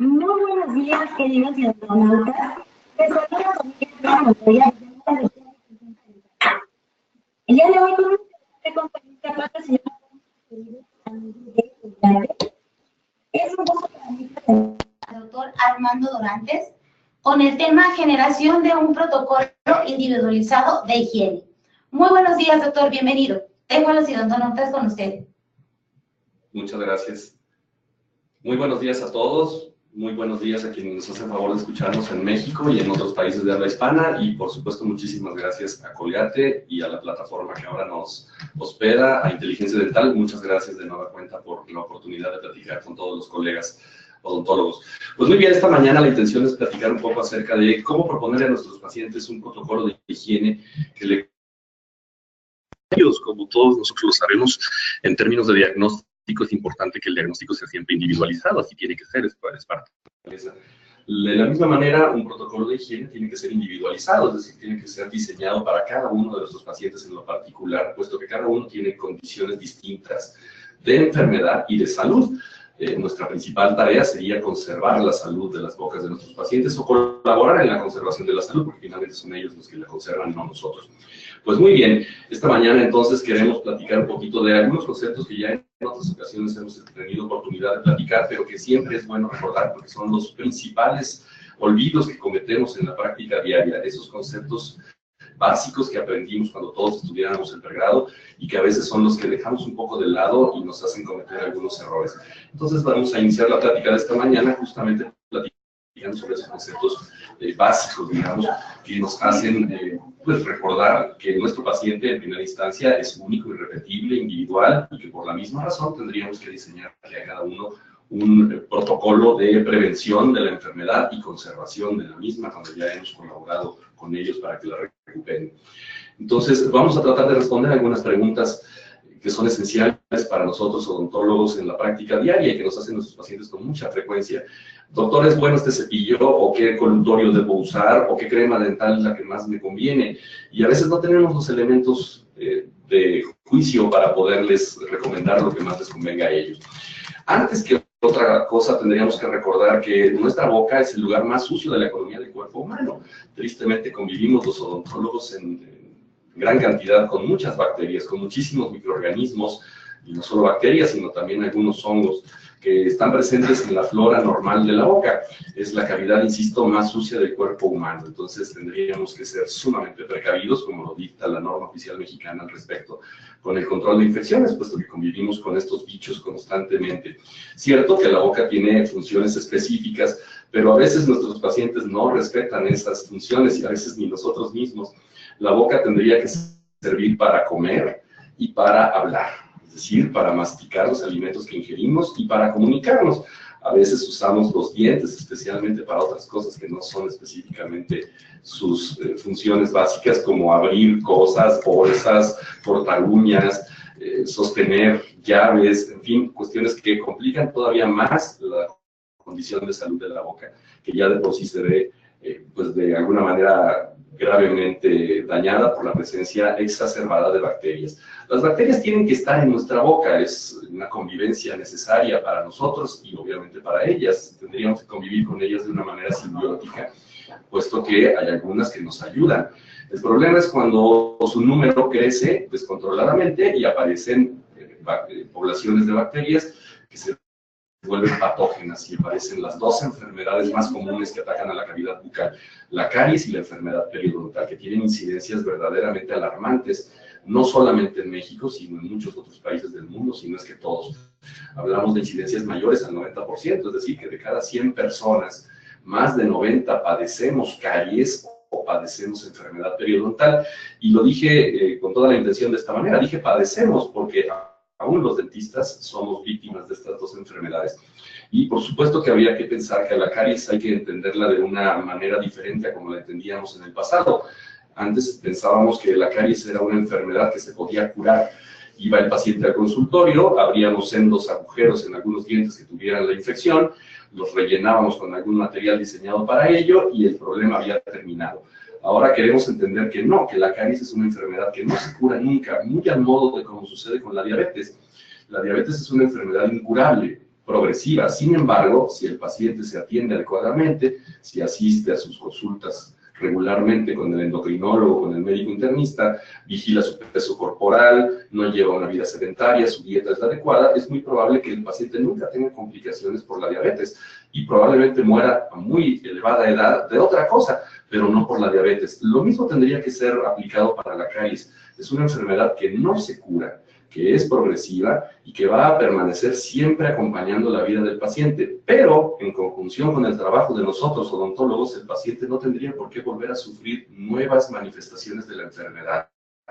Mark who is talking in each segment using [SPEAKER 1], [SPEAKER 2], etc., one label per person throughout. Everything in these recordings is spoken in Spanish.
[SPEAKER 1] Muy buenos días, queridos internautas. Les saluda Sofía Montoya. El día de hoy con una conferencia patrocinada por es un gusto para mí presentar al doctor Armando Dorantes con el tema generación de un protocolo individualizado de higiene. Muy buenos días, doctor, bienvenido. Dejo a los internautas con usted.
[SPEAKER 2] Muchas gracias. Muy buenos días a todos. Muy buenos días a quienes nos hacen favor de escucharnos en México y en otros países de habla hispana, y por supuesto muchísimas gracias a Colgate y a la plataforma que ahora nos hospeda, a Inteligencia Dental. Muchas gracias de nueva cuenta por la oportunidad de platicar con todos los colegas odontólogos. Pues muy bien, esta mañana la intención es platicar un poco acerca de cómo proponerle a nuestros pacientes un protocolo de higiene que le... Como todos nosotros lo sabemos, en términos de diagnóstico, es importante que el diagnóstico sea siempre individualizado, así tiene que ser, es parte de esa. De la misma manera, un protocolo de higiene tiene que ser individualizado, es decir, tiene que ser diseñado para cada uno de nuestros pacientes en lo particular, puesto que cada uno tiene condiciones distintas de enfermedad y de salud. Nuestra principal tarea sería conservar la salud de las bocas de nuestros pacientes o colaborar en la conservación de la salud, porque finalmente son ellos los que la conservan, no nosotros. Pues muy bien, esta mañana entonces queremos platicar un poquito de algunos conceptos que ya en otras ocasiones hemos tenido oportunidad de platicar, pero que siempre es bueno recordar porque son los principales olvidos que cometemos en la práctica diaria, esos conceptos básicos que aprendimos cuando todos estudiábamos el pregrado y que a veces son los que dejamos un poco de lado y nos hacen cometer algunos errores. Entonces vamos a iniciar la plática de esta mañana justamente platicando sobre esos conceptos básicos, digamos, que nos hacen pues recordar que nuestro paciente en primera instancia es único, irrepetible, individual, y que por la misma razón tendríamos que diseñar a cada uno un protocolo de prevención de la enfermedad y conservación de la misma cuando ya hemos colaborado con ellos para que la recuperen. Entonces, vamos a tratar de responder algunas preguntas que son esenciales para nosotros odontólogos en la práctica diaria y que nos hacen nuestros pacientes con mucha frecuencia. Doctor, ¿es bueno este cepillo? ¿O qué colutorio debo usar? ¿O qué crema dental es la que más me conviene? Y a veces no tenemos los elementos de juicio para poderles recomendar lo que más les convenga a ellos. Antes que otra cosa, tendríamos que recordar que nuestra boca es el lugar más sucio de la economía del cuerpo humano. Tristemente convivimos los odontólogos en gran cantidad con muchas bacterias, con muchísimos microorganismos, y no solo bacterias, sino también algunos hongos que están presentes en la flora normal de la boca. Es la cavidad, insisto, más sucia del cuerpo humano. Entonces tendríamos que ser sumamente precavidos, como lo dicta la norma oficial mexicana al respecto, con el control de infecciones, puesto que convivimos con estos bichos constantemente. Cierto que la boca tiene funciones específicas, pero a veces nuestros pacientes no respetan esas funciones y a veces ni nosotros mismos. La boca tendría que servir para comer y para hablar, es decir, para masticar los alimentos que ingerimos y para comunicarnos. A veces usamos los dientes especialmente para otras cosas que no son específicamente sus funciones básicas, como abrir cosas, bolsas, cortar uñas, sostener llaves, en fin, cuestiones que complican todavía más la condición de salud de la boca, que ya de por sí se ve, pues de alguna manera gravemente dañada por la presencia exacerbada de bacterias. Las bacterias tienen que estar en nuestra boca, es una convivencia necesaria para nosotros y obviamente para ellas. Tendríamos que convivir con ellas de una manera simbiótica, puesto que hay algunas que nos ayudan. El problema es cuando su número crece descontroladamente y aparecen poblaciones de bacterias que se vuelven patógenas y aparecen las dos enfermedades más comunes que atacan a la cavidad bucal, la caries y la enfermedad periodontal, que tienen incidencias verdaderamente alarmantes, no solamente en México, sino en muchos otros países del mundo, si no es que todos. Hablamos de incidencias mayores al 90%, es decir, que de cada 100 personas, más de 90 padecemos caries o padecemos enfermedad periodontal. Y lo dije con toda la intención de esta manera, dije padecemos porque aún los dentistas somos víctimas de estas dos enfermedades. Y por supuesto que habría que pensar que a la caries hay que entenderla de una manera diferente a como la entendíamos en el pasado. Antes pensábamos que la caries era una enfermedad que se podía curar. Iba el paciente al consultorio, abríamos sendos agujeros en algunos dientes que tuvieran la infección, los rellenábamos con algún material diseñado para ello y el problema había terminado. Ahora queremos entender que no, que la caries es una enfermedad que no se cura nunca, muy al modo de como sucede con la diabetes. La diabetes es una enfermedad incurable, progresiva. Sin embargo, si el paciente se atiende adecuadamente, si asiste a sus consultas regularmente con el endocrinólogo, con el médico internista, vigila su peso corporal, no lleva una vida sedentaria, su dieta es la adecuada, es muy probable que el paciente nunca tenga complicaciones por la diabetes y probablemente muera a muy elevada edad de otra cosa, pero no por la diabetes. Lo mismo tendría que ser aplicado para la caries. Es una enfermedad que no se cura, que es progresiva y que va a permanecer siempre acompañando la vida del paciente, pero en conjunción con el trabajo de nosotros odontólogos, el paciente no tendría por qué volver a sufrir nuevas manifestaciones de la enfermedad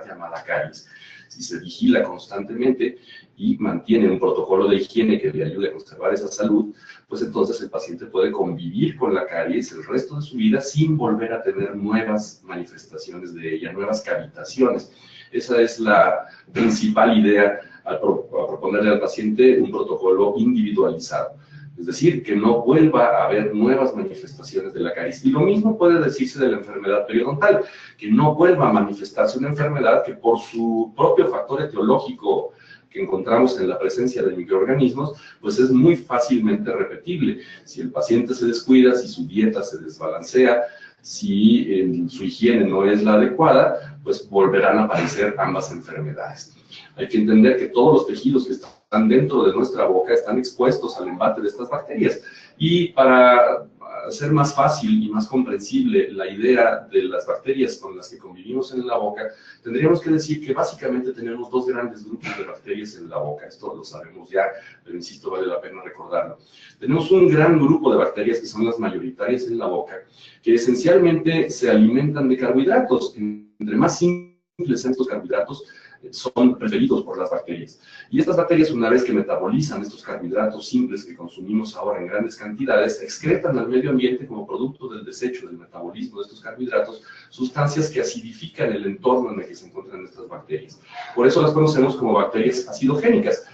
[SPEAKER 2] llamada caries. Si se vigila constantemente y mantiene un protocolo de higiene que le ayude a conservar esa salud, pues entonces el paciente puede convivir con la caries el resto de su vida sin volver a tener nuevas manifestaciones de ella, nuevas cavitaciones. Esa es la principal idea a proponerle al paciente un protocolo individualizado. Es decir, que no vuelva a haber nuevas manifestaciones de la caries. Y lo mismo puede decirse de la enfermedad periodontal, que no vuelva a manifestarse una enfermedad que por su propio factor etiológico que encontramos en la presencia de microorganismos, pues es muy fácilmente repetible. Si el paciente se descuida, si su dieta se desbalancea, si su higiene no es la adecuada, pues volverán a aparecer ambas enfermedades. Hay que entender que todos los tejidos que están dentro de nuestra boca están expuestos al embate de estas bacterias. Y para hacer más fácil y más comprensible la idea de las bacterias con las que convivimos en la boca, tendríamos que decir que básicamente tenemos dos grandes grupos de bacterias en la boca. Esto lo sabemos ya, pero insisto, vale la pena recordarlo. Tenemos un gran grupo de bacterias que son las mayoritarias en la boca, que esencialmente se alimentan de carbohidratos. Entre más simples sean estos carbohidratos, son preferidos por las bacterias. Y estas bacterias, una vez que metabolizan estos carbohidratos simples que consumimos ahora en grandes cantidades, excretan al medio ambiente como producto del desecho del metabolismo de estos carbohidratos, sustancias que acidifican el entorno en el que se encuentran estas bacterias. Por eso las conocemos como bacterias acidogénicas.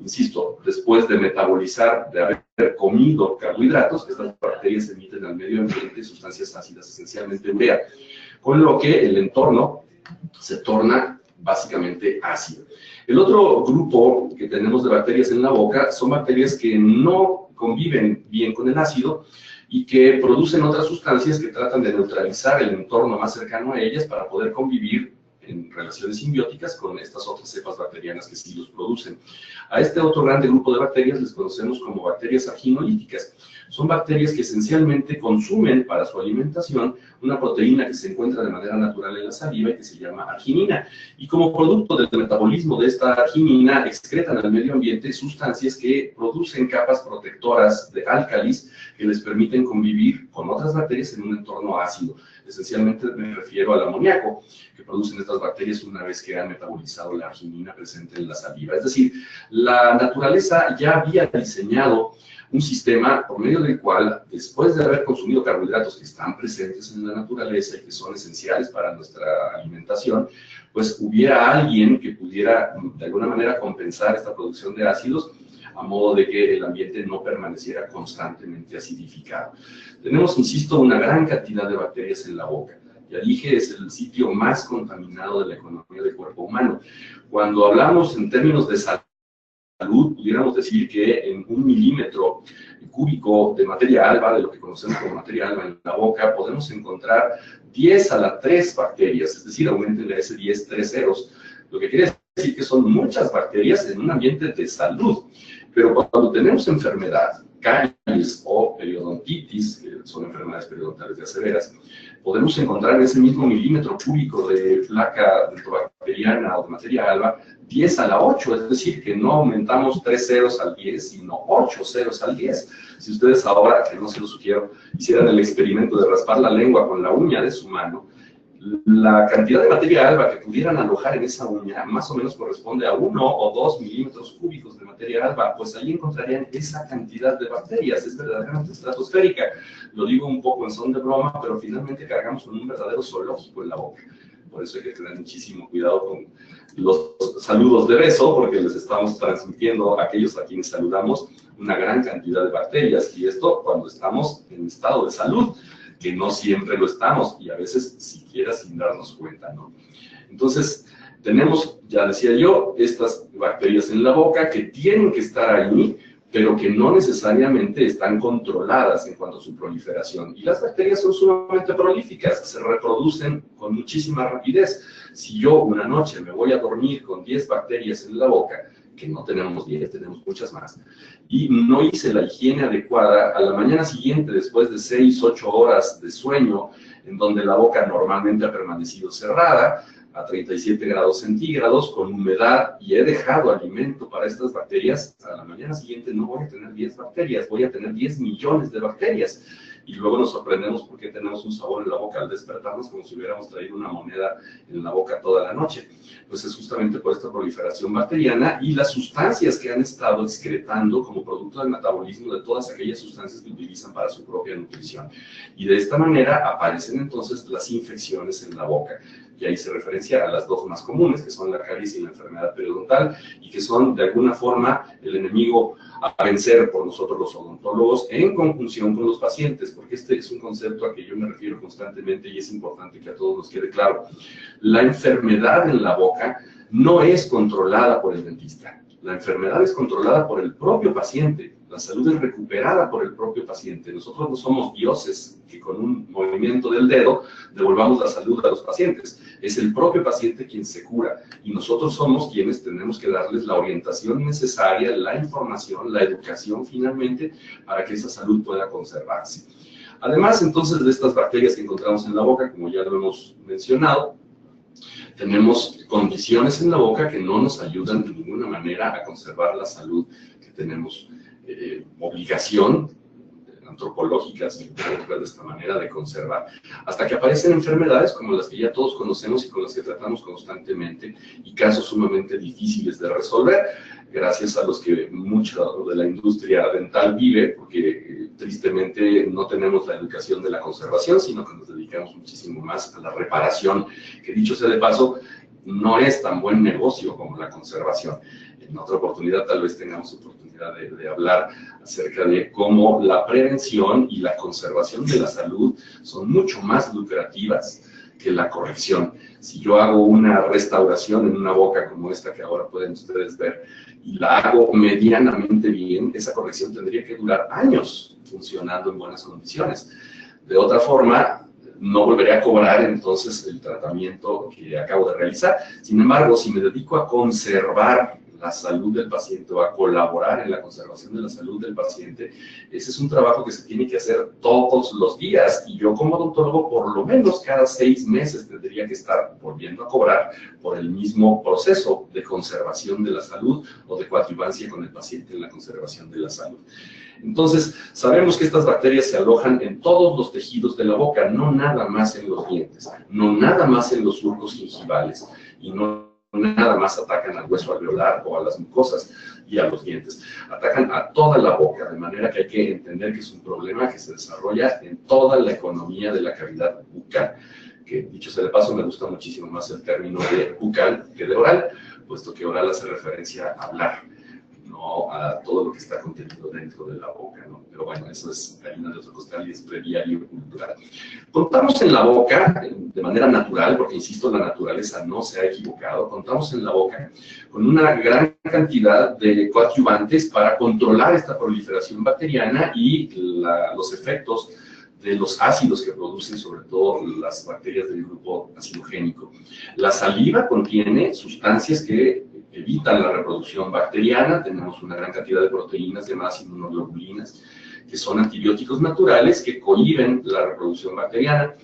[SPEAKER 2] Insisto, después de metabolizar, de haber comido carbohidratos, estas bacterias emiten al medio ambiente sustancias ácidas, esencialmente urea, con lo que el entorno se torna básicamente ácido. El otro grupo que tenemos de bacterias en la boca son bacterias que no conviven bien con el ácido y que producen otras sustancias que tratan de neutralizar el entorno más cercano a ellas para poder convivir en relaciones simbióticas con estas otras cepas bacterianas que sí los producen. A este otro grande grupo de bacterias les conocemos como bacterias arginolíticas. Son bacterias que esencialmente consumen para su alimentación una proteína que se encuentra de manera natural en la saliva y que se llama arginina. Y como producto del metabolismo de esta arginina, excretan al medio ambiente sustancias que producen capas protectoras de álcalis que les permiten convivir con otras bacterias en un entorno ácido. Esencialmente me refiero al amoníaco que producen estas bacterias una vez que han metabolizado la arginina presente en la saliva. Es decir, la naturaleza ya había diseñado un sistema por medio del cual, después de haber consumido carbohidratos que están presentes en la naturaleza y que son esenciales para nuestra alimentación, pues hubiera alguien que pudiera de alguna manera compensar esta producción de ácidos a modo de que el ambiente no permaneciera constantemente acidificado. Tenemos, insisto, una gran cantidad de bacterias en la boca. Ya dije, es el sitio más contaminado de la economía del cuerpo humano. Cuando hablamos en términos de salud, pudiéramos decir que en 1 milímetro cúbico de materia alba, de lo que conocemos como materia alba en la boca, podemos encontrar 10 a la 3 bacterias, es decir, aumenten a ese 10 3 ceros, lo que quiere decir que son muchas bacterias en un ambiente de salud. Pero cuando tenemos enfermedad, caries o periodontitis, que son enfermedades periodontales ya severas, podemos encontrar en ese mismo milímetro cúbico de placa bacteriana o de materia alba 10 a la 8, es decir, que no aumentamos 3 ceros al 10, sino 8 ceros al 10. Si ustedes ahora, que no se lo sugiero, hicieran el experimento de raspar la lengua con la uña de su mano, la cantidad de materia alba que pudieran alojar en esa uña más o menos corresponde a 1 o 2 milímetros cúbicos de materia alba, pues ahí encontrarían esa cantidad de bacterias, es verdaderamente estratosférica. Lo digo un poco en son de broma, pero finalmente cargamos con un verdadero zoológico en la boca. Por eso hay que tener muchísimo cuidado con los saludos de beso, porque les estamos transmitiendo a aquellos a quienes saludamos una gran cantidad de bacterias, y esto cuando estamos en estado de salud, que no siempre lo estamos, y a veces siquiera sin darnos cuenta, ¿no? Entonces, tenemos, ya decía yo, estas bacterias en la boca que tienen que estar ahí pero que no necesariamente están controladas en cuanto a su proliferación. Y las bacterias son sumamente prolíficas, se reproducen con muchísima rapidez. Si yo una noche me voy a dormir con 10 bacterias en la boca, que no tenemos 10, tenemos muchas más, y no hice la higiene adecuada, a la mañana siguiente, después de 6, 8 horas de sueño, en donde la boca normalmente ha permanecido cerrada, a 37 grados centígrados, con humedad, y he dejado alimento para estas bacterias, a la mañana siguiente no voy a tener 10 bacterias, voy a tener 10 millones de bacterias. Y luego nos sorprendemos porque tenemos un sabor en la boca al despertarnos como si hubiéramos traído una moneda en la boca toda la noche. Pues es justamente por esta proliferación bacteriana y las sustancias que han estado excretando como producto del metabolismo de todas aquellas sustancias que utilizan para su propia nutrición. Y de esta manera aparecen entonces las infecciones en la boca. Y ahí se referencia a las dos más comunes, que son la caries y la enfermedad periodontal, y que son de alguna forma el enemigo a vencer por nosotros los odontólogos en conjunción con los pacientes, porque este es un concepto a que yo me refiero constantemente y es importante que a todos nos quede claro. La enfermedad en la boca no es controlada por el dentista. La enfermedad es controlada por el propio paciente. La salud es recuperada por el propio paciente. Nosotros no somos dioses que con un movimiento del dedo devolvamos la salud a los pacientes. Es el propio paciente quien se cura y nosotros somos quienes tenemos que darles la orientación necesaria, la información, la educación finalmente para que esa salud pueda conservarse. Además, entonces, de estas bacterias que encontramos en la boca, como ya lo hemos mencionado, tenemos condiciones en la boca que no nos ayudan de ninguna manera a conservar la salud que tenemos obligación antropológica, si lo podemos ver de esta manera, de conservar. Hasta que aparecen enfermedades como las que ya todos conocemos y con las que tratamos constantemente y casos sumamente difíciles de resolver, gracias a los que mucho de la industria dental vive, porque tristemente no tenemos la educación de la conservación, sino que nos dedicamos muchísimo más a la reparación, que dicho sea de paso, no es tan buen negocio como la conservación. En otra oportunidad tal vez tengamos oportunidad de hablar acerca de cómo la prevención y la conservación de la salud son mucho más lucrativas que la corrección. Si yo hago una restauración en una boca como esta que ahora pueden ustedes ver, y la hago medianamente bien, esa corrección tendría que durar años funcionando en buenas condiciones. De otra forma, no volveré a cobrar entonces el tratamiento que acabo de realizar. Sin embargo, si me dedico a conservar la salud del paciente o a colaborar en la conservación de la salud del paciente, ese es un trabajo que se tiene que hacer todos los días y yo como odontólogo por lo menos cada 6 meses tendría que estar volviendo a cobrar por el mismo proceso de conservación de la salud o de coadyuvancia con el paciente en la conservación de la salud. Entonces, sabemos que estas bacterias se alojan en todos los tejidos de la boca, no nada más en los dientes, no nada más en los surcos gingivales y no nada más atacan al hueso alveolar o a las mucosas y a los dientes. Atacan a toda la boca, de manera que hay que entender que es un problema que se desarrolla en toda la economía de la cavidad bucal, que dicho sea de paso me gusta muchísimo más el término de bucal que de oral, puesto que oral hace referencia a hablar, no a todo lo que está contenido dentro de la boca, ¿no? Pero bueno, eso es harina de otro costal y es breviario cultural. Contamos en la boca, de manera natural, porque insisto, la naturaleza no se ha equivocado, contamos en la boca con una gran cantidad de coadyuvantes para controlar esta proliferación bacteriana y los efectos de los ácidos que producen sobre todo las bacterias del grupo acidogénico. La saliva contiene sustancias que evitan la reproducción bacteriana, tenemos una gran cantidad de proteínas llamadas inmunoglobulinas, que son antibióticos naturales que cohiben la reproducción bacteriana.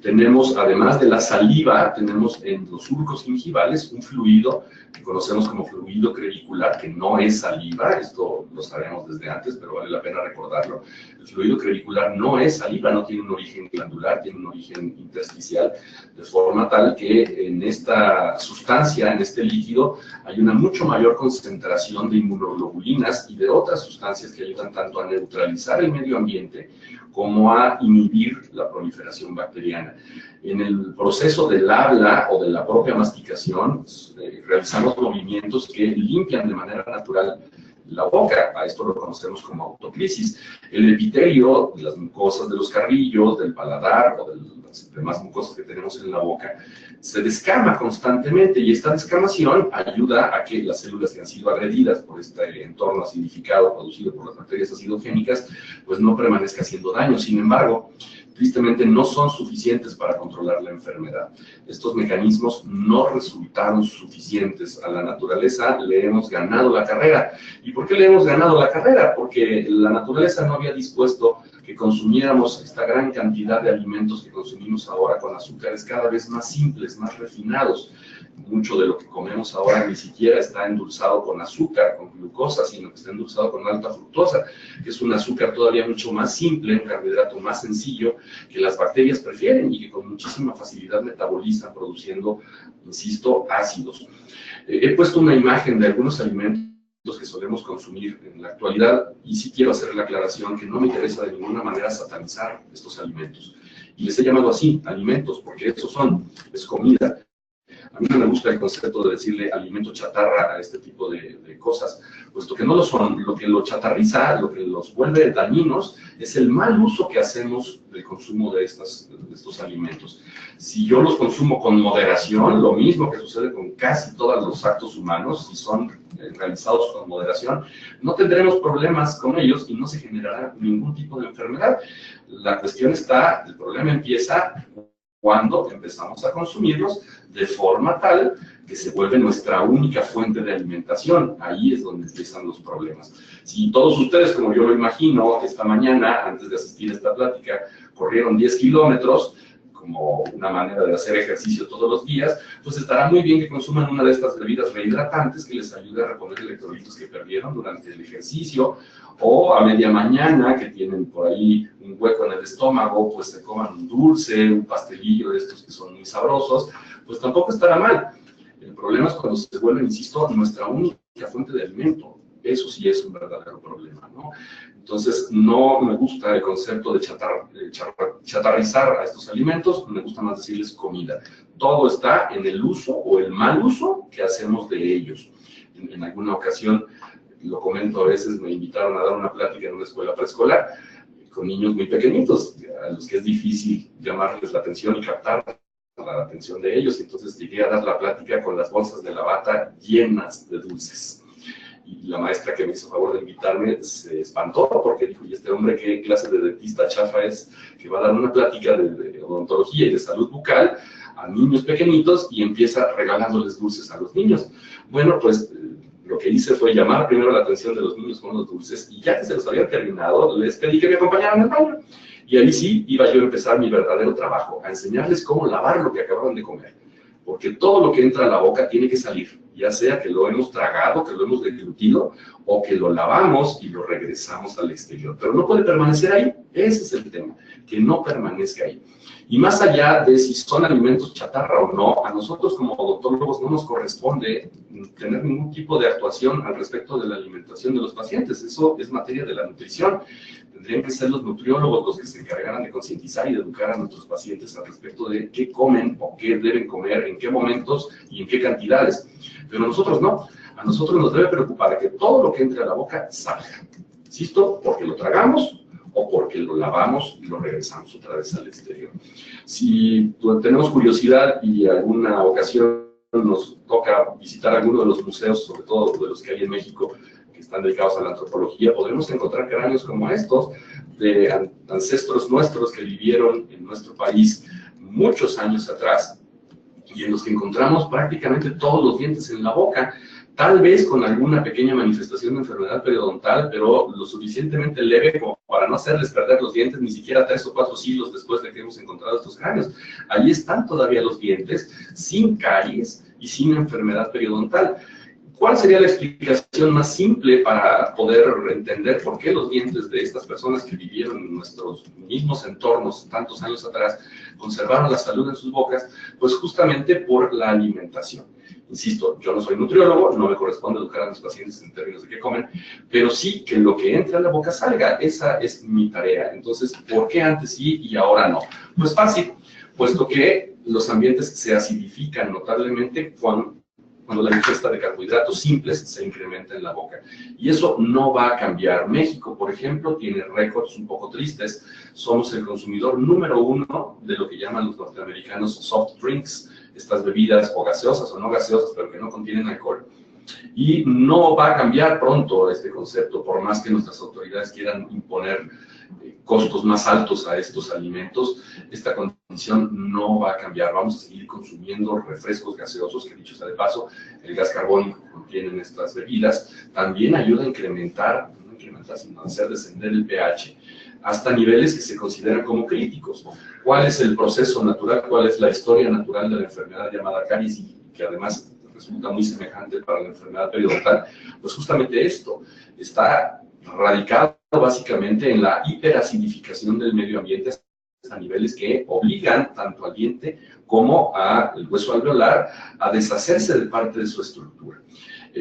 [SPEAKER 2] Tenemos, además de la saliva, tenemos en los surcos gingivales un fluido que conocemos como fluido crevicular, que no es saliva, esto lo sabemos desde antes, pero vale la pena recordarlo. El fluido crevicular no es saliva, no tiene un origen glandular, tiene un origen intersticial, de forma tal que en esta sustancia, en este líquido, hay una mucho mayor concentración de inmunoglobulinas y de otras sustancias que ayudan tanto a neutralizar el medio ambiente como a inhibir la proliferación bacteriana. En el proceso del habla o de la propia masticación, realizamos movimientos que limpian de manera natural la boca. A esto lo conocemos como autoclisis. El epitelio de las mucosas de los carrillos, del paladar o de las demás mucosas que tenemos en la boca se descama constantemente, y esta descamación ayuda a que las células que han sido agredidas por este entorno acidificado producido por las bacterias acidogénicas pues no permanezca haciendo daño. Sin embargo, tristemente no son suficientes para controlar la enfermedad. Estos mecanismos no resultaron suficientes. A la naturaleza le hemos ganado la carrera. ¿Y por qué le hemos ganado la carrera? Porque la naturaleza no había dispuesto que consumiéramos esta gran cantidad de alimentos que consumimos ahora con azúcares cada vez más simples, más refinados. Mucho de lo que comemos ahora ni siquiera está endulzado con azúcar, con glucosa, sino que está endulzado con alta fructosa, que es un azúcar todavía mucho más simple, un carbohidrato más sencillo, que las bacterias prefieren y que con muchísima facilidad metabolizan, produciendo, insisto, ácidos. He puesto una imagen de algunos alimentos que solemos consumir en la actualidad, y sí quiero hacer la aclaración que no me interesa de ninguna manera satanizar estos alimentos. Y les he llamado así, alimentos, porque eso son, es comida. A mí no me gusta el concepto de decirle alimento chatarra a este tipo de cosas, puesto que no lo son. Lo que lo chatarriza, lo que los vuelve dañinos, es el mal uso que hacemos del consumo de estos alimentos. Si yo los consumo con moderación, lo mismo que sucede con casi todos los actos humanos, si son realizados con moderación, no tendremos problemas con ellos y no se generará ningún tipo de enfermedad. La cuestión está, el problema empieza cuando empezamos a consumirlos de forma tal que se vuelve nuestra única fuente de alimentación. Ahí es donde empiezan los problemas. Si todos ustedes, como yo lo imagino, esta mañana, antes de asistir a esta plática, corrieron 10 kilómetros, como una manera de hacer ejercicio todos los días, pues estará muy bien que consuman una de estas bebidas rehidratantes que les ayude a reponer electrolitos que perdieron durante el ejercicio, o a media mañana, que tienen por ahí un hueco en el estómago, pues se coman un dulce, un pastelillo de estos que son muy sabrosos, pues tampoco estará mal. El problema es cuando se vuelve, insisto, nuestra única fuente de alimento. Eso sí es un verdadero problema, ¿no? Entonces, no me gusta el concepto de chatarrizar a estos alimentos, me gusta más decirles comida. Todo está en el uso o el mal uso que hacemos de ellos. En alguna ocasión, lo comento a veces, me invitaron a dar una plática en una escuela preescolar con niños muy pequeñitos, a los que es difícil llamarles la atención y captar la atención de ellos. Entonces llegué a dar la plática con las bolsas de la bata llenas de dulces. Y la maestra que me hizo favor de invitarme se espantó porque dijo, ¿y este hombre qué clase de dentista chafa es que va a dar una plática de odontología y de salud bucal a niños pequeñitos y empieza regalándoles dulces a los niños? Bueno, pues lo que hice fue llamar primero la atención de los niños con los dulces, y ya que se los había terminado, les pedí que me acompañaran al baño. Y ahí sí iba yo a empezar mi verdadero trabajo, a enseñarles cómo lavar lo que acababan de comer. Porque todo lo que entra a la boca tiene que salir, ya sea que lo hemos tragado, que lo hemos deglutido, o que lo lavamos y lo regresamos al exterior. Pero no puede permanecer ahí, ese es el tema, que no permanezca ahí. Y más allá de si son alimentos chatarra o no, a nosotros como odontólogos no nos corresponde tener ningún tipo de actuación al respecto de la alimentación de los pacientes. Eso es materia de la nutrición. Tendrían que ser los nutriólogos los que se encargaran de concientizar y de educar a nuestros pacientes al respecto de qué comen o qué deben comer, en qué momentos y en qué cantidades. Pero nosotros no. A nosotros nos debe preocupar que todo lo que entre a la boca salga. Insisto, porque lo tragamos o porque lo lavamos y lo regresamos otra vez al exterior. Si tenemos curiosidad y alguna ocasión nos toca visitar alguno de los museos, sobre todo de los que hay en México, que están dedicados a la antropología, podremos encontrar cráneos como estos, de ancestros nuestros que vivieron en nuestro país muchos años atrás, y en los que encontramos prácticamente todos los dientes en la boca, tal vez con alguna pequeña manifestación de enfermedad periodontal, pero lo suficientemente leve como para no hacerles perder los dientes ni siquiera 3 o 4 siglos después de que hemos encontrado estos cráneos. Allí están todavía los dientes, sin caries y sin enfermedad periodontal. ¿Cuál sería la explicación más simple para poder entender por qué los dientes de estas personas que vivieron en nuestros mismos entornos tantos años atrás conservaron la salud en sus bocas? Pues justamente por la alimentación. Insisto, yo no soy nutriólogo, no me corresponde educar a mis pacientes en términos de qué comen, pero sí que lo que entre a la boca salga. Esa es mi tarea. Entonces, ¿por qué antes sí y ahora no? Pues fácil, puesto que los ambientes se acidifican notablemente con cuando la ingesta de carbohidratos simples se incrementa en la boca. Y eso no va a cambiar. México, por ejemplo, tiene récords un poco tristes. Somos el consumidor número 1 de lo que llaman los norteamericanos soft drinks, estas bebidas o gaseosas o no gaseosas, pero que no contienen alcohol. Y no va a cambiar pronto este concepto, por más que nuestras autoridades quieran imponer costos más altos a estos alimentos, esta condición no va a cambiar. Vamos a seguir consumiendo refrescos gaseosos, que dicho sea de paso, el gas carbónico que contienen estas bebidas también ayuda a incrementar, sino a hacer descender el pH hasta niveles que se consideran como críticos. ¿Cuál es el proceso natural? ¿Cuál es la historia natural de la enfermedad llamada caries y que además resulta muy semejante para la enfermedad periodontal? Pues justamente esto está radicado básicamente en la hiperacidificación del medio ambiente a niveles que obligan tanto al diente como al hueso alveolar a deshacerse de parte de su estructura.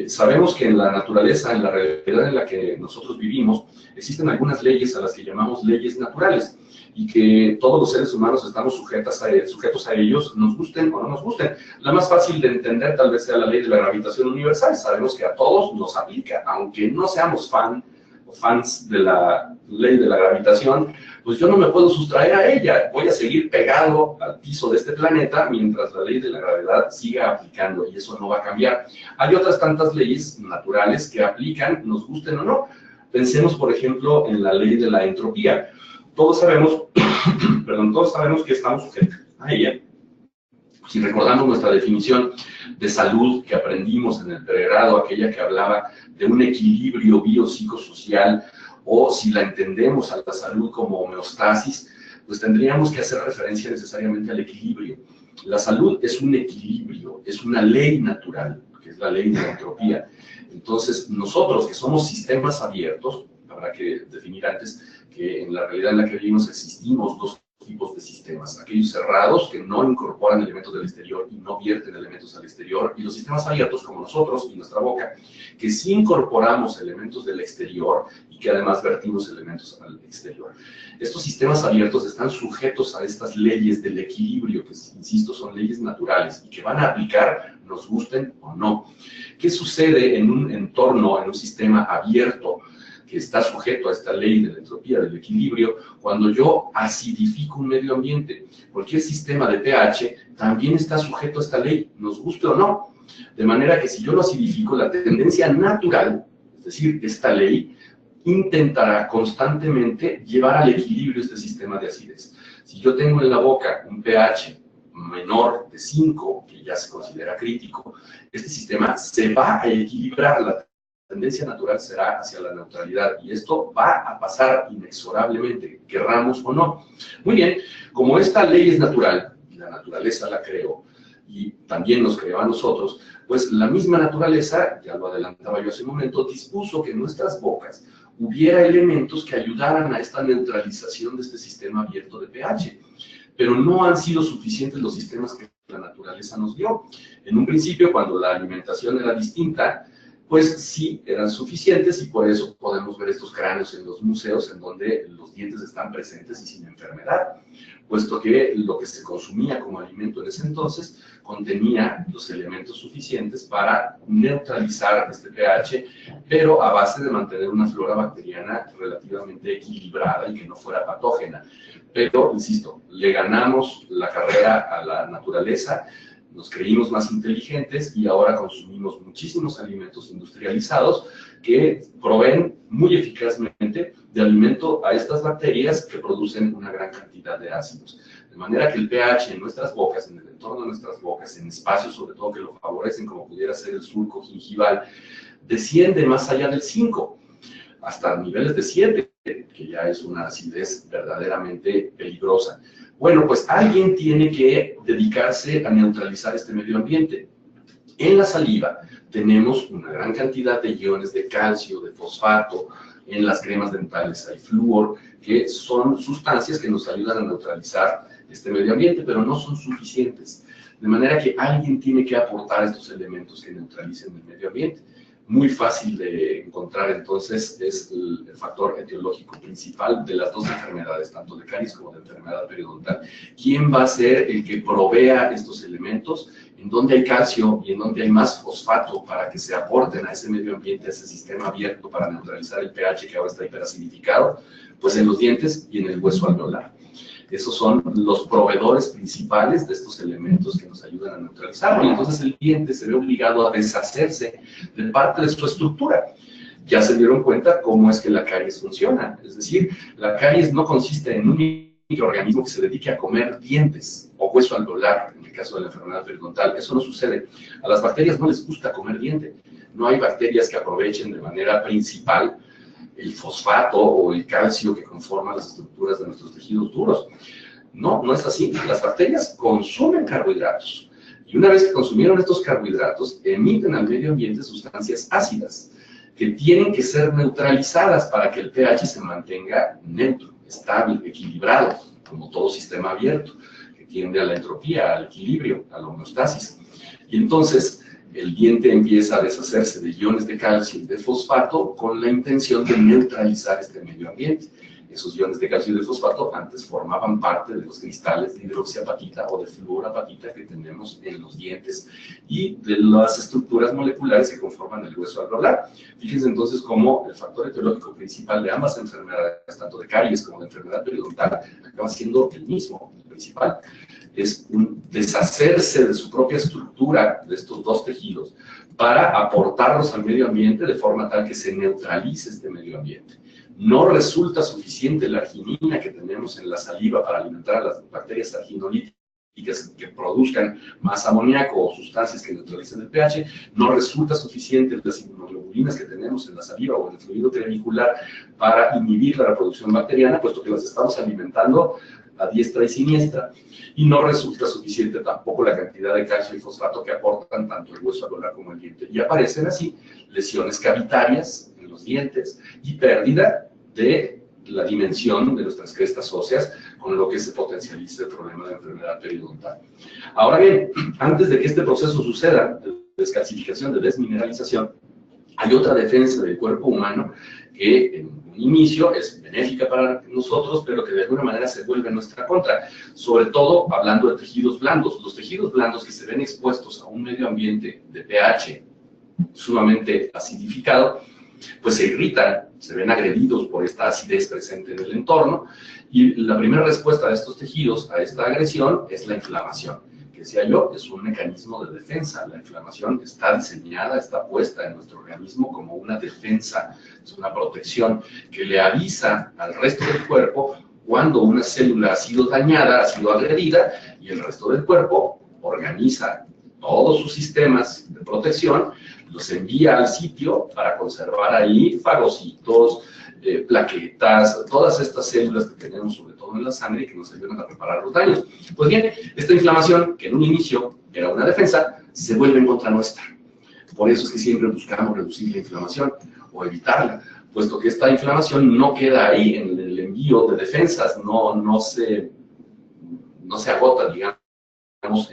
[SPEAKER 2] Sabemos que en la naturaleza, en la realidad en la que nosotros vivimos, existen algunas leyes a las que llamamos leyes naturales y que todos los seres humanos estamos sujetos a ellos, nos gusten o no nos gusten. La más fácil de entender tal vez sea la ley de la gravitación universal. Sabemos que a todos nos aplica, aunque no seamos fans de la ley de la gravitación, pues yo no me puedo sustraer a ella, voy a seguir pegado al piso de este planeta mientras la ley de la gravedad siga aplicando y eso no va a cambiar. Hay otras tantas leyes naturales que aplican, nos gusten o no. Pensemos, por ejemplo, en la ley de la entropía. Todos sabemos, todos sabemos que estamos sujetos a ella. Si recordamos nuestra definición de salud que aprendimos en el pregrado, aquella que hablaba de un equilibrio biopsicosocial, o si la entendemos a la salud como homeostasis, pues tendríamos que hacer referencia necesariamente al equilibrio. La salud es un equilibrio, es una ley natural, que es la ley de la entropía. Entonces, nosotros que somos sistemas abiertos, habrá que definir antes que en la realidad en la que vivimos existimos dos tipos de sistemas, aquellos cerrados que no incorporan elementos del exterior y no vierten elementos al exterior, y los sistemas abiertos como nosotros y nuestra boca, que sí incorporamos elementos del exterior y que además vertimos elementos al exterior. Estos sistemas abiertos están sujetos a estas leyes del equilibrio, que insisto son leyes naturales y que van a aplicar, nos gusten o no. ¿Qué sucede en un entorno, en un sistema abierto, que está sujeto a esta ley de la entropía, del equilibrio, cuando yo acidifico un medio ambiente? Cualquier sistema de pH también está sujeto a esta ley, nos guste o no. De manera que si yo lo acidifico, la tendencia natural, es decir, esta ley, intentará constantemente llevar al equilibrio este sistema de acidez. Si yo tengo en la boca un pH menor de 5, que ya se considera crítico, este sistema se va a equilibrar. La tendencia natural será hacia la neutralidad y esto va a pasar inexorablemente, querramos o no. Muy bien, como esta ley es natural y la naturaleza la creó y también nos creó a nosotros, pues la misma naturaleza, ya lo adelantaba yo hace un momento, dispuso que en nuestras bocas hubiera elementos que ayudaran a esta neutralización de este sistema abierto de pH. Pero no han sido suficientes los sistemas que la naturaleza nos dio. En un principio, cuando la alimentación era distinta, pues sí, eran suficientes y por eso podemos ver estos cráneos en los museos en donde los dientes están presentes y sin enfermedad, puesto que lo que se consumía como alimento en ese entonces contenía los elementos suficientes para neutralizar este pH, pero a base de mantener una flora bacteriana relativamente equilibrada y que no fuera patógena. Pero, insisto, le ganamos la carrera a la naturaleza, nos creímos más inteligentes y ahora consumimos muchísimos alimentos industrializados que proveen muy eficazmente de alimento a estas bacterias que producen una gran cantidad de ácidos. De manera que el pH en nuestras bocas, en el entorno de nuestras bocas, en espacios sobre todo que lo favorecen, como pudiera ser el surco gingival, desciende más allá del 5, hasta niveles de 7, que ya es una acidez verdaderamente peligrosa. Bueno, pues alguien tiene que dedicarse a neutralizar este medio ambiente. En la saliva tenemos una gran cantidad de iones de calcio, de fosfato, en las cremas dentales hay flúor, que son sustancias que nos ayudan a neutralizar este medio ambiente, pero no son suficientes. De manera que alguien tiene que aportar estos elementos que neutralicen el medio ambiente. Muy fácil de encontrar, entonces, es el factor etiológico principal de las dos enfermedades, tanto de caries como de enfermedad periodontal. ¿Quién va a ser el que provea estos elementos? en donde hay calcio y en donde hay más fosfato para que se aporten a ese medio ambiente, a ese sistema abierto para neutralizar el pH que ahora está hiperacidificado, pues en los dientes y en el hueso alveolar. Esos son los proveedores principales de estos elementos que nos ayudan a neutralizarlo. Y entonces el diente se ve obligado a deshacerse de parte de su estructura. Ya se dieron cuenta cómo es que la caries funciona. Es decir, la caries no consiste en un microorganismo que se dedique a comer dientes o hueso alveolar, en el caso de la enfermedad periodontal. Eso no sucede. A las bacterias no les gusta comer diente. No hay bacterias que aprovechen de manera principal el fosfato o el calcio que conforman las estructuras de nuestros tejidos duros. No, no es así. Las bacterias consumen carbohidratos. Y una vez que consumieron estos carbohidratos, emiten al medio ambiente sustancias ácidas que tienen que ser neutralizadas para que el pH se mantenga neutro, estable, equilibrado, como todo sistema abierto, que tiende a la entropía, al equilibrio, a la homeostasis. Y entonces el diente empieza a deshacerse de iones de calcio y de fosfato con la intención de neutralizar este medio ambiente. Esos iones de calcio y de fosfato antes formaban parte de los cristales de hidroxiapatita o de fluorapatita que tenemos en los dientes y de las estructuras moleculares que conforman el hueso alveolar. Fíjense entonces cómo el factor etiológico principal de ambas enfermedades, tanto de caries como de enfermedad periodontal, acaba siendo el mismo, el principal. Es un deshacerse de su propia estructura de estos dos tejidos para aportarlos al medio ambiente de forma tal que se neutralice este medio ambiente. No resulta suficiente la arginina que tenemos en la saliva para alimentar a las bacterias arginolíticas que produzcan más amoníaco o sustancias que neutralicen el pH. No resulta suficiente las inmunoglobulinas que tenemos en la saliva o en el fluido clavicular para inhibir la reproducción bacteriana, puesto que las estamos alimentando a diestra y siniestra. Y no resulta suficiente tampoco la cantidad de calcio y fosfato que aportan tanto el hueso alveolar como el diente. Y aparecen así lesiones cavitarias en los dientes y pérdida de la dimensión de nuestras crestas óseas, con lo que se potencializa el problema de enfermedad periodontal. Ahora bien, antes de que este proceso suceda, de descalcificación, de desmineralización, hay otra defensa del cuerpo humano que en un inicio es benéfica para nosotros, pero que de alguna manera se vuelve en nuestra contra, sobre todo hablando de tejidos blandos. Los tejidos blandos que se ven expuestos a un medio ambiente de pH sumamente acidificado, pues se irritan, se ven agredidos por esta acidez presente en el entorno, y la primera respuesta de estos tejidos a esta agresión es la inflamación. Que decía yo, es un mecanismo de defensa. La inflamación está diseñada, está puesta en nuestro organismo como una defensa, es una protección que le avisa al resto del cuerpo cuando una célula ha sido dañada, ha sido agredida, y el resto del cuerpo organiza todos sus sistemas de protección, los envía al sitio para conservar ahí fagocitos, plaquetas, todas estas células que tenemos sobre todo en la sangre que nos ayudan a reparar los daños. Pues bien, esta inflamación, que en un inicio era una defensa, se vuelve en contra nuestra. Por eso es que siempre buscamos reducir la inflamación o evitarla, puesto que esta inflamación no queda ahí en el envío de defensas, no se agota, digamos,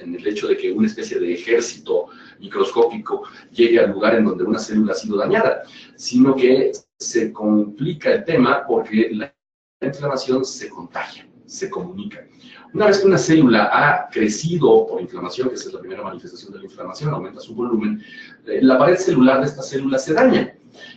[SPEAKER 2] en el hecho de que una especie de ejército microscópico llegue al lugar en donde una célula ha sido dañada, sino que se complica el tema porque la inflamación se contagia, se comunica. Una vez que una célula ha crecido por inflamación, que esa es la primera manifestación de la inflamación, aumenta su volumen, la pared celular de esta célula se daña.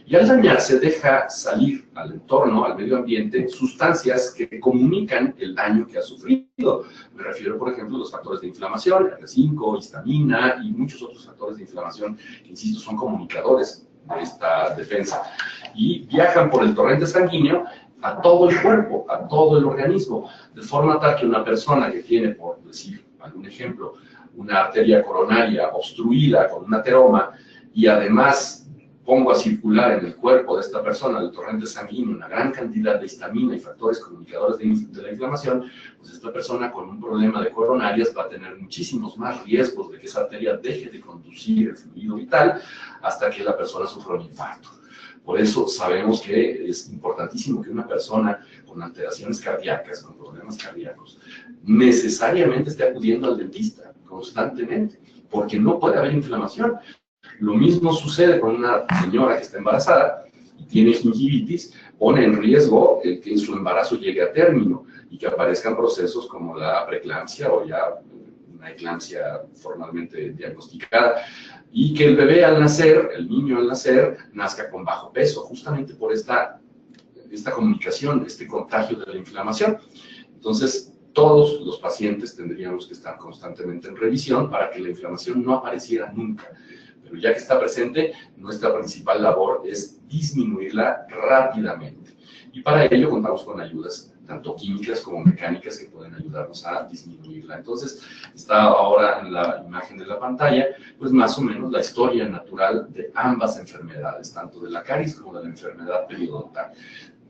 [SPEAKER 2] Y al dañarse deja salir al entorno, al medio ambiente, sustancias que comunican el daño que ha sufrido. Me refiero, por ejemplo, a los factores de inflamación, R5, histamina y muchos otros factores de inflamación que, insisto, son comunicadores de esta defensa. Y viajan por el torrente sanguíneo a todo el cuerpo, a todo el organismo, de forma tal que una persona que tiene, por decir algún ejemplo, una arteria coronaria obstruida con un ateroma y además pongo a circular en el cuerpo de esta persona, del torrente sanguíneo, una gran cantidad de histamina y factores comunicadores de la inflamación, pues esta persona con un problema de coronarias va a tener muchísimos más riesgos de que esa arteria deje de conducir el fluido vital hasta que la persona sufra un infarto. Por eso sabemos que es importantísimo que una persona con alteraciones cardíacas, con problemas cardíacos, necesariamente esté acudiendo al dentista constantemente, porque no puede haber inflamación. Lo mismo sucede con una señora que está embarazada y tiene gingivitis, pone en riesgo el que su embarazo llegue a término y que aparezcan procesos como la preeclampsia o ya una eclampsia formalmente diagnosticada, y que el bebé al nacer, el niño al nacer, nazca con bajo peso, justamente por esta comunicación, este contagio de la inflamación. Entonces, todos los pacientes tendríamos que estar constantemente en revisión para que la inflamación no apareciera nunca. Pero ya que está presente, nuestra principal labor es disminuirla rápidamente. Y para ello contamos con ayudas tanto químicas como mecánicas que pueden ayudarnos a disminuirla. Entonces, está ahora en la imagen de la pantalla, pues más o menos la historia natural de ambas enfermedades, tanto de la caries como de la enfermedad periodontal.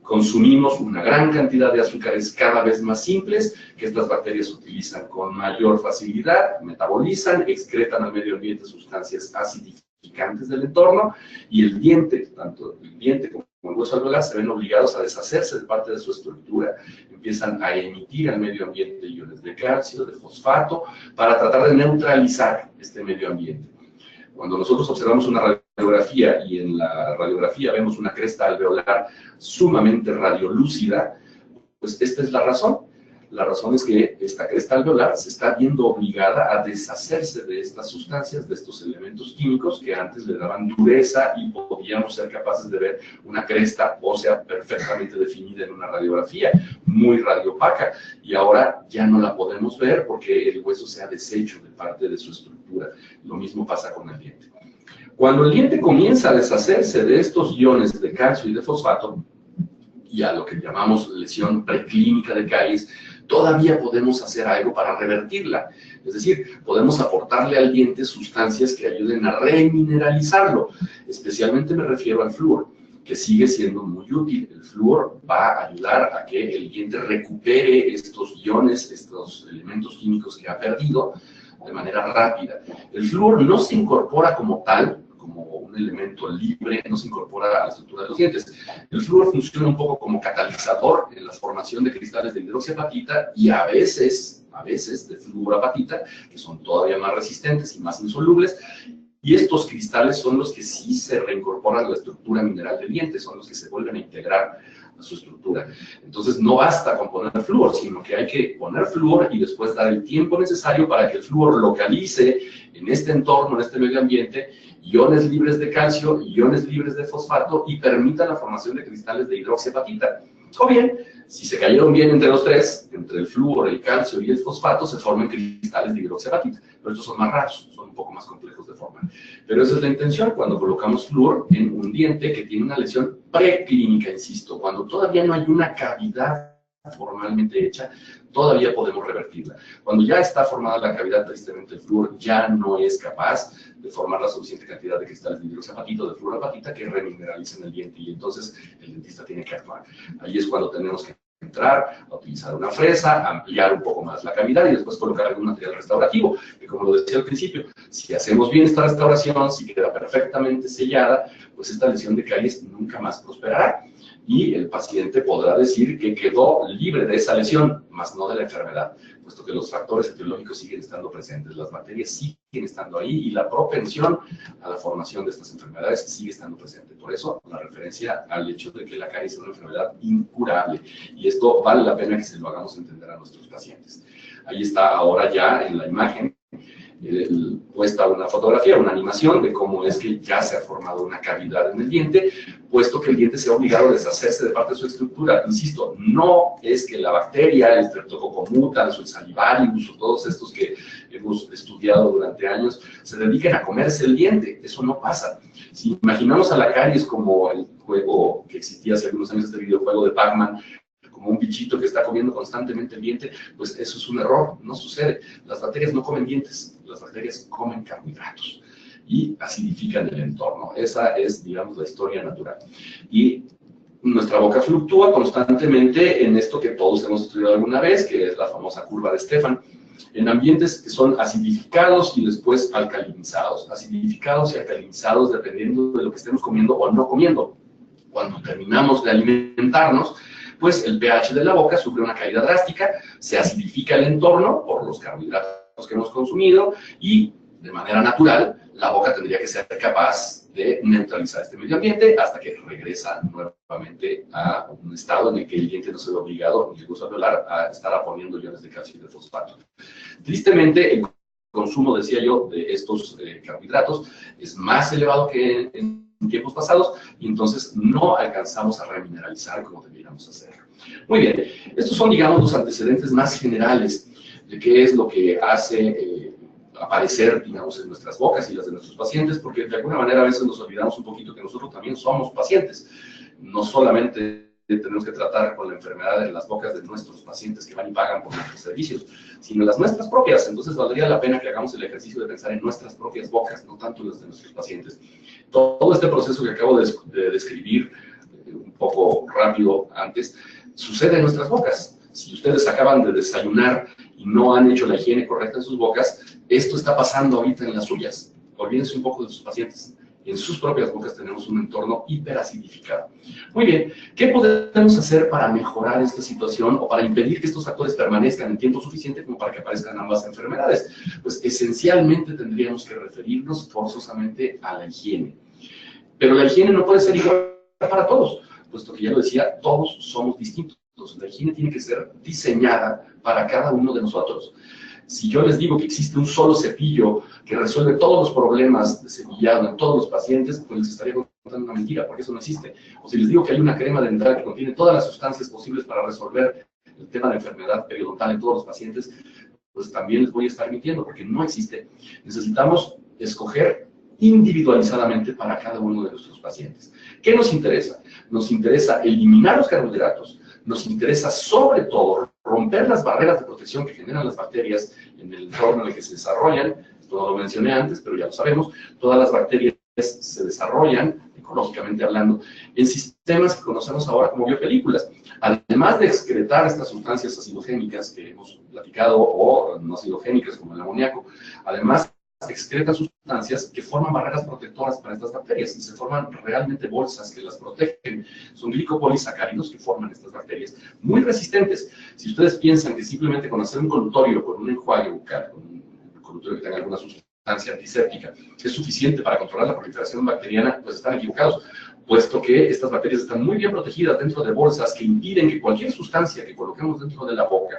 [SPEAKER 2] Consumimos una gran cantidad de azúcares cada vez más simples, que estas bacterias utilizan con mayor facilidad, metabolizan, excretan al medio ambiente sustancias acidificantes del entorno, y el diente, tanto el diente como el hueso alveolar, se ven obligados a deshacerse de parte de su estructura. Empiezan a emitir al medio ambiente iones de calcio, de fosfato, para tratar de neutralizar este medio ambiente. Cuando nosotros observamos una radiografía y en la radiografía vemos una cresta alveolar sumamente radiolúcida, pues esta es la razón. La razón es que esta cresta alveolar se está viendo obligada a deshacerse de estas sustancias, de estos elementos químicos que antes le daban dureza y podíamos ser capaces de ver una cresta ósea perfectamente definida en una radiografía, muy radiopaca, y ahora ya no la podemos ver porque el hueso se ha deshecho de parte de su estructura. Lo mismo pasa con el diente. Cuando el diente comienza a deshacerse de estos iones de calcio y de fosfato, y a lo que llamamos lesión preclínica de caries, todavía podemos hacer algo para revertirla. Es decir, podemos aportarle al diente sustancias que ayuden a remineralizarlo. Especialmente me refiero al flúor, que sigue siendo muy útil. El flúor va a ayudar a que el diente recupere estos iones, estos elementos químicos que ha perdido de manera rápida. El flúor no se incorpora como tal, como un elemento libre, no se incorpora a la estructura de los dientes. El flúor funciona un poco como catalizador en la formación de cristales de hidroxiapatita y a veces de fluorapatita, que son todavía más resistentes y más insolubles. Y estos cristales son los que sí se reincorporan a la estructura mineral del diente, son los que se vuelven a integrar a su estructura. Entonces no basta con poner flúor, sino que hay que poner flúor y después dar el tiempo necesario para que el flúor localice en este entorno, en este medio ambiente, iones libres de calcio, iones libres de fosfato y permita la formación de cristales de hidroxiapatita. O bien, si se cayeron bien entre los tres, entre el flúor, el calcio y el fosfato, se forman cristales de hidroxiapatita. Pero estos son más raros, son un poco más complejos de formar. Pero esa es la intención cuando colocamos flúor en un diente que tiene una lesión preclínica, insisto, cuando todavía no hay una cavidad formalmente hecha, todavía podemos revertirla. Cuando ya está formada la cavidad, tristemente el flúor ya no es capaz de formar la suficiente cantidad de cristales de hidroxiapatita o de fluorapatita que remineralizan el diente, y entonces el dentista tiene que actuar. Ahí es cuando tenemos que entrar a utilizar una fresa, ampliar un poco más la cavidad y después colocar algún material restaurativo, que como lo decía al principio, si hacemos bien esta restauración, si queda perfectamente sellada, pues esta lesión de caries nunca más prosperará. Y el paciente podrá decir que quedó libre de esa lesión, mas no de la enfermedad, puesto que los factores etiológicos siguen estando presentes, las bacterias siguen estando ahí y la propensión a la formación de estas enfermedades sigue estando presente. Por eso, la referencia al hecho de que la caries es una enfermedad incurable. Y esto vale la pena que se lo hagamos entender a nuestros pacientes. Ahí está ahora ya en la imagen puesta una fotografía, una animación de cómo es que ya se ha formado una cavidad en el diente, puesto que el diente se ha obligado a deshacerse de parte de su estructura. Insisto, no es que la bacteria, el Streptococcus mutans, el Salivarius, o todos estos que hemos estudiado durante años, se dediquen a comerse el diente. Eso no pasa. Si imaginamos a la caries como el juego que existía hace algunos años, este videojuego de Pac-Man, como un bichito que está comiendo constantemente el diente, pues eso es un error, no sucede. Las bacterias no comen dientes, las bacterias comen carbohidratos y acidifican el entorno. Esa es, digamos, la historia natural. Y nuestra boca fluctúa constantemente en esto que todos hemos estudiado alguna vez, que es la famosa curva de Stefan, en ambientes que son acidificados y después alcalinizados. Acidificados y alcalinizados dependiendo de lo que estemos comiendo o no comiendo. Cuando terminamos de alimentarnos, pues el pH de la boca sufre una caída drástica, se acidifica el entorno por los carbohidratos que hemos consumido y, de manera natural, la boca tendría que ser capaz de neutralizar este medio ambiente hasta que regresa nuevamente a un estado en el que el diente no se ve obligado, ni el hueso alveolar, a estar aponiendo iones de calcio y de fosfato. Tristemente, el consumo, decía yo, de estos carbohidratos es más elevado que en tiempos pasados, y entonces no alcanzamos a remineralizar como debiéramos hacerlo. Muy bien, estos son, digamos, los antecedentes más generales de qué es lo que hace aparecer, digamos, en nuestras bocas y las de nuestros pacientes, porque de alguna manera a veces nos olvidamos un poquito que nosotros también somos pacientes. No solamente tenemos que tratar con la enfermedad de las bocas de nuestros pacientes que van y pagan por nuestros servicios, sino las nuestras propias. Entonces valdría la pena que hagamos el ejercicio de pensar en nuestras propias bocas, no tanto las de nuestros pacientes. Todo este proceso que acabo de describir un poco rápido antes, sucede en nuestras bocas. Si ustedes acaban de desayunar y no han hecho la higiene correcta en sus bocas, esto está pasando ahorita en las suyas. Olvídense un poco de sus pacientes. En sus propias bocas tenemos un entorno hiperacidificado. Muy bien, ¿qué podemos hacer para mejorar esta situación o para impedir que estos factores permanezcan en tiempo suficiente como para que aparezcan ambas enfermedades? Pues esencialmente tendríamos que referirnos forzosamente a la higiene. Pero la higiene no puede ser igual para todos, puesto que ya lo decía, todos somos distintos. La higiene tiene que ser diseñada para cada uno de nosotros. Si yo les digo que existe un solo cepillo que resuelve todos los problemas de cepillado en todos los pacientes, pues les estaría contando una mentira, porque eso no existe. O si les digo que hay una crema dental que contiene todas las sustancias posibles para resolver el tema de enfermedad periodontal en todos los pacientes, pues también les voy a estar mintiendo, porque no existe. Necesitamos escoger individualizadamente para cada uno de nuestros pacientes. ¿Qué nos interesa? Nos interesa eliminar los carbohidratos, nos interesa sobre todo romper las barreras de protección que generan las bacterias en el entorno en el que se desarrollan. Esto no lo mencioné antes, pero ya lo sabemos. Todas las bacterias se desarrollan, ecológicamente hablando, en sistemas que conocemos ahora como biopelículas. Además de excretar estas sustancias acidogénicas que hemos platicado, o no acidogénicas como el amoníaco, además excretan sustancias que forman barreras protectoras para estas bacterias y se forman realmente bolsas que las protegen. Son glicopolisacáridos que forman estas bacterias muy resistentes. Si ustedes piensan que simplemente con hacer un colutorio, con un enjuague bucal, con un colutorio que tenga alguna sustancia antiséptica, es suficiente para controlar la proliferación bacteriana, pues están equivocados, puesto que estas bacterias están muy bien protegidas dentro de bolsas que impiden que cualquier sustancia que coloquemos dentro de la boca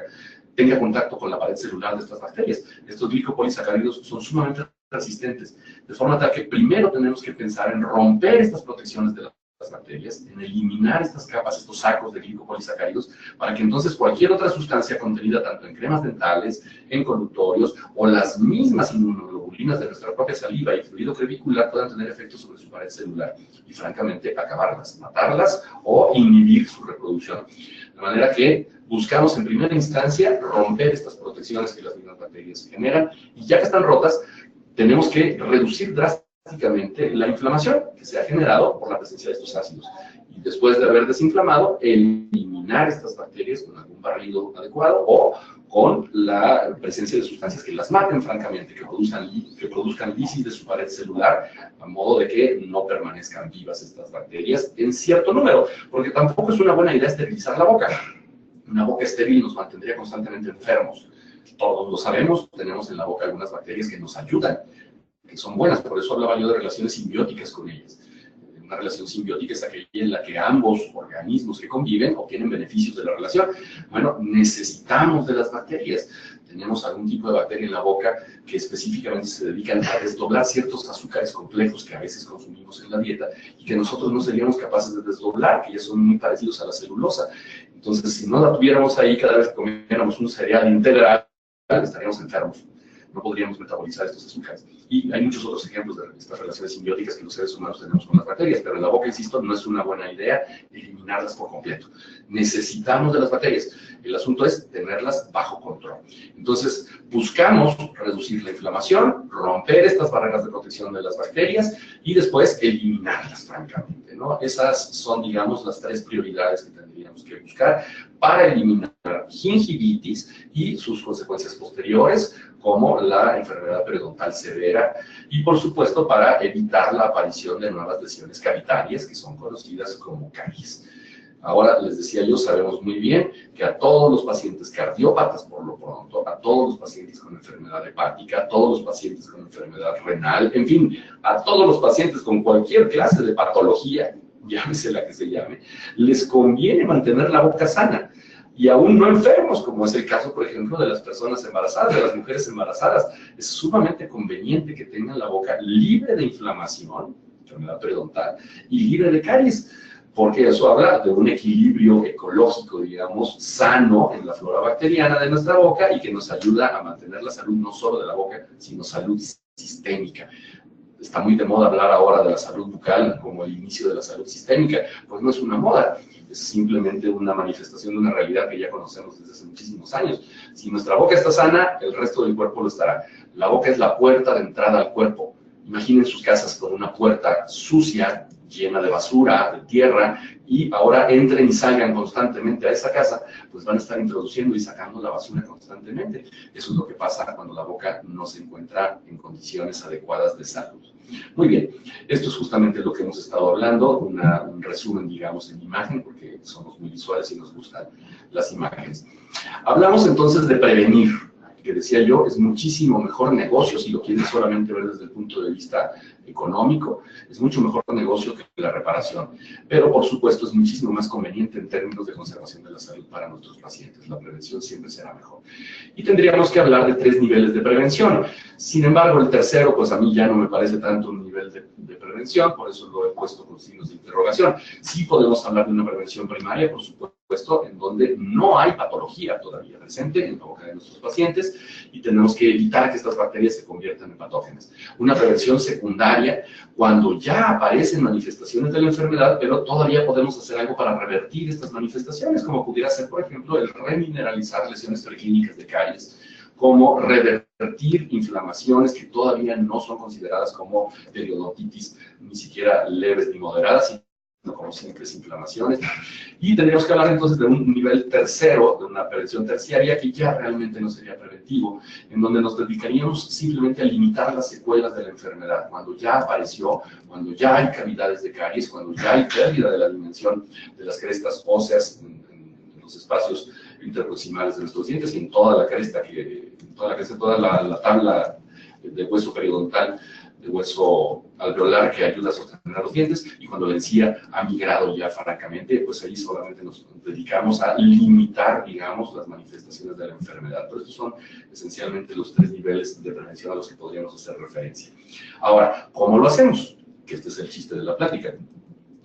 [SPEAKER 2] tenga contacto con la pared celular de estas bacterias. Estos glicopolisacáridos son sumamente resistentes, de forma tal que primero tenemos que pensar en romper estas protecciones de las bacterias, en eliminar estas capas, estos sacos de glicopolisacáridos, para que entonces cualquier otra sustancia contenida tanto en cremas dentales, en colutorios, o las mismas inmunoglobulinas de nuestra propia saliva y fluido crevicular puedan tener efectos sobre su pared celular y francamente acabarlas, matarlas o inhibir su reproducción. De manera que buscamos en primera instancia romper estas protecciones que las mismas bacterias generan, y ya que están rotas, tenemos que reducir drásticamente la inflamación que se ha generado por la presencia de estos ácidos. Y después de haber desinflamado, eliminar estas bacterias con algún barrido adecuado o con la presencia de sustancias que las maten, francamente, que produzcan lisis de su pared celular, a modo de que no permanezcan vivas estas bacterias en cierto número, porque tampoco es una buena idea esterilizar la boca. Una boca estéril nos mantendría constantemente enfermos. Todos lo sabemos, tenemos en la boca algunas bacterias que nos ayudan, que son buenas, por eso hablaba yo de relaciones simbióticas con ellas. Una relación simbiótica es aquella en la que ambos organismos que conviven obtienen beneficios de la relación. Bueno, necesitamos de las bacterias. Tenemos algún tipo de bacteria en la boca que específicamente se dedican a desdoblar ciertos azúcares complejos que a veces consumimos en la dieta y que nosotros no seríamos capaces de desdoblar, que ya son muy parecidos a la celulosa. Entonces, si no la tuviéramos ahí cada vez que comiéramos un cereal integral, estaríamos enfermos. No podríamos metabolizar estos azúcares. Y hay muchos otros ejemplos de estas relaciones simbióticas que los seres humanos tenemos con las bacterias, pero en la boca, insisto, no es una buena idea eliminarlas por completo. Necesitamos de las bacterias. El asunto es tenerlas bajo control. Entonces, buscamos reducir la inflamación, romper estas barreras de protección de las bacterias y después eliminarlas, francamente, ¿no? Esas son, digamos, las tres prioridades que tendríamos que buscar para eliminar gingivitis y sus consecuencias posteriores, como la enfermedad periodontal severa, y por supuesto para evitar la aparición de nuevas lesiones cavitarias que son conocidas como caries. Ahora, les decía yo, sabemos muy bien que a todos los pacientes cardiópatas, por lo pronto, a todos los pacientes con enfermedad hepática, a todos los pacientes con enfermedad renal, en fin, a todos los pacientes con cualquier clase de patología, llámese la que se llame, les conviene mantener la boca sana. y aún no enfermos, como es el caso, por ejemplo, de las personas embarazadas, de las mujeres embarazadas. Es sumamente conveniente que tengan la boca libre de inflamación, enfermedad periodontal, y libre de caries, porque eso habla de un equilibrio ecológico, digamos, sano en la flora bacteriana de nuestra boca y que nos ayuda a mantener la salud no solo de la boca, sino salud sistémica. Está muy de moda hablar ahora de la salud bucal como el inicio de la salud sistémica. Pues no es una moda, es simplemente una manifestación de una realidad que ya conocemos desde hace muchísimos años. Si nuestra boca está sana, el resto del cuerpo lo estará. La boca es la puerta de entrada al cuerpo. Imaginen sus casas con una puerta sucia, llena de basura, de tierra, y ahora entren y salgan constantemente a esa casa, pues van a estar introduciendo y sacando la basura constantemente. Eso es lo que pasa cuando la boca no se encuentra en condiciones adecuadas de salud. Muy bien, esto es justamente lo que hemos estado hablando, un resumen, digamos, en imagen, porque somos muy visuales y nos gustan las imágenes. Hablamos entonces de prevenir, que decía yo, es muchísimo mejor negocio, si lo quieres solamente ver desde el punto de vista económico, es mucho mejor negocio que la reparación, pero por supuesto es muchísimo más conveniente en términos de conservación de la salud para nuestros pacientes. La prevención siempre será mejor. Y tendríamos que hablar de 3 niveles de prevención. Sin embargo, el tercero, pues a mí ya no me parece tanto un nivel de prevención, por eso lo he puesto con signos de interrogación. Sí podemos hablar de una prevención primaria, por supuesto, en donde no hay patología todavía presente en la boca de nuestros pacientes y tenemos que evitar que estas bacterias se conviertan en patógenas. Una prevención secundaria, cuando ya aparecen manifestaciones de la enfermedad, pero todavía podemos hacer algo para revertir estas manifestaciones, como pudiera ser, por ejemplo, el remineralizar lesiones preclínicas de caries, como revertir inflamaciones que todavía no son consideradas como periodontitis, ni siquiera leves ni moderadas, sino como simples inflamaciones. Y tendríamos que hablar entonces de un nivel tercero, de una prevención terciaria, que ya realmente no sería preventivo, en donde nos dedicaríamos simplemente a limitar las secuelas de la enfermedad, cuando ya apareció, cuando ya hay cavidades de caries, cuando ya hay pérdida de la dimensión de las crestas óseas en los espacios interproximales de nuestros dientes y en toda la cresta, toda la tabla de hueso periodontal, de hueso alveolar que ayuda a sostener los dientes, y cuando la encía ha migrado ya francamente, pues ahí solamente nos dedicamos a limitar, digamos, las manifestaciones de la enfermedad. Pero estos son esencialmente los 3 niveles de prevención a los que podríamos hacer referencia. Ahora, ¿cómo lo hacemos? Que este es el chiste de la plática.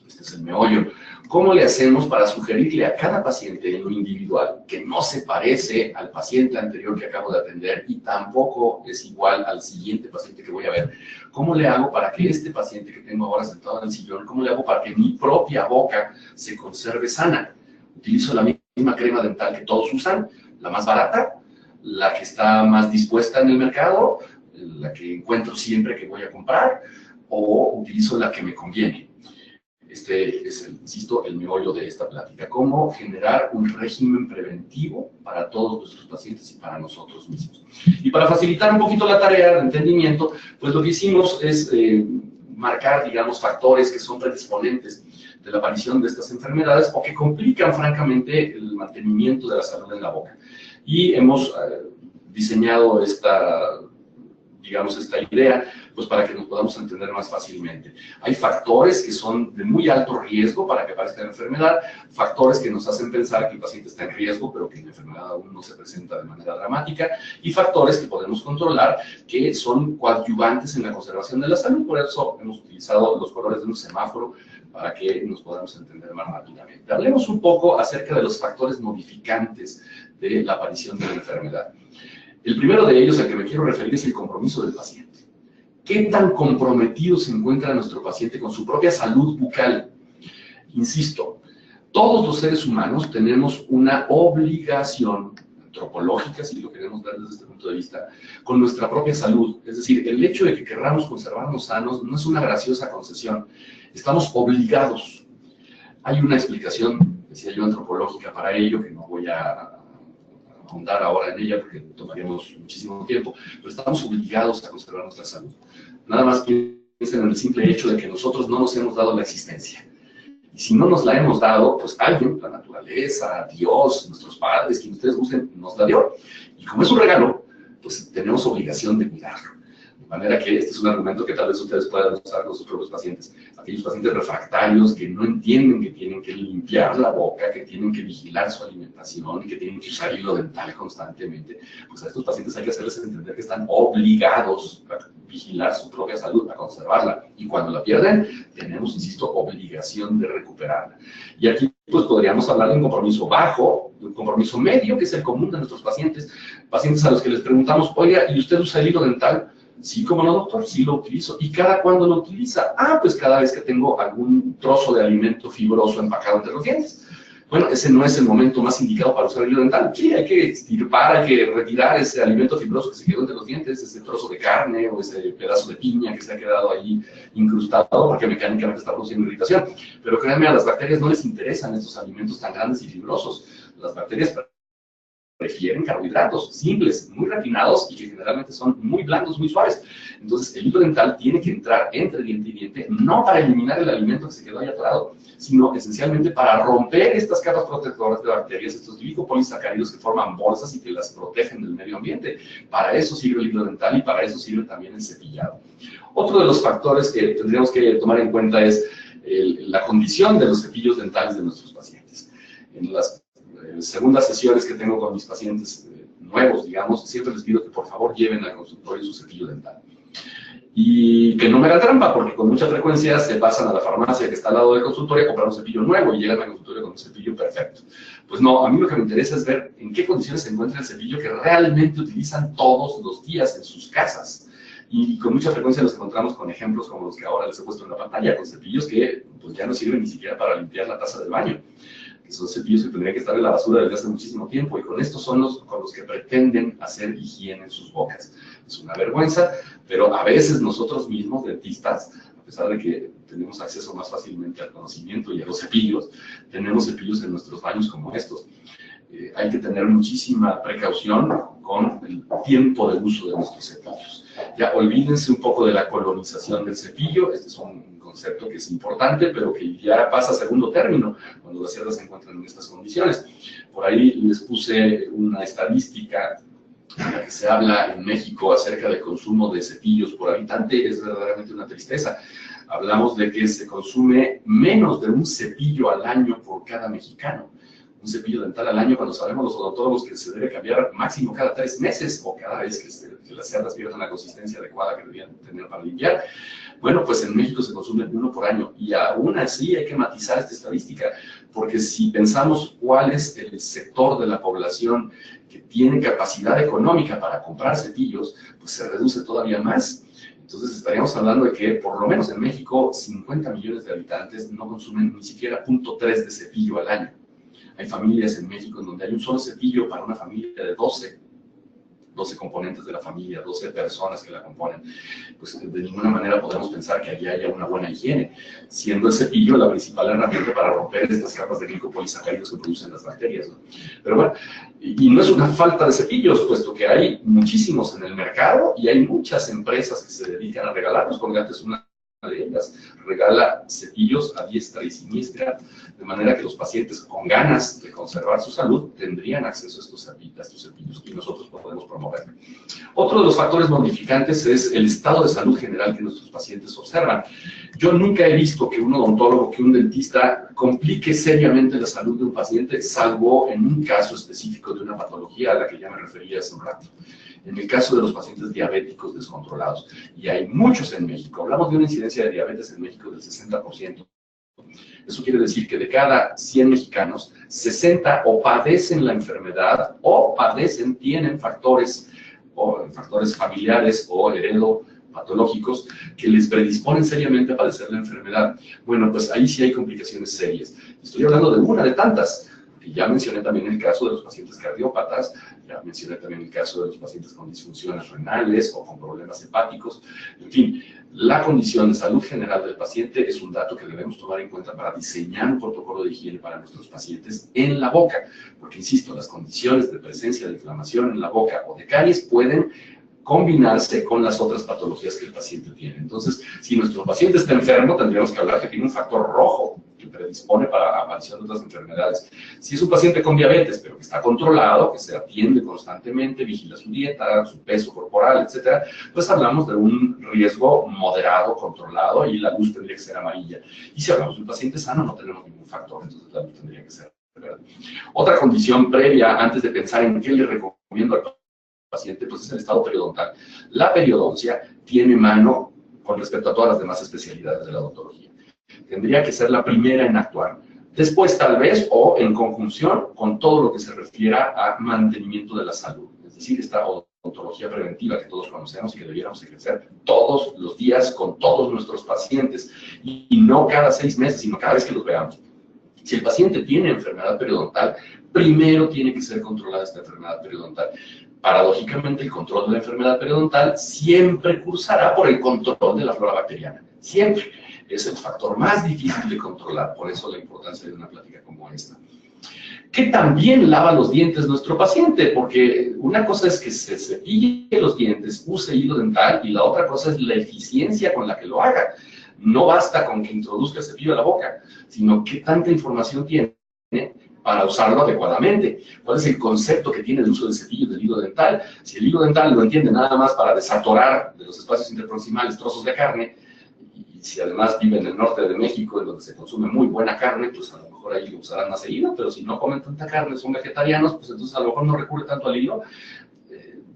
[SPEAKER 2] Este es el meollo. ¿Cómo le hacemos para sugerirle a cada paciente en lo individual que no se parece al paciente anterior que acabo de atender y tampoco es igual al siguiente paciente que voy a ver? ¿Cómo le hago para que este paciente que tengo ahora sentado en el sillón, cómo le hago para que mi propia boca se conserve sana? Utilizo la misma crema dental que todos usan, la más barata, la que está más dispuesta en el mercado, la que encuentro siempre que voy a comprar, o utilizo la que me conviene. Este es, insisto, el meollo de esta plática. Cómo generar un régimen preventivo para todos nuestros pacientes y para nosotros mismos. Y para facilitar un poquito la tarea de entendimiento, pues lo que hicimos es marcar, digamos, factores que son predisponentes de la aparición de estas enfermedades o que complican, francamente, el mantenimiento de la salud en la boca. Y hemos diseñado esta idea, pues para que nos podamos entender más fácilmente. Hay factores que son de muy alto riesgo para que aparezca la enfermedad, factores que nos hacen pensar que el paciente está en riesgo, pero que la enfermedad aún no se presenta de manera dramática, y factores que podemos controlar, que son coadyuvantes en la conservación de la salud. Por eso hemos utilizado los colores de un semáforo para que nos podamos entender más rápidamente. Hablemos un poco acerca de los factores modificantes de la aparición de la enfermedad. El primero de ellos al que me quiero referir es el compromiso del paciente. ¿Qué tan comprometido se encuentra nuestro paciente con su propia salud bucal? Insisto, todos los seres humanos tenemos una obligación antropológica, si lo queremos ver desde este punto de vista, con nuestra propia salud. Es decir, el hecho de que querramos conservarnos sanos no es una graciosa concesión. Estamos obligados. Hay una explicación, decía yo, antropológica para ello, que no voy a ahondar ahora en ella porque tomaríamos muchísimo tiempo, pero estamos obligados a conservar nuestra salud. Nada más piensen en el simple hecho de que nosotros no nos hemos dado la existencia. Y si no nos la hemos dado, pues alguien, la naturaleza, Dios, nuestros padres, quien ustedes gusten, nos la dio. Y como es un regalo, pues tenemos obligación de cuidarlo. De manera que este es un argumento que tal vez ustedes puedan usar con sus propios pacientes. Aquellos pacientes refractarios que no entienden que tienen que limpiar la boca, que tienen que vigilar su alimentación, que tienen que usar hilo dental constantemente, pues a estos pacientes hay que hacerles entender que están obligados a vigilar su propia salud, a conservarla. Y cuando la pierden, tenemos, insisto, obligación de recuperarla. Y aquí pues podríamos hablar de un compromiso bajo, de un compromiso medio, que es el común de nuestros pacientes, pacientes a los que les preguntamos, oiga, ¿y usted usa el hilo dental? Sí, ¿cómo no, doctor? Sí, lo utilizo. ¿Y cada cuándo lo utiliza? Ah, pues cada vez que tengo algún trozo de alimento fibroso empacado entre los dientes. Bueno, ese no es el momento más indicado para usar el hilo dental. Sí, hay que extirpar, hay que retirar ese alimento fibroso que se quedó entre los dientes, ese trozo de carne o ese pedazo de piña que se ha quedado ahí incrustado porque mecánicamente está produciendo irritación. Pero créanme, a las bacterias no les interesan estos alimentos tan grandes y fibrosos. Las bacterias prefieren carbohidratos simples, muy refinados y que generalmente son muy blandos, muy suaves. Entonces, el hilo dental tiene que entrar entre diente y diente, no para eliminar el alimento que se quedó ahí atorado, sino esencialmente para romper estas capas protectoras de bacterias, estos glicopolisacáridos que forman bolsas y que las protegen del medio ambiente. Para eso sirve el hilo dental y para eso sirve también el cepillado. Otro de los factores que tendríamos que tomar en cuenta es la condición de los cepillos dentales de nuestros pacientes. En las segundas sesiones que tengo con mis pacientes nuevos, digamos, siempre les pido que por favor lleven al consultorio su cepillo dental. Y que no me hagan trampa, porque con mucha frecuencia se pasan a la farmacia que está al lado del consultorio a comprar un cepillo nuevo y llegan al consultorio con un cepillo perfecto. Pues no, a mí lo que me interesa es ver en qué condiciones se encuentra el cepillo que realmente utilizan todos los días en sus casas. Y con mucha frecuencia nos encontramos con ejemplos como los que ahora les he puesto en la pantalla, con cepillos que pues, ya no sirven ni siquiera para limpiar la taza del baño. Son cepillos que tendrían que estar en la basura desde hace muchísimo tiempo y con estos son con los que pretenden hacer higiene en sus bocas. Es una vergüenza, pero a veces nosotros mismos, dentistas, a pesar de que tenemos acceso más fácilmente al conocimiento y a los cepillos, tenemos cepillos en nuestros baños como estos. Hay que tener muchísima precaución con el tiempo de uso de nuestros cepillos. Ya olvídense un poco de la colonización del cepillo, este es un concepto que es importante, pero que ya pasa a segundo término cuando las cerdas se encuentran en estas condiciones. Por ahí les puse una estadística en la que se habla en México acerca del consumo de cepillos por habitante, es verdaderamente una tristeza. Hablamos de que se consume menos de un cepillo al año por cada mexicano. Un cepillo dental al año, cuando sabemos los odontólogos que se debe cambiar máximo cada 3 meses o cada vez que las cerdas pierdan la consistencia adecuada que deberían tener para limpiar. Bueno, pues en México se consume 1 por año y aún así hay que matizar esta estadística, porque si pensamos cuál es el sector de la población que tiene capacidad económica para comprar cepillos, pues se reduce todavía más. Entonces estaríamos hablando de que por lo menos en México 50 millones de habitantes no consumen ni siquiera 0.3 de cepillo al año. Hay familias en México en donde hay un solo cepillo para una familia de 12 componentes de la familia, 12 personas que la componen. Pues de ninguna manera podemos pensar que allí haya una buena higiene, siendo el cepillo la principal herramienta para romper estas capas de glicopolisacáridos que producen las bacterias, ¿no? Pero bueno, y no es una falta de cepillos, puesto que hay muchísimos en el mercado y hay muchas empresas que se dedican a regalarlos. Colgate es una de ellas, regala cepillos a diestra y siniestra, de manera que los pacientes con ganas de conservar su salud tendrían acceso a estos cepillos y nosotros podemos promoverlo. Otro de los factores modificantes es el estado de salud general que nuestros pacientes observan. Yo nunca he visto que un odontólogo, que un dentista complique seriamente la salud de un paciente, salvo en un caso específico de una patología a la que ya me refería hace un rato. En el caso de los pacientes diabéticos descontrolados, y hay muchos en México, hablamos de una incidencia de diabetes en México del 60%. Eso quiere decir que de cada 100 mexicanos, 60 o padecen la enfermedad o tienen factores familiares o heredopatológicos que les predisponen seriamente a padecer la enfermedad. Bueno, pues ahí sí hay complicaciones serias. Estoy hablando de una de tantas. Y ya mencioné también el caso de los pacientes cardiópatas, ya mencioné también el caso de los pacientes con disfunciones renales o con problemas hepáticos. En fin, la condición de salud general del paciente es un dato que debemos tomar en cuenta para diseñar un protocolo de higiene para nuestros pacientes en la boca. Porque, insisto, las condiciones de presencia de inflamación en la boca o de caries pueden combinarse con las otras patologías que el paciente tiene. Entonces, si nuestro paciente está enfermo, tendríamos que hablar que tiene un factor rojo que predispone para la aparición de otras enfermedades. Si es un paciente con diabetes, pero que está controlado, que se atiende constantemente, vigila su dieta, su peso corporal, etcétera, pues hablamos de un riesgo moderado, controlado, y la luz tendría que ser amarilla. Y si hablamos de un paciente sano, no tenemos ningún factor, entonces la luz tendría que ser verde. Otra condición previa, antes de pensar en qué le recomiendo al paciente, pues es el estado periodontal. La periodoncia tiene mano con respecto a todas las demás especialidades de la odontología. Tendría que ser la primera en actuar. Después, tal vez, o en conjunción con todo lo que se refiera a mantenimiento de la salud. Es decir, esta odontología preventiva que todos conocemos y que debiéramos ejercer todos los días con todos nuestros pacientes. Y no cada 6 meses, sino cada vez que los veamos. Si el paciente tiene enfermedad periodontal, primero tiene que ser controlada esta enfermedad periodontal. Paradójicamente, el control de la enfermedad periodontal siempre cursará por el control de la flora bacteriana. Siempre. Es el factor más difícil de controlar, por eso la importancia de una plática como esta. Que también lava los dientes nuestro paciente, porque una cosa es que se cepille los dientes, use hilo dental, y la otra cosa es la eficiencia con la que lo haga. No basta con que introduzca el cepillo a la boca, sino qué tanta información tiene para usarlo adecuadamente. ¿Cuál es el concepto que tiene el uso del cepillo del hilo dental? Si el hilo dental lo entiende nada más para desatorar de los espacios interproximales trozos de carne, y si además vive en el norte de México, en donde se consume muy buena carne, pues a lo mejor ahí lo usarán más seguido, pero si no comen tanta carne, son vegetarianos, pues entonces a lo mejor no recurre tanto al hilo.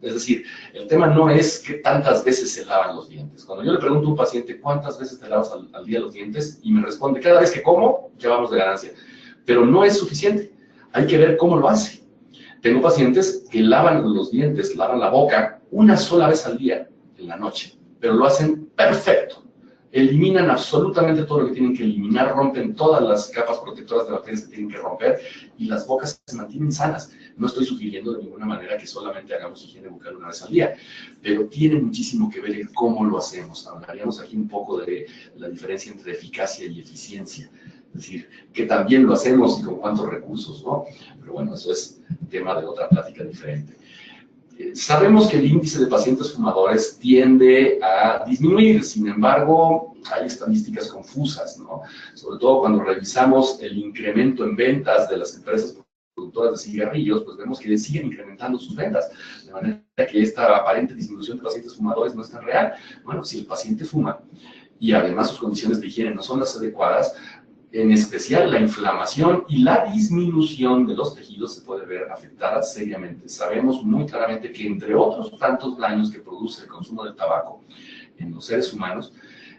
[SPEAKER 2] Es decir, el tema no es qué tantas veces se lavan los dientes. Cuando yo le pregunto a un paciente cuántas veces te lavas al día los dientes, y me responde cada vez que como, ya vamos de ganancia. Pero no es suficiente, hay que ver cómo lo hace. Tengo pacientes que lavan los dientes, lavan la boca una sola vez al día, en la noche, pero lo hacen perfecto. Eliminan absolutamente todo lo que tienen que eliminar, rompen todas las capas protectoras de bacterias que tienen que romper, y las bocas se mantienen sanas. No estoy sugiriendo de ninguna manera que solamente hagamos higiene bucal una vez al día, pero tiene muchísimo que ver en cómo lo hacemos. Hablaríamos aquí un poco de la diferencia entre eficacia y eficiencia. Es decir, que también lo hacemos y con cuántos recursos, ¿no? Pero bueno, eso es tema de otra plática diferente. Sabemos que el índice de pacientes fumadores tiende a disminuir, sin embargo, hay estadísticas confusas, ¿no? Sobre todo cuando revisamos el incremento en ventas de las empresas productoras de cigarrillos, pues vemos que siguen incrementando sus ventas, de manera que esta aparente disminución de pacientes fumadores no es tan real. Bueno, si el paciente fuma y además sus condiciones de higiene no son las adecuadas, en especial la inflamación y la disminución de los tejidos se puede ver afectada seriamente. Sabemos muy claramente que entre otros tantos daños que produce el consumo del tabaco en los seres humanos,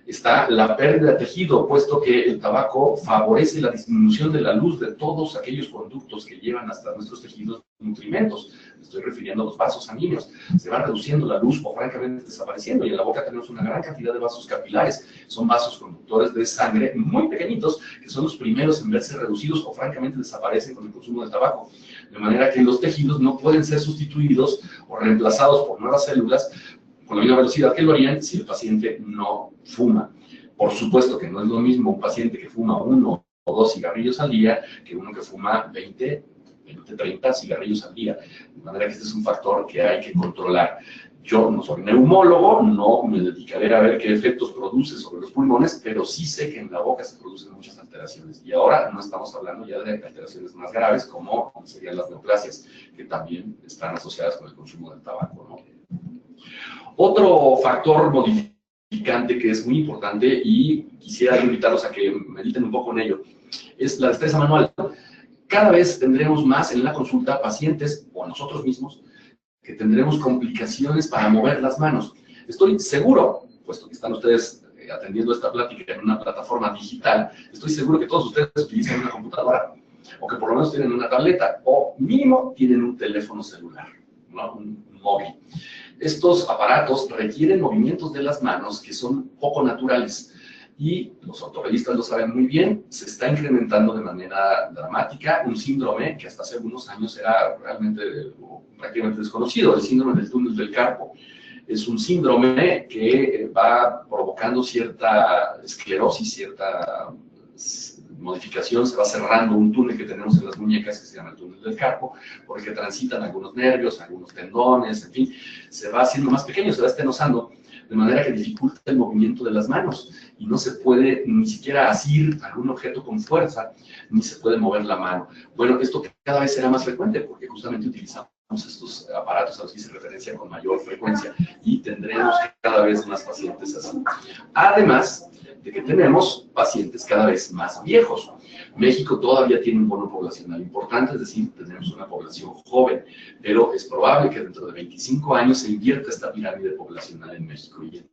[SPEAKER 2] está la pérdida de tejido, puesto que el tabaco favorece la disminución de la luz de todos aquellos conductos que llevan hasta nuestros tejidos nutrimentos. Me estoy refiriendo a los vasos sanguíneos. Se va reduciendo la luz o francamente desapareciendo, y en la boca tenemos una gran cantidad de vasos capilares. Son vasos conductores de sangre muy pequeñitos, que son los primeros en verse reducidos o francamente desaparecen con el consumo del tabaco. De manera que los tejidos no pueden ser sustituidos o reemplazados por nuevas células con la misma velocidad que lo harían si el paciente no fuma. Por supuesto que no es lo mismo un paciente que fuma 1 o 2 cigarrillos al día que uno que fuma 20, 30 cigarrillos al día. De manera que este es un factor que hay que controlar. Yo no soy neumólogo, no me dedicaré a ver qué efectos produce sobre los pulmones, pero sí sé que en la boca se producen muchas alteraciones. Y ahora no estamos hablando ya de alteraciones más graves, como serían las neoplasias, que también están asociadas con el consumo del tabaco, ¿no? Otro factor modificante que es muy importante, y quisiera invitarlos a que mediten un poco en ello, es la destreza manual. Cada vez tendremos más en la consulta pacientes, o nosotros mismos, que tendremos complicaciones para mover las manos. Estoy seguro, puesto que están ustedes atendiendo esta plática en una plataforma digital, estoy seguro que todos ustedes utilizan una computadora, o que por lo menos tienen una tableta, o mínimo tienen un teléfono celular, ¿no? Un móvil. Estos aparatos requieren movimientos de las manos que son poco naturales, y los ortopedistas lo saben muy bien. Se está incrementando de manera dramática un síndrome que hasta hace algunos años era realmente prácticamente desconocido, el síndrome del túnel del carpo. Es un síndrome que va provocando cierta esclerosis, cierta modificación. Se va cerrando un túnel que tenemos en las muñecas que se llama el túnel del carpo, porque transitan algunos nervios, algunos tendones, en fin, se va haciendo más pequeño, se va estenosando. de manera que dificulta el movimiento de las manos y no se puede ni siquiera asir algún objeto con fuerza, ni se puede mover la mano. Bueno, esto cada vez será más frecuente porque justamente utilizamos estos aparatos a los que hice referencia con mayor frecuencia y tendremos cada vez más pacientes así. Además de que tenemos pacientes cada vez más viejos. México todavía tiene un bono poblacional importante, es decir, tenemos una población joven, pero es probable que dentro de 25 años se invierta esta pirámide poblacional en México y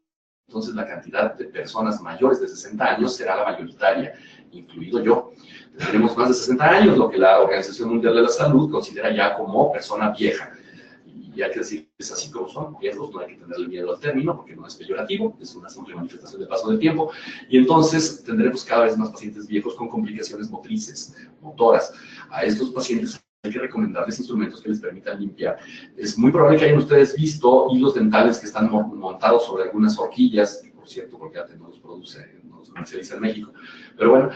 [SPEAKER 2] entonces la cantidad de personas mayores de 60 años será la mayoritaria, incluido yo. Tenemos más de 60 años, lo que la Organización Mundial de la Salud considera ya como persona vieja. Y hay que decir que es así como son, viejos, no hay que tenerle miedo al término porque no es peyorativo, es una simple manifestación del paso del tiempo. Y entonces tendremos cada vez más pacientes viejos con complicaciones motrices, motoras. A estos pacientes hay que recomendarles instrumentos que les permitan limpiar. Es muy probable que hayan ustedes visto hilos dentales que están montados sobre algunas horquillas, que por cierto, Colgate no los produce, no los comercializa en México. Pero bueno,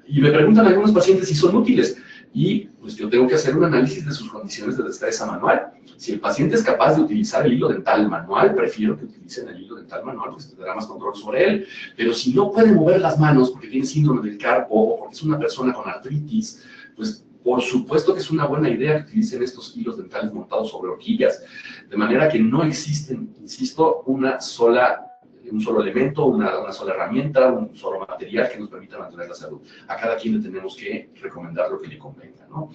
[SPEAKER 2] y me preguntan algunos pacientes si son útiles. Y pues yo tengo que hacer un análisis de sus condiciones de destreza manual. Si el paciente es capaz de utilizar el hilo dental manual, prefiero que utilicen el hilo dental manual, pues tendrá más control sobre él. Pero si no puede mover las manos porque tiene síndrome del carpo o porque es una persona con artritis, pues por supuesto que es una buena idea que utilicen estos hilos dentales montados sobre horquillas. De manera que no existen, insisto, un solo elemento, una sola herramienta, un solo material que nos permita mantener la salud. A cada quien le tenemos que recomendar lo que le convenga, ¿no?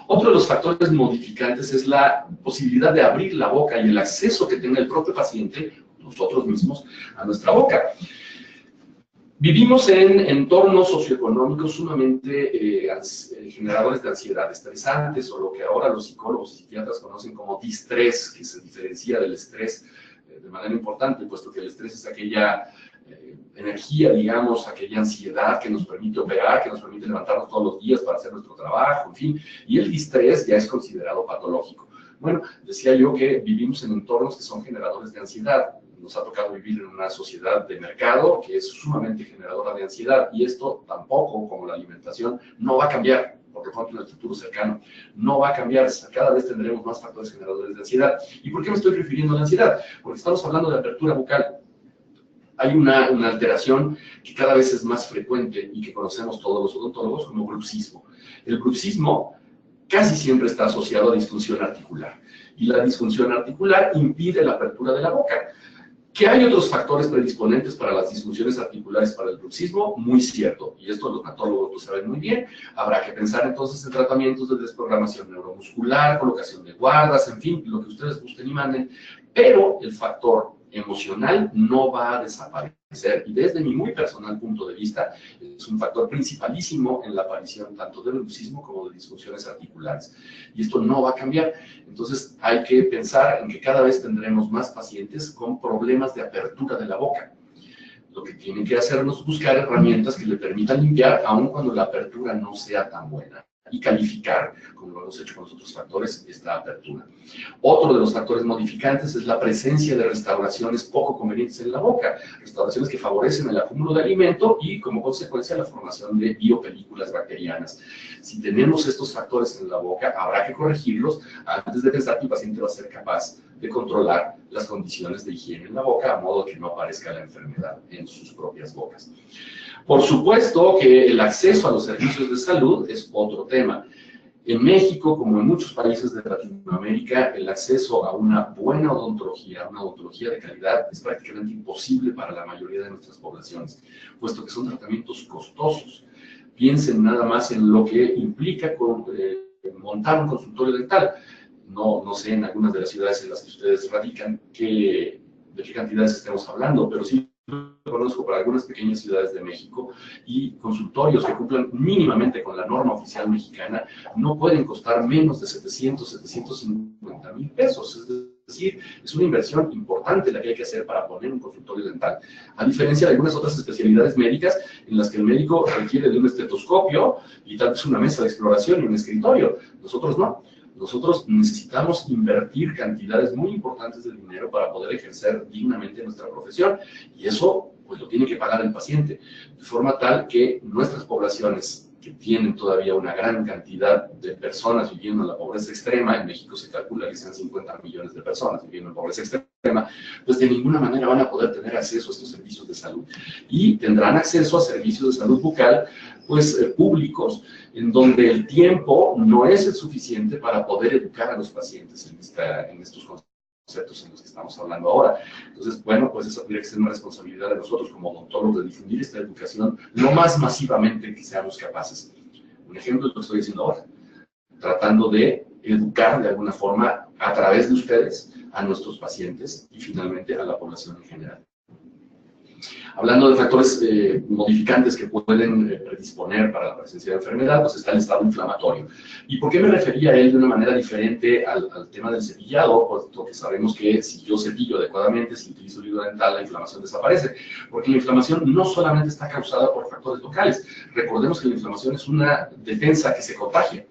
[SPEAKER 2] Otro de los factores modificantes es la posibilidad de abrir la boca y el acceso que tenga el propio paciente, nosotros mismos, a nuestra boca. Vivimos en entornos socioeconómicos sumamente generadores de ansiedad, estresantes, o lo que ahora los psicólogos y psiquiatras conocen como distrés, que se diferencia del estrés de manera importante, puesto que el estrés es aquella energía, digamos, aquella ansiedad que nos permite operar, que nos permite levantarnos todos los días para hacer nuestro trabajo, en fin, y el distrés ya es considerado patológico. Bueno, decía yo que vivimos en entornos que son generadores de ansiedad. Nos ha tocado vivir en una sociedad de mercado que es sumamente generadora de ansiedad, y esto tampoco, como la alimentación, no va a cambiar. Por lo tanto, en el futuro cercano, no va a cambiar. Cada vez tendremos más factores generadores de ansiedad. ¿Y por qué me estoy refiriendo a la ansiedad? Porque estamos hablando de apertura bucal. Hay una alteración que cada vez es más frecuente y que conocemos todos los odontólogos como bruxismo. El bruxismo casi siempre está asociado a disfunción articular. Y la disfunción articular impide la apertura de la boca. ¿Que hay otros factores predisponentes para las disfunciones articulares para el bruxismo? Muy cierto, y esto los natólogos lo saben muy bien. Habrá que pensar entonces en tratamientos de desprogramación neuromuscular, colocación de guardas, en fin, lo que ustedes gusten y manden, pero el factor emocional no va a desaparecer, y desde mi muy personal punto de vista es un factor principalísimo en la aparición tanto del bruxismo como de disfunciones articulares, y esto no va a cambiar. Entonces hay que pensar en que cada vez tendremos más pacientes con problemas de apertura de la boca. Lo que tienen que hacernos es buscar herramientas que le permitan limpiar aun cuando la apertura no sea tan buena, y calificar, como lo hemos hecho con los otros factores, esta apertura. Otro de los factores modificantes es la presencia de restauraciones poco convenientes en la boca, restauraciones que favorecen el acúmulo de alimento y, como consecuencia, la formación de biopelículas bacterianas. Si tenemos estos factores en la boca, habrá que corregirlos antes de pensar que el paciente va a ser capaz de controlar las condiciones de higiene en la boca, a modo que no aparezca la enfermedad en sus propias bocas. Por supuesto que el acceso a los servicios de salud es otro tema. En México, como en muchos países de Latinoamérica, el acceso a una buena odontología, una odontología de calidad, es prácticamente imposible para la mayoría de nuestras poblaciones, puesto que son tratamientos costosos. Piensen nada más en lo que implica montar un consultorio dental. No sé en algunas de las ciudades en las que ustedes radican de qué cantidades estemos hablando, pero sí conozco para algunas pequeñas ciudades de México, y consultorios que cumplan mínimamente con la norma oficial mexicana no pueden costar menos de 750 mil pesos. Es decir, es una inversión importante la que hay que hacer para poner un consultorio dental, a diferencia de algunas otras especialidades médicas en las que el médico requiere de un estetoscopio y tal vez una mesa de exploración y un escritorio. Nosotros no. Nosotros necesitamos invertir cantidades muy importantes de dinero para poder ejercer dignamente nuestra profesión, y eso pues lo tiene que pagar el paciente, de forma tal que nuestras poblaciones que tienen todavía una gran cantidad de personas viviendo en la pobreza extrema. En México se calcula que sean 50 millones de personas viviendo en pobreza extrema, pues de ninguna manera van a poder tener acceso a estos servicios de salud. Y tendrán acceso a servicios de salud bucal, pues públicos, en donde el tiempo no es el suficiente para poder educar a los pacientes en estos conceptos en los que estamos hablando ahora. Entonces, bueno, pues eso tiene que ser una responsabilidad de nosotros como odontólogos de difundir esta educación lo más masivamente que seamos capaces. Un ejemplo es lo que estoy haciendo ahora, tratando de educar de alguna forma a través de ustedes a nuestros pacientes y finalmente a la población en general. Hablando de factores modificantes que pueden predisponer para la presencia de enfermedad, pues está el estado inflamatorio. ¿Y por qué me refería a él de una manera diferente al tema del cepillado? Puesto que sabemos que si yo cepillo adecuadamente, si utilizo el hilo dental, la inflamación desaparece. Porque la inflamación no solamente está causada por factores locales. Recordemos que la inflamación es una defensa que se contagia.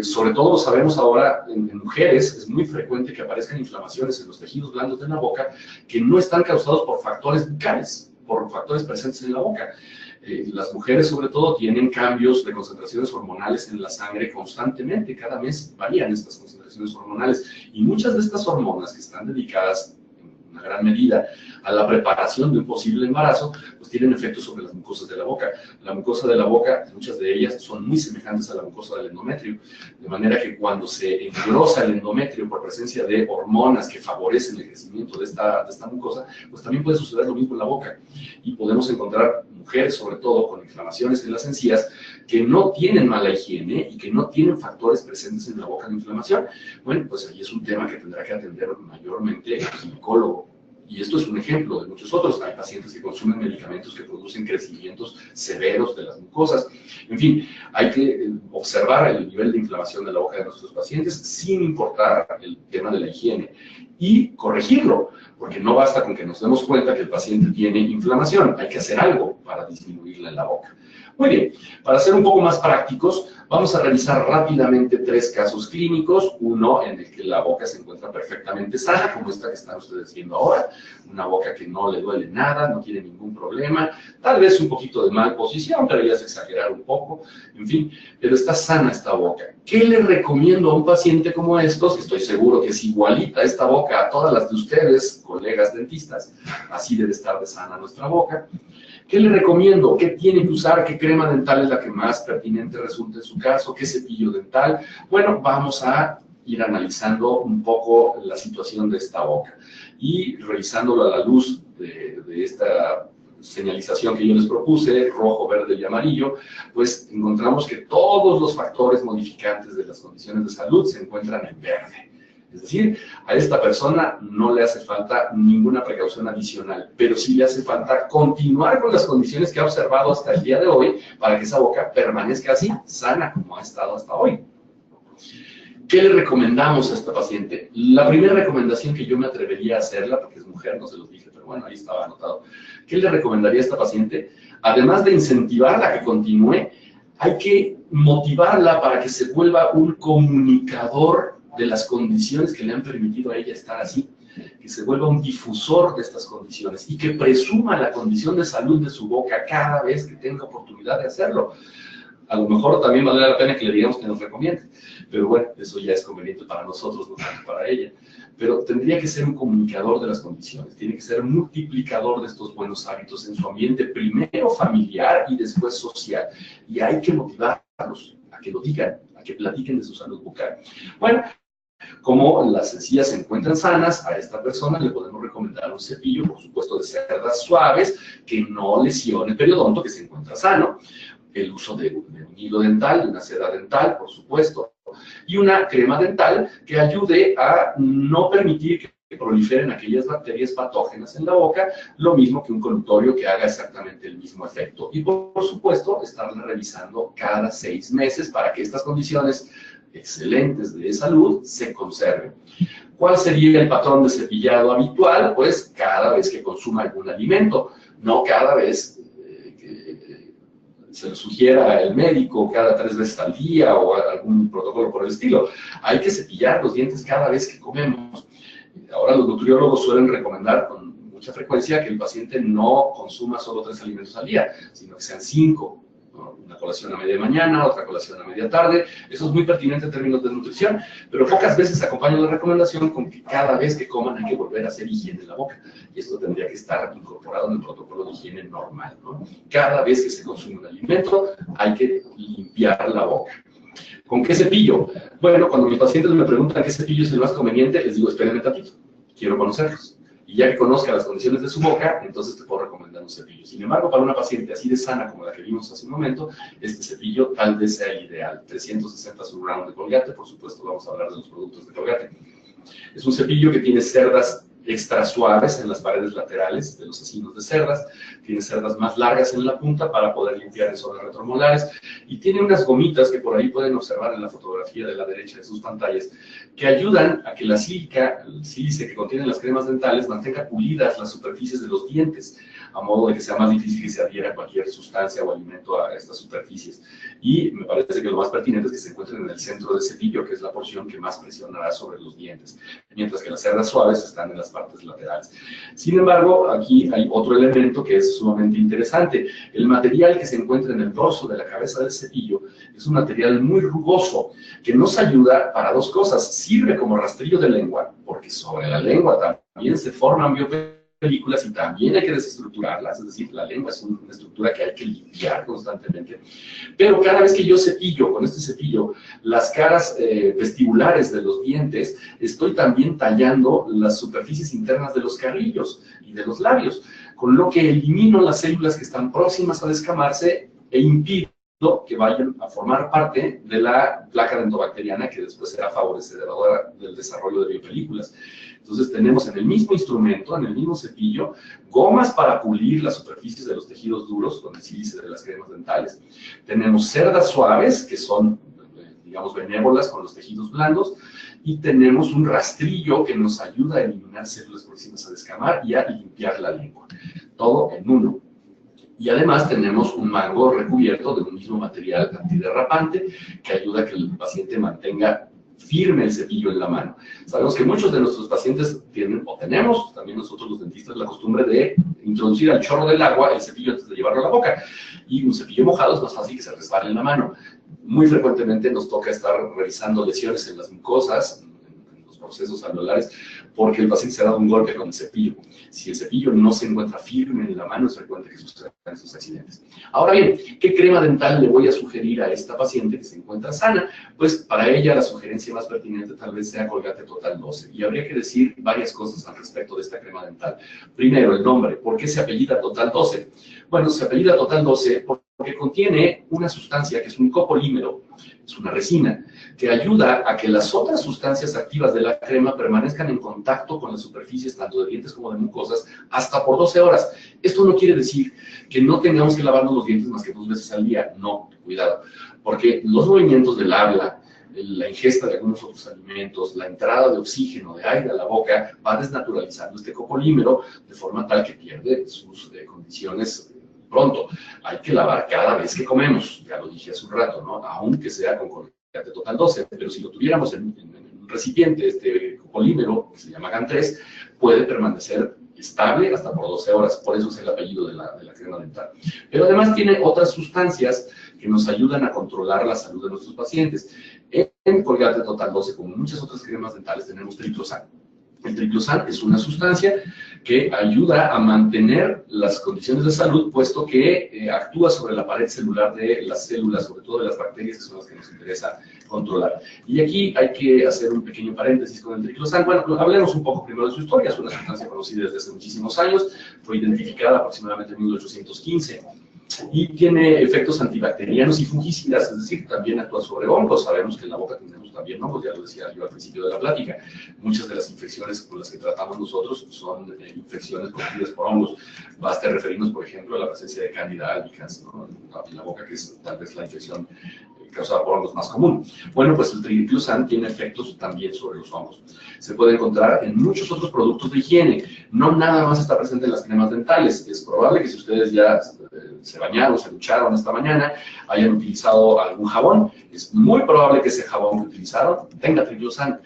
[SPEAKER 2] Sobre todo lo sabemos ahora en mujeres, es muy frecuente que aparezcan inflamaciones en los tejidos blandos de la boca que no están causados por factores bucales, por factores presentes en la boca. Las mujeres sobre todo tienen cambios de concentraciones hormonales en la sangre constantemente, cada mes varían estas concentraciones hormonales y muchas de estas hormonas que están dedicadas en una gran medida a la preparación de un posible embarazo, pues tienen efectos sobre las mucosas de la boca. La mucosa de la boca, muchas de ellas son muy semejantes a la mucosa del endometrio, de manera que cuando se engrosa el endometrio por presencia de hormonas que favorecen el crecimiento de esta mucosa, pues también puede suceder lo mismo en la boca. Y podemos encontrar mujeres, sobre todo, con inflamaciones en las encías, que no tienen mala higiene y que no tienen factores presentes en la boca de inflamación. Bueno, pues ahí es un tema que tendrá que atender mayormente el ginecólogo. Y esto es un ejemplo de muchos otros. Hay pacientes que consumen medicamentos que producen crecimientos severos de las mucosas. En fin, hay que observar el nivel de inflamación de la boca de nuestros pacientes sin importar el tema de la higiene y corregirlo, porque no basta con que nos demos cuenta que el paciente tiene inflamación, hay que hacer algo para disminuirla en la boca. Muy bien, para ser un poco más prácticos, vamos a revisar rápidamente 3 casos clínicos. Uno en el que la boca se encuentra perfectamente sana, como esta que están ustedes viendo ahora. Una boca que no le duele nada, no tiene ningún problema. Tal vez un poquito de mal posición, pero ya es exagerar un poco. En fin, pero está sana esta boca. ¿Qué le recomiendo a un paciente como estos? Estoy seguro que es igualita esta boca a todas las de ustedes, colegas dentistas. Así debe estar de sana nuestra boca. ¿Qué le recomiendo? ¿Qué tiene que usar? ¿Qué crema dental es la que más pertinente resulta en su caso? ¿Qué cepillo dental? Bueno, vamos a ir analizando un poco la situación de esta boca y revisándolo a la luz de esta señalización que yo les propuse, rojo, verde y amarillo, pues encontramos que todos los factores modificantes de las condiciones de salud se encuentran en verde. Es decir, a esta persona no le hace falta ninguna precaución adicional, pero sí le hace falta continuar con las condiciones que ha observado hasta el día de hoy para que esa boca permanezca así, sana como ha estado hasta hoy. ¿Qué le recomendamos a esta paciente? La primera recomendación que yo me atrevería a hacerla, porque es mujer, no se los dije, pero bueno, ahí estaba anotado. ¿Qué le recomendaría a esta paciente? Además de incentivarla a que continúe, hay que motivarla para que se vuelva un comunicador de las condiciones que le han permitido a ella estar así, que se vuelva un difusor de estas condiciones y que presuma la condición de salud de su boca cada vez que tenga oportunidad de hacerlo. A lo mejor también vale la pena que le digamos que nos recomiende, pero bueno, eso ya es conveniente para nosotros, no tanto para ella. Pero tendría que ser un comunicador de las condiciones, tiene que ser un multiplicador de estos buenos hábitos en su ambiente, primero familiar y después social. Y hay que motivarlos a que lo digan, a que platiquen de su salud bucal. Bueno, como las encías se encuentran sanas, a esta persona le podemos recomendar un cepillo, por supuesto, de cerdas suaves, que no lesione el periodonto, que se encuentra sano, el uso de un hilo dental, una seda dental, por supuesto, y una crema dental que ayude a no permitir que proliferen aquellas bacterias patógenas en la boca, lo mismo que un colutorio que haga exactamente el mismo efecto. Y por supuesto, estarla revisando cada 6 meses para que estas condiciones excelentes de salud se conserven. ¿Cuál sería el patrón de cepillado habitual? Pues cada vez que consuma algún alimento, no cada vez que se lo sugiera el médico, cada 3 veces al día o algún protocolo por el estilo. Hay que cepillar los dientes cada vez que comemos. Ahora los nutriólogos suelen recomendar con mucha frecuencia que el paciente no consuma solo 3 alimentos al día, sino que sean 5. ¿no? Una colación a media mañana, otra colación a media tarde. Eso es muy pertinente en términos de nutrición, pero pocas veces acompaña la recomendación con que cada vez que coman hay que volver a hacer higiene en la boca. Y esto tendría que estar incorporado en el protocolo de higiene normal, ¿no? Cada vez que se consume un alimento hay que limpiar la boca. ¿Con qué cepillo? Bueno, cuando mis pacientes me preguntan qué cepillo es el más conveniente, les digo, espérenme tantito, quiero conocerlos. Y ya que conozca las condiciones de su boca, entonces te puedo recomendar un cepillo. Sin embargo, para una paciente así de sana como la que vimos hace un momento, este cepillo tal vez sea el ideal. 360 surround de Colgate, por supuesto vamos a hablar de los productos de Colgate. Es un cepillo que tiene cerdas extra suaves en las paredes laterales de los asinos de cerdas, tiene cerdas más largas en la punta para poder limpiar en zonas retromolares y tiene unas gomitas que por ahí pueden observar en la fotografía de la derecha de sus pantallas que ayudan a que la sílica, el sílice que contienen las cremas dentales mantenga pulidas las superficies de los dientes, a modo de que sea más difícil que se adhiera cualquier sustancia o alimento a estas superficies. Y me parece que lo más pertinente es que se encuentren en el centro del cepillo, que es la porción que más presionará sobre los dientes, mientras que las cerdas suaves están en las partes laterales. Sin embargo, aquí hay otro elemento que es sumamente interesante. El material que se encuentra en el dorso de la cabeza del cepillo es un material muy rugoso que nos ayuda para dos cosas. Sirve como rastrillo de lengua, porque sobre la lengua también se forman biopelículas y también hay que desestructurarlas, es decir, la lengua es una estructura que hay que limpiar constantemente. Pero cada vez que yo cepillo, con este cepillo, las caras vestibulares de los dientes, estoy también tallando las superficies internas de los carrillos y de los labios, con lo que elimino las células que están próximas a descamarse e impido que vayan a formar parte de la placa dentobacteriana que después será favorecedora del desarrollo de biopelículas. Entonces tenemos en el mismo instrumento, en el mismo cepillo, gomas para pulir las superficies de los tejidos duros con el sílice de las cremas dentales. Tenemos cerdas suaves, que son, digamos, benévolas con los tejidos blandos, y tenemos un rastrillo que nos ayuda a eliminar células próximas a descamar y a limpiar la lengua. Todo en uno. Y además tenemos un mango recubierto de un mismo material antiderrapante que ayuda a que el paciente mantenga firme el cepillo en la mano. Sabemos que muchos de nuestros pacientes tienen, o tenemos, también nosotros los dentistas, la costumbre de introducir al chorro del agua el cepillo antes de llevarlo a la boca. Y un cepillo mojado es más fácil que se resbale en la mano. Muy frecuentemente nos toca estar revisando lesiones en las mucosas, en los procesos alveolares, porque el paciente se ha dado un golpe con el cepillo. Si el cepillo no se encuentra firme en la mano, es frecuente que sucedan esos accidentes. Ahora bien, ¿qué crema dental le voy a sugerir a esta paciente que se encuentra sana? Pues para ella la sugerencia más pertinente tal vez sea Colgate Total 12. Y habría que decir varias cosas al respecto de esta crema dental. Primero, el nombre. ¿Por qué se apellida Total 12? Bueno, se apellida Total 12 porque contiene una sustancia que es un copolímero, es una resina, que ayuda a que las otras sustancias activas de la crema permanezcan en contacto con las superficies tanto de dientes como de mucosas hasta por 12 horas. Esto no quiere decir que no tengamos que lavarnos los dientes más que 2 veces al día. No, cuidado, porque los movimientos del habla, la ingesta de algunos otros alimentos, la entrada de oxígeno, de aire a la boca, va desnaturalizando este copolímero de forma tal que pierde sus condiciones pronto. Hay que lavar cada vez que comemos, ya lo dije hace un rato, ¿no? Aunque sea con Colgate Total 12, pero si lo tuviéramos en un recipiente, este polímero, que se llama GAN3, puede permanecer estable hasta por 12 horas, por eso es el apellido de la crema dental. Pero además tiene otras sustancias que nos ayudan a controlar la salud de nuestros pacientes. En Colgate Total 12, como en muchas otras cremas dentales, tenemos triclosan. El triclosan es una sustancia que ayuda a mantener las condiciones de salud, puesto que actúa sobre la pared celular de las células, sobre todo de las bacterias, que son las que nos interesa controlar. Y aquí hay que hacer un pequeño paréntesis con el triclosan. Bueno, hablemos un poco primero de su historia. Es una sustancia conocida desde hace muchísimos años, fue identificada aproximadamente en 1815. Y tiene efectos antibacterianos y fungicidas, es decir, también actúa sobre hongos. Sabemos que en la boca tenemos también hongos, ya lo decía yo al principio de la plática. Muchas de las infecciones con las que tratamos nosotros son infecciones producidas por hongos. Basta referirnos, por ejemplo, a la presencia de Candida albicans, ¿no?, en la boca, que es tal vez la infección causada por hongos más común. Bueno, pues el triclosan tiene efectos también sobre los hongos. Se puede encontrar en muchos otros productos de higiene. No nada más está presente en las cremas dentales. Es probable que si ustedes ya se bañaron, se ducharon esta mañana, hayan utilizado algún jabón. Es muy probable que ese jabón que utilizaron tenga triclosan.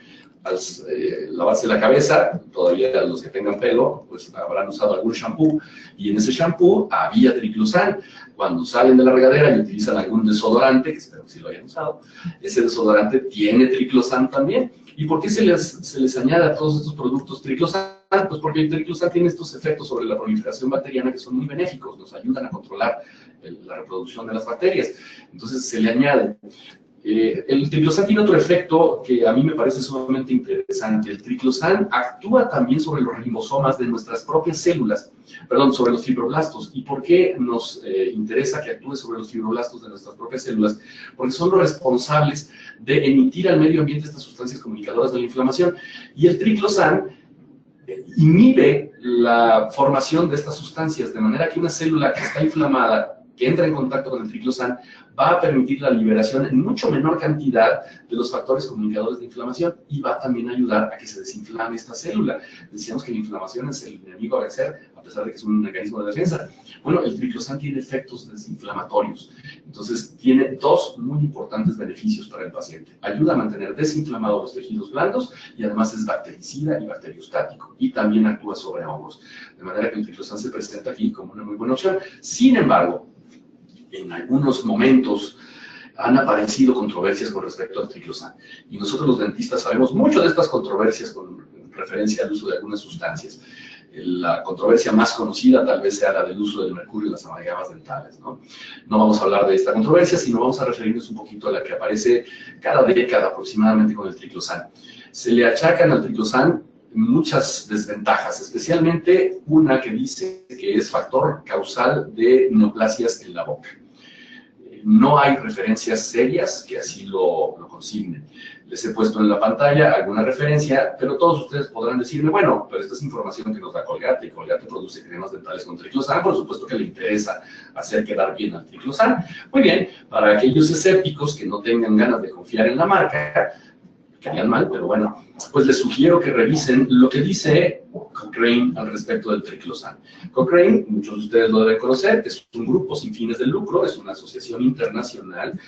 [SPEAKER 2] lavarse la cabeza, todavía los que tengan pelo, pues habrán usado algún shampoo, y en ese shampoo había triclosan. Cuando salen de la regadera y utilizan algún desodorante, que espero que sí lo hayan usado, ese desodorante tiene triclosan también. ¿Y por qué se les añade a todos estos productos triclosan? Pues porque el triclosan tiene estos efectos sobre la proliferación bacteriana que son muy benéficos, nos ayudan a controlar la reproducción de las bacterias. Entonces se le añade. El triclosan tiene otro efecto que a mí me parece sumamente interesante. El triclosan actúa también sobre los ribosomas de nuestras propias células, perdón, sobre los fibroblastos. ¿Y por qué nos interesa que actúe sobre los fibroblastos de nuestras propias células? Porque son los responsables de emitir al medio ambiente estas sustancias comunicadoras de la inflamación. Y el triclosan inhibe la formación de estas sustancias, de manera que una célula que está inflamada, que entra en contacto con el triclosan, va a permitir la liberación en mucho menor cantidad de los factores comunicadores de inflamación y va también a ayudar a que se desinflame esta célula. Decíamos que la inflamación es el enemigo a vencer, a pesar de que es un mecanismo de defensa. Bueno, el triclosan tiene efectos desinflamatorios. Entonces, tiene dos muy importantes beneficios para el paciente. Ayuda a mantener desinflamados los tejidos blandos y además es bactericida y bacteriostático. Y también actúa sobre hongos. De manera que el triclosan se presenta aquí como una muy buena opción. Sin embargo, en algunos momentos han aparecido controversias con respecto al triclosan. Y nosotros los dentistas sabemos mucho de estas controversias con referencia al uso de algunas sustancias. La controversia más conocida tal vez sea la del uso del mercurio en las amalgamas dentales, ¿no? No vamos a hablar de esta controversia, sino vamos a referirnos un poquito a la que aparece cada década aproximadamente con el triclosan. Se le achacan al triclosan muchas desventajas, especialmente una que dice que es factor causal de neoplasias en la boca. No hay referencias serias que así lo consignen. Les he puesto en la pantalla alguna referencia, pero todos ustedes podrán decirme, bueno, pero esta es información que nos da Colgate, y Colgate produce cremas dentales con triclosan, por supuesto que le interesa hacer quedar bien al triclosan. Muy bien, para aquellos escépticos que no tengan ganas de confiar en la marca, que hagan mal, pero bueno, pues les sugiero que revisen lo que dice Cochrane al respecto del triclosan. Cochrane, muchos de ustedes lo deben conocer, es un grupo sin fines de lucro, es una asociación internacional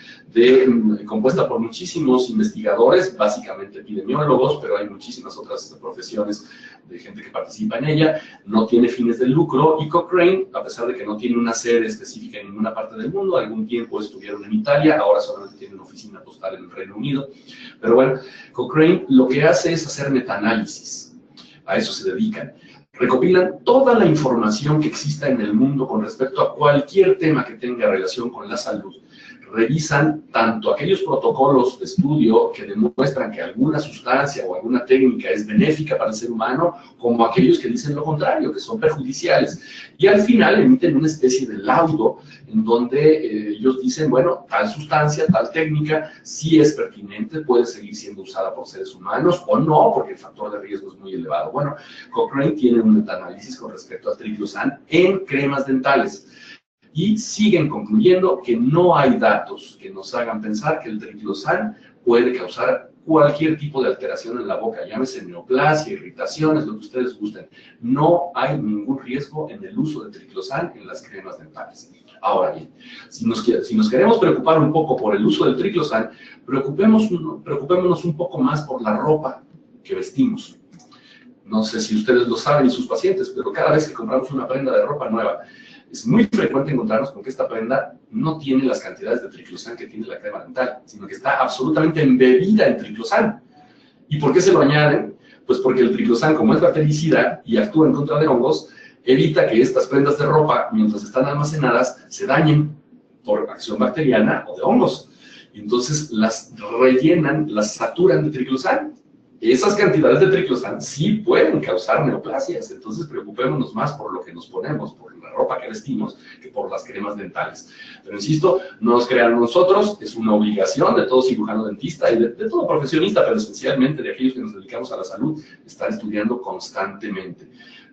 [SPEAKER 2] compuesta por muchísimos investigadores, básicamente epidemiólogos, pero hay muchísimas otras profesiones de gente que participa en ella, no tiene fines de lucro, y Cochrane, a pesar de que no tiene una sede específica en ninguna parte del mundo, algún tiempo estuvieron en Italia, ahora solamente tienen una oficina postal en el Reino Unido, pero bueno, Cochrane lo que hace es hacer metaanálisis, a eso se dedican. Recopilan toda la información que exista en el mundo con respecto a cualquier tema que tenga relación con la salud. Revisan tanto aquellos protocolos de estudio que demuestran que alguna sustancia o alguna técnica es benéfica para el ser humano, como aquellos que dicen lo contrario, que son perjudiciales. Y al final emiten una especie de laudo en donde ellos dicen, bueno, tal sustancia, tal técnica, sí es pertinente, puede seguir siendo usada por seres humanos o no, porque el factor de riesgo es muy elevado. Bueno, Cochrane tiene un metaanálisis con respecto al triclosan en cremas dentales. Y siguen concluyendo que no hay datos que nos hagan pensar que el triclosan puede causar cualquier tipo de alteración en la boca, llámese neoplasia, irritaciones, lo que ustedes gusten. No hay ningún riesgo en el uso de triclosan en las cremas dentales. Ahora bien, si nos queremos preocupar un poco por el uso del triclosan, preocupémonos un poco más por la ropa que vestimos. No sé si ustedes lo saben y sus pacientes, pero cada vez que compramos una prenda de ropa nueva, es muy frecuente encontrarnos con que esta prenda no tiene las cantidades de triclosan que tiene la crema dental, sino que está absolutamente embebida en triclosan. ¿Y por qué se lo añaden? Pues porque el triclosan, como es bactericida y actúa en contra de hongos, evita que estas prendas de ropa, mientras están almacenadas, se dañen por acción bacteriana o de hongos. Y entonces las rellenan, las saturan de triclosan. Esas cantidades de triclosan sí pueden causar neoplasias, entonces preocupémonos más por lo que nos ponemos, por la ropa que vestimos, que por las cremas dentales. Pero insisto, no nos crean nosotros, es una obligación de todo cirujano dentista y de todo profesionista, pero esencialmente de aquellos que nos dedicamos a la salud, estar estudiando constantemente.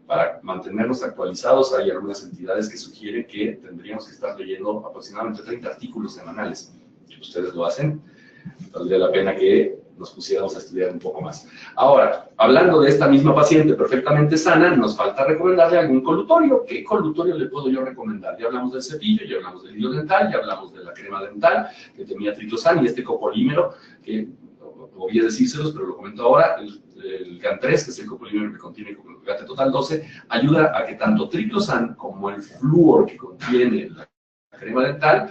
[SPEAKER 2] Para mantenernos actualizados, hay algunas entidades que sugieren que tendríamos que estar leyendo aproximadamente 30 artículos semanales. Ustedes lo hacen, valdría la pena que nos pusiéramos a estudiar un poco más. Ahora, hablando de esta misma paciente perfectamente sana, nos falta recomendarle algún colutorio. ¿Qué colutorio le puedo yo recomendar? Ya hablamos del cepillo, ya hablamos del hilo dental, ya hablamos de la crema dental que tenía triclosan y este copolímero que olvidé decírselos, pero lo comento ahora, el GAN3, que es el copolímero que contiene Colgate Total 12, ayuda a que tanto triclosan como el flúor que contiene la crema dental,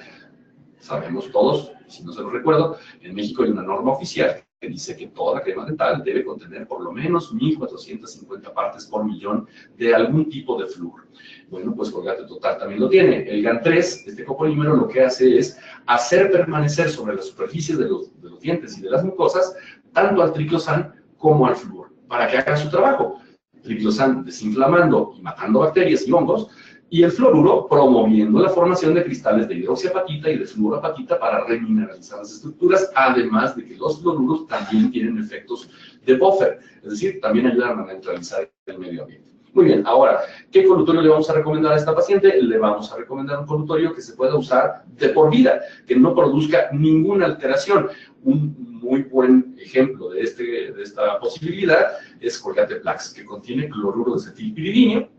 [SPEAKER 2] sabemos todos, si no se lo recuerdo, en México hay una norma oficial que dice que toda crema dental debe contener por lo menos 1.450 partes por millón de algún tipo de flúor. Bueno, pues Colgate Total también lo tiene. El GAN3, este copolímero, lo que hace es hacer permanecer sobre las superficies de los dientes y de las mucosas tanto al triclosan como al flúor, para que haga su trabajo. Triclosan desinflamando y matando bacterias y hongos, y el fluoruro promoviendo la formación de cristales de hidroxiapatita y de fluoroapatita para remineralizar las estructuras, además de que los fluoruros también tienen efectos de buffer, es decir, también ayudan a neutralizar el medio ambiente. Muy bien, ahora, ¿qué colutorio le vamos a recomendar a esta paciente? Le vamos a recomendar un colutorio que se pueda usar de por vida, que no produzca ninguna alteración. Un muy buen ejemplo de esta posibilidad es Colgate Plax, que contiene cloruro de acetilpiridinio,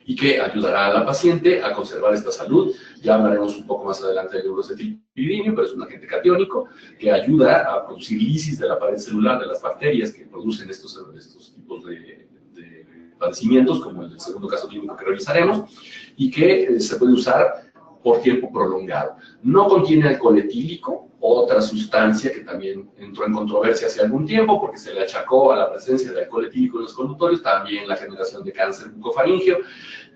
[SPEAKER 2] y que ayudará a la paciente a conservar esta salud. Ya hablaremos un poco más adelante del urocetilpiridinio, pero es un agente catiónico que ayuda a producir lisis de la pared celular de las bacterias que producen estos tipos de padecimientos, como el del segundo caso clínico que revisaremos, y que se puede usar por tiempo prolongado. No contiene alcohol etílico, otra sustancia que también entró en controversia hace algún tiempo porque se le achacó a la presencia de alcohol etílico en los colutorios también la generación de cáncer bucofaríngeo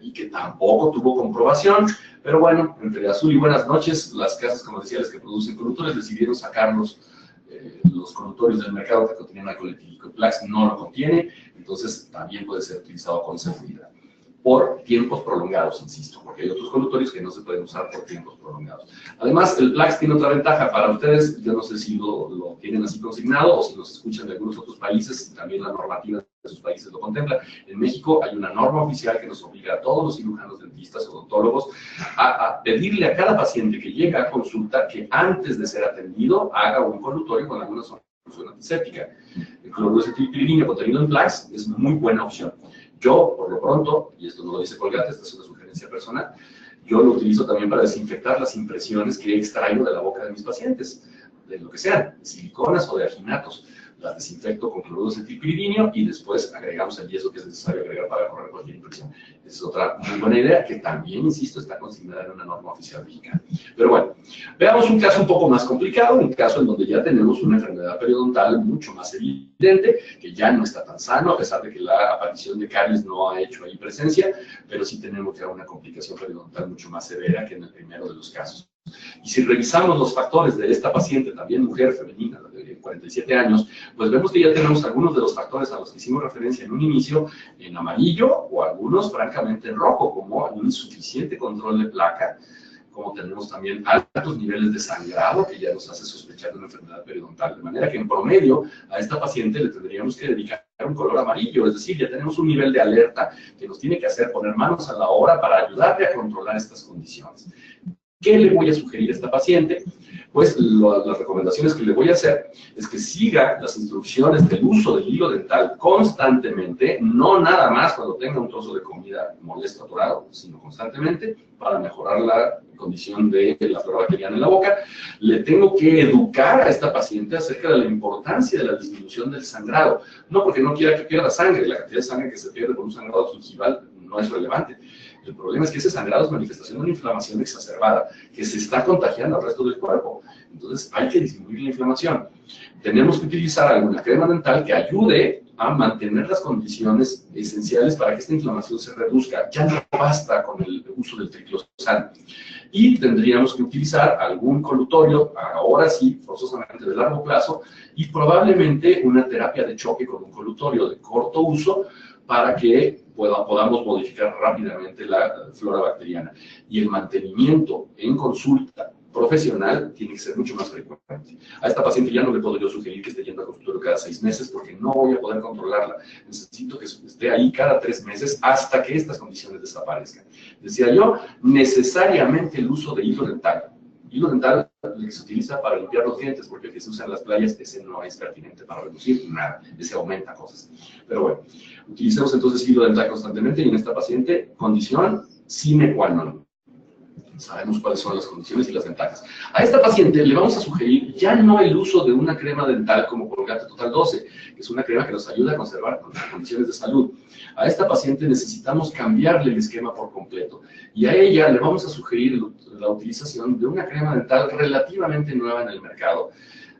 [SPEAKER 2] y que tampoco tuvo comprobación, pero bueno, entre azul y buenas noches, las casas comerciales que producen colutorios decidieron sacar los colutorios del mercado que contenían alcohol etílico. El Plax no lo contiene, entonces también puede ser utilizado con seguridad. Por tiempos prolongados, insisto, porque hay otros colutorios que no se pueden usar por tiempos prolongados. Además, el Plax tiene otra ventaja para ustedes, yo no sé si lo tienen así consignado o si nos escuchan de algunos otros países, también la normativa de sus países lo contempla. En México hay una norma oficial que nos obliga a todos los cirujanos, dentistas, odontólogos a pedirle a cada paciente que llega a consulta que antes de ser atendido haga un colutorio con alguna solución antiséptica. El cloruro de acetilpiridinio contenido en Plax es muy buena opción. Yo, por lo pronto, y esto no lo dice Colgate, esta es una sugerencia personal, yo lo utilizo también para desinfectar las impresiones que extraigo de la boca de mis pacientes, de lo que sean, de siliconas o de aginatos. Las desinfecto con cloruro de acetilpiridinio y después agregamos el yeso que es necesario agregar para correr cualquier impresión. Esa es otra muy buena idea que también, insisto, está consignada en una norma oficial mexicana. Pero bueno, veamos un caso un poco más complicado, un caso en donde ya tenemos una enfermedad periodontal mucho más evidente, que ya no está tan sano, a pesar de que la aparición de caries no ha hecho ahí presencia, pero sí tenemos ya una complicación periodontal mucho más severa que en el primero de los casos. Y si revisamos los factores de esta paciente, también mujer femenina de 47 años, pues vemos que ya tenemos algunos de los factores a los que hicimos referencia en un inicio en amarillo o algunos francamente en rojo, como un insuficiente control de placa, como tenemos también altos niveles de sangrado que ya nos hace sospechar de una enfermedad periodontal, de manera que en promedio a esta paciente le tendríamos que dedicar un color amarillo, es decir, ya tenemos un nivel de alerta que nos tiene que hacer poner manos a la obra para ayudarle a controlar estas condiciones. ¿Qué le voy a sugerir a esta paciente? Pues las recomendaciones que le voy a hacer es que siga las instrucciones del uso del hilo dental constantemente, no nada más cuando tenga un trozo de comida molesto atorado, sino constantemente para mejorar la condición de la flora bacteriana en la boca. Le tengo que educar a esta paciente acerca de la importancia de la disminución del sangrado, no porque no quiera que pierda sangre, la cantidad de sangre que se pierde con un sangrado gingival no es relevante. El problema es que ese sangrado es manifestación de una inflamación exacerbada que se está contagiando al resto del cuerpo. Entonces hay que disminuir la inflamación. Tenemos que utilizar alguna crema dental que ayude a mantener las condiciones esenciales para que esta inflamación se reduzca. Ya no basta con el uso del triclosan. Y tendríamos que utilizar algún colutorio, ahora sí, forzosamente de largo plazo, y probablemente una terapia de choque con un colutorio de corto uso para que podamos modificar rápidamente la flora bacteriana. Y el mantenimiento en consulta profesional tiene que ser mucho más frecuente. A esta paciente ya no le puedo yo sugerir que esté yendo al consultorio cada 6 meses porque no voy a poder controlarla. Necesito que esté ahí cada 3 meses hasta que estas condiciones desaparezcan. Decía yo, necesariamente el uso de hilo dental. Hilo dental que se utiliza para limpiar los dientes, porque el que se usa en las playas, ese no es pertinente para reducir nada, ese aumenta cosas. Pero bueno, utilicemos entonces hilo dental constantemente y en esta paciente, condición sine qua non. Sabemos cuáles son las condiciones y las ventajas. A esta paciente le vamos a sugerir ya no el uso de una crema dental como Colgate Total 12, que es una crema que nos ayuda a conservar las condiciones de salud. A esta paciente necesitamos cambiarle el esquema por completo. Y a ella le vamos a sugerir la utilización de una crema dental relativamente nueva en el mercado,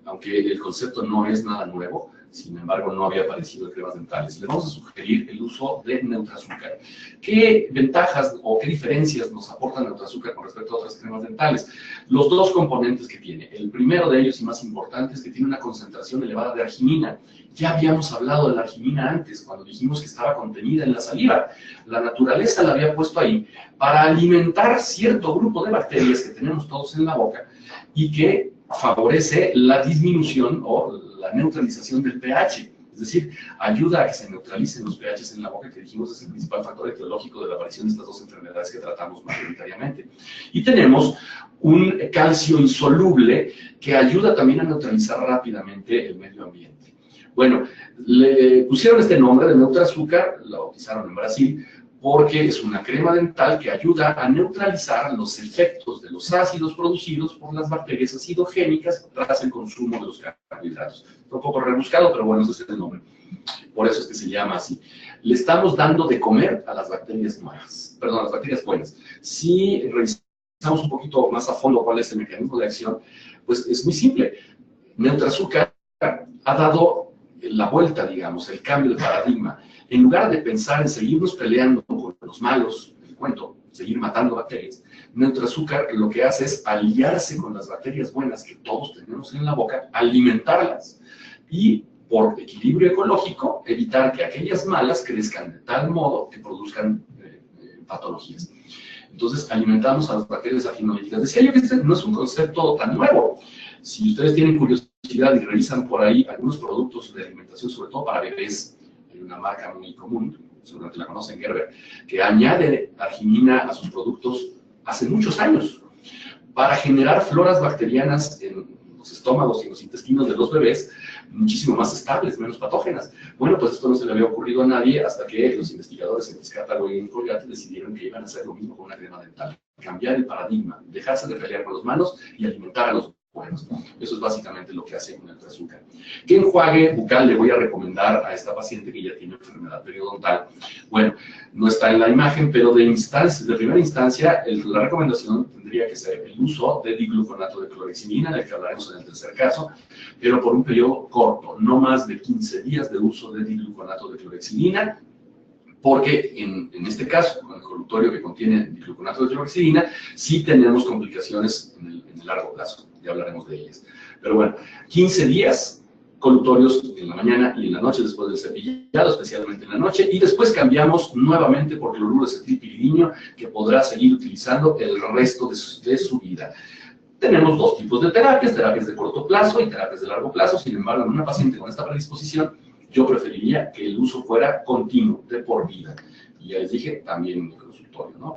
[SPEAKER 2] aunque el concepto no es nada nuevo. Sin embargo, no había aparecido en cremas dentales. Le vamos a sugerir el uso de Neutraazúcar. ¿Qué ventajas o qué diferencias nos aporta Neutraazúcar con respecto a otras cremas dentales? Los dos componentes que tiene. El primero de ellos y más importante es que tiene una concentración elevada de arginina. Ya habíamos hablado de la arginina antes, cuando dijimos que estaba contenida en la saliva. La naturaleza la había puesto ahí para alimentar cierto grupo de bacterias que tenemos todos en la boca y que favorece la disminución o la neutralización del pH, es decir, ayuda a que se neutralicen los pHs en la boca, que dijimos es el principal factor etiológico de la aparición de estas dos enfermedades que tratamos mayoritariamente. Y tenemos un calcio insoluble que ayuda también a neutralizar rápidamente el medio ambiente. Bueno, le pusieron este nombre de Neutraazúcar, la bautizaron en Brasil, porque es una crema dental que ayuda a neutralizar los efectos de los ácidos producidos por las bacterias acidogénicas tras el consumo de los carbohidratos. Está un poco rebuscado, pero bueno, ese es el nombre. Por eso es que se llama así. Le estamos dando de comer a las bacterias nuevas, perdón, a las bacterias buenas. Si revisamos un poquito más a fondo cuál es el mecanismo de acción, pues es muy simple. Neutraazúcar ha dado la vuelta, digamos, el cambio de paradigma. En lugar de pensar en seguirnos peleando con los malos, el cuento, seguir matando bacterias, Neutraazúcar lo que hace es aliarse con las bacterias buenas que todos tenemos en la boca, alimentarlas y, por equilibrio ecológico, evitar que aquellas malas crezcan de tal modo que produzcan patologías. Entonces, alimentamos a las bacterias acinolíticas. Decía yo que este no es un concepto tan nuevo. Si ustedes tienen curiosidad y revisan por ahí algunos productos de alimentación, sobre todo para bebés, hay una marca muy común, seguramente la conocen, Gerber, que añade arginina a sus productos hace muchos años para generar floras bacterianas en los estómagos y en los intestinos de los bebés muchísimo más estables, menos patógenas. Bueno, pues esto no se le había ocurrido a nadie hasta que los investigadores en Piscataway y en Colgate decidieron que iban a hacer lo mismo con una crema dental. Cambiar el paradigma, dejarse de pelear con los malos y alimentar a los buenos. Eso es básicamente lo que hace con el Neutraazúcar. ¿Qué enjuague bucal le voy a recomendar a esta paciente que ya tiene enfermedad periodontal? Bueno, no está en la imagen, pero de primera instancia, la recomendación tendría que ser el uso de digluconato de clorhexidina, del que hablaremos en el tercer caso, pero por un periodo corto, no más de 15 días de uso de digluconato de clorhexidina, porque en este caso, con el colutorio que contiene digluconato de clorhexidina, sí tenemos complicaciones en el largo plazo, ya hablaremos de ellas. Pero bueno, 15 días, colutorios en la mañana y en la noche después del cepillado, especialmente en la noche, y después cambiamos nuevamente por cloruro de cetilpiridino, que podrá seguir utilizando el resto de su vida. Tenemos dos tipos de terapias de corto plazo y terapias de largo plazo. Sin embargo, en una paciente con esta predisposición, yo preferiría que el uso fuera continuo, de por vida. Y ya les dije, también en el consultorio, ¿no?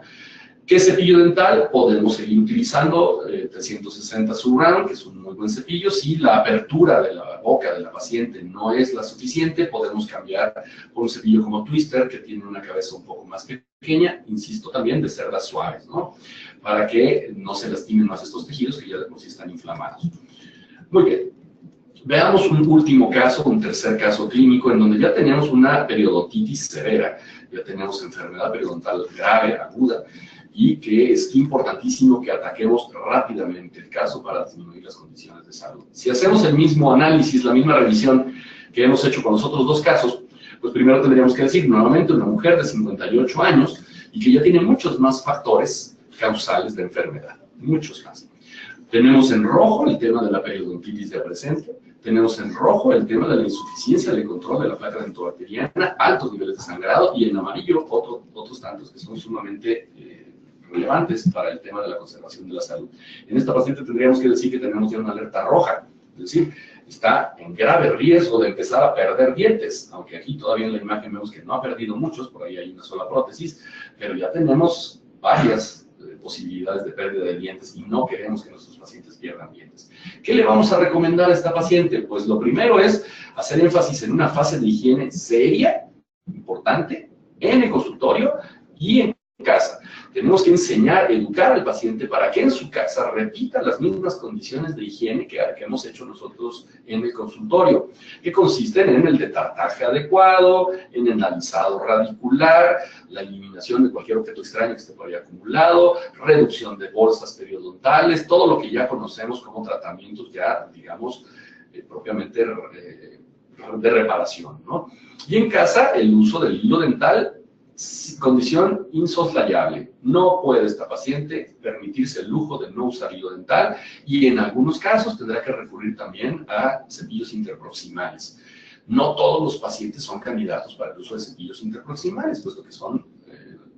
[SPEAKER 2] ¿Qué cepillo dental? Podemos seguir utilizando 360 Surround, que es un muy buen cepillo. Si la apertura de la boca de la paciente no es la suficiente, podemos cambiar por un cepillo como Twister, que tiene una cabeza un poco más pequeña, insisto también, de cerdas suaves, ¿no? Para que no se lastimen más estos tejidos que ya de por sí están inflamados. Muy bien. Veamos un último caso, un tercer caso clínico, en donde ya tenemos una periodontitis severa, ya tenemos enfermedad periodontal grave, aguda, y que es importantísimo que ataquemos rápidamente el caso para disminuir las condiciones de salud. Si hacemos el mismo análisis, la misma revisión que hemos hecho con los otros dos casos, pues primero tendríamos que decir, nuevamente, una mujer de 58 años y que ya tiene muchos más factores causales de enfermedad, muchos más. Tenemos en rojo el tema de la periodontitis de presente, tenemos en rojo el tema de la insuficiencia del control de la placa dentobacteriana, altos niveles de sangrado, y en amarillo otros tantos que son sumamente relevantes para el tema de la conservación de la salud. En esta paciente tendríamos que decir que tenemos ya una alerta roja, es decir, está en grave riesgo de empezar a perder dientes, aunque aquí todavía en la imagen vemos que no ha perdido muchos, por ahí hay una sola prótesis, pero ya tenemos varias posibilidades de pérdida de dientes y no queremos que nuestros pacientes pierdan dientes. ¿Qué le vamos a recomendar a esta paciente? Pues lo primero es hacer énfasis en una fase de higiene seria, importante, en el consultorio y en casa. Tenemos que enseñar, educar al paciente para que en su casa repita las mismas condiciones de higiene que hemos hecho nosotros en el consultorio, que consisten en el detartaje adecuado, en el alisado radicular, la eliminación de cualquier objeto extraño que esté por ahí acumulado, reducción de bolsas periodontales, todo lo que ya conocemos como tratamientos ya, digamos, propiamente de reparación, ¿no? Y en casa, el uso del hilo dental, condición insoslayable. No puede esta paciente permitirse el lujo de no usar hilo dental y en algunos casos tendrá que recurrir también a cepillos interproximales. No todos los pacientes son candidatos para el uso de cepillos interproximales, puesto que son,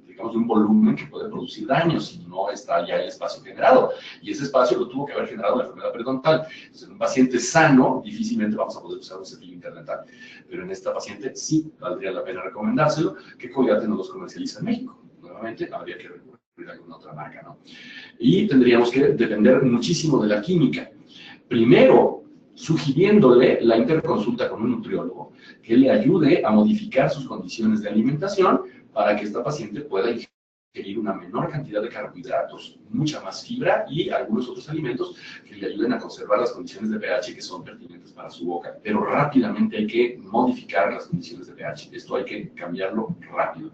[SPEAKER 2] digamos, de un volumen que puede producir daños si no está ya el espacio generado. Y ese espacio lo tuvo que haber generado la enfermedad periodontal. Entonces, en un paciente sano, difícilmente vamos a poder usar un cepillo interdental. Pero en esta paciente sí valdría la pena recomendárselo, que Colgate no los comercializa en México. Nuevamente, habría que recurrir a alguna otra marca, ¿no? Y tendríamos que depender muchísimo de la química. Primero, sugiriéndole la interconsulta con un nutriólogo que le ayude a modificar sus condiciones de alimentación para que esta paciente pueda ingerir una menor cantidad de carbohidratos, mucha más fibra y algunos otros alimentos que le ayuden a conservar las condiciones de pH que son pertinentes para su boca. Pero rápidamente hay que modificar las condiciones de pH. Esto hay que cambiarlo rápido.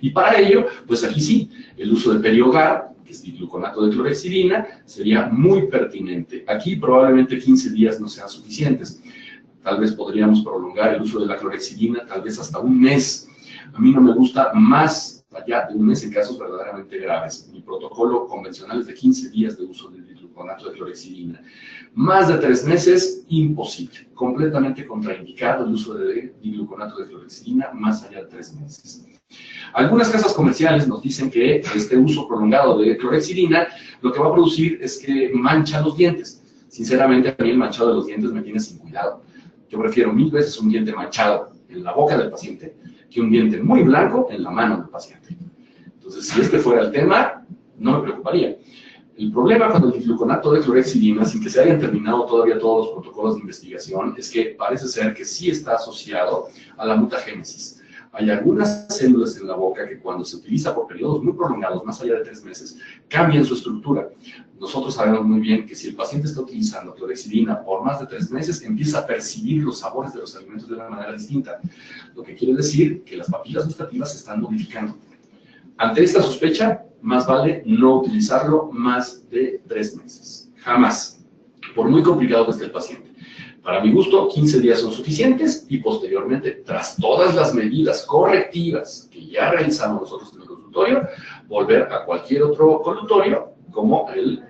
[SPEAKER 2] Y para ello, pues aquí sí, el uso de Periogar, que es digluconato de clorhexidina, sería muy pertinente. Aquí probablemente 15 días no sean suficientes. Tal vez podríamos prolongar el uso de la clorhexidina, tal vez hasta un mes. A mí no me gusta más allá de un mes en casos verdaderamente graves. Mi protocolo convencional es de 15 días de uso de digluconato de clorhexidina. Más de 3 meses, imposible. Completamente contraindicado el uso de digluconato de clorhexidina más allá de 3 meses. Algunas casas comerciales nos dicen que este uso prolongado de clorhexidina lo que va a producir es que mancha los dientes. Sinceramente, a mí el manchado de los dientes me tiene sin cuidado. Yo prefiero 1000 veces un diente manchado en la boca del paciente que un diente muy blanco en la mano del paciente. Entonces, si este fuera el tema, no me preocuparía. El problema con el digluconato de clorhexidina, sin que se hayan terminado todavía todos los protocolos de investigación, es que parece ser que sí está asociado a la mutagénesis. Hay algunas células en la boca que cuando se utiliza por periodos muy prolongados, más allá de 3 meses, cambian su estructura. Nosotros sabemos muy bien que si el paciente está utilizando clorhexidina por más de 3 meses, empieza a percibir los sabores de los alimentos de una manera distinta. Lo que quiere decir que las papilas gustativas se están modificando. Ante esta sospecha, más vale no utilizarlo más de 3 meses. Jamás. Por muy complicado que esté el paciente. Para mi gusto, 15 días son suficientes y posteriormente, tras todas las medidas correctivas que ya realizamos nosotros en el consultorio, volver a cualquier otro colutorio, como el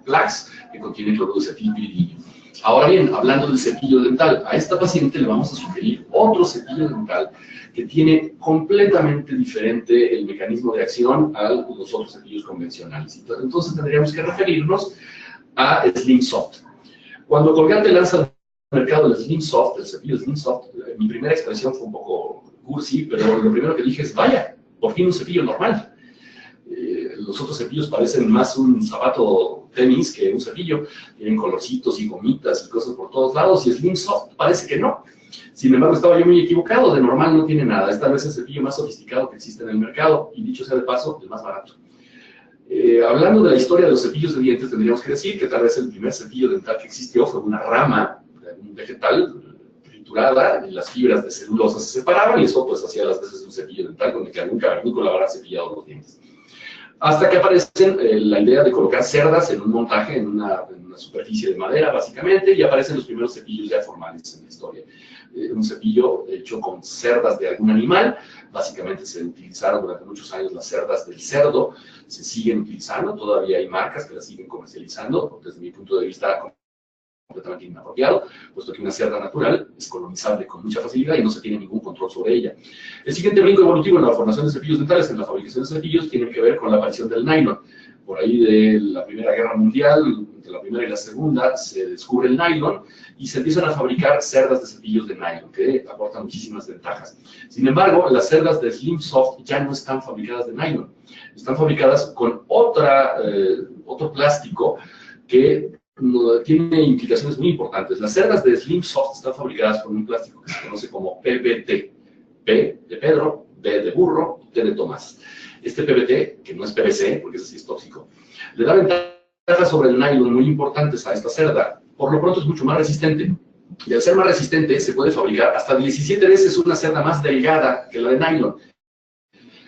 [SPEAKER 2] Plax, que contiene cloruro de cetilpiridino. Ahora bien, hablando del cepillo dental, a esta paciente le vamos a sugerir otro cepillo dental que tiene completamente diferente el mecanismo de acción a los otros cepillos convencionales. Entonces tendríamos que referirnos a Slim Soft. Cuando Colgate lanza al mercado del Slim Soft, el cepillo Slim Soft, mi primera expresión fue un poco cursi, pero lo primero que dije es, vaya, por fin un cepillo normal. Los otros cepillos parecen más un zapato tenis que un cepillo, tienen colorcitos y gomitas y cosas por todos lados, y Slim Soft parece que no. Sin embargo, estaba yo muy equivocado, de normal no tiene nada, es tal vez el cepillo más sofisticado que existe en el mercado, y dicho sea de paso, el más barato. Hablando de la historia de los cepillos de dientes, tendríamos que decir que tal vez el primer cepillo dental que existió fue una rama de un vegetal triturada, y las fibras de celulosa se separaban, y eso pues hacía las veces de un cepillo dental con el que algún cavernícola habrá cepillado los dientes. Hasta que aparecen la idea de colocar cerdas en un montaje, en una superficie de madera, básicamente, y aparecen los primeros cepillos ya formales en la historia. Un cepillo hecho con cerdas de algún animal, básicamente se utilizaron durante muchos años las cerdas del cerdo, se siguen utilizando, todavía hay marcas que las siguen comercializando, desde mi punto de vista completamente inapropiado, puesto que una cerda natural es colonizable con mucha facilidad y no se tiene ningún control sobre ella. El siguiente brinco evolutivo en la formación de cepillos dentales, en la fabricación de cepillos, tiene que ver con la aparición del nylon. Por ahí de la Primera Guerra Mundial, entre la Primera y la Segunda, se descubre el nylon y se empiezan a fabricar cerdas de cepillos de nylon, que aportan muchísimas ventajas. Sin embargo, las cerdas de Slim Soft ya no están fabricadas de nylon, están fabricadas con otro plástico que tiene implicaciones muy importantes. Las cerdas de Slim Soft están fabricadas con un plástico que se conoce como PBT. P de Pedro, B de burro, T de tomate. más. Este PVT, que no es PVC, porque ese sí es tóxico, le da ventajas sobre el nylon muy importantes a esta cerda. Por lo pronto es mucho más resistente. Y al ser más resistente, se puede fabricar hasta 17 veces una cerda más delgada que la de nylon.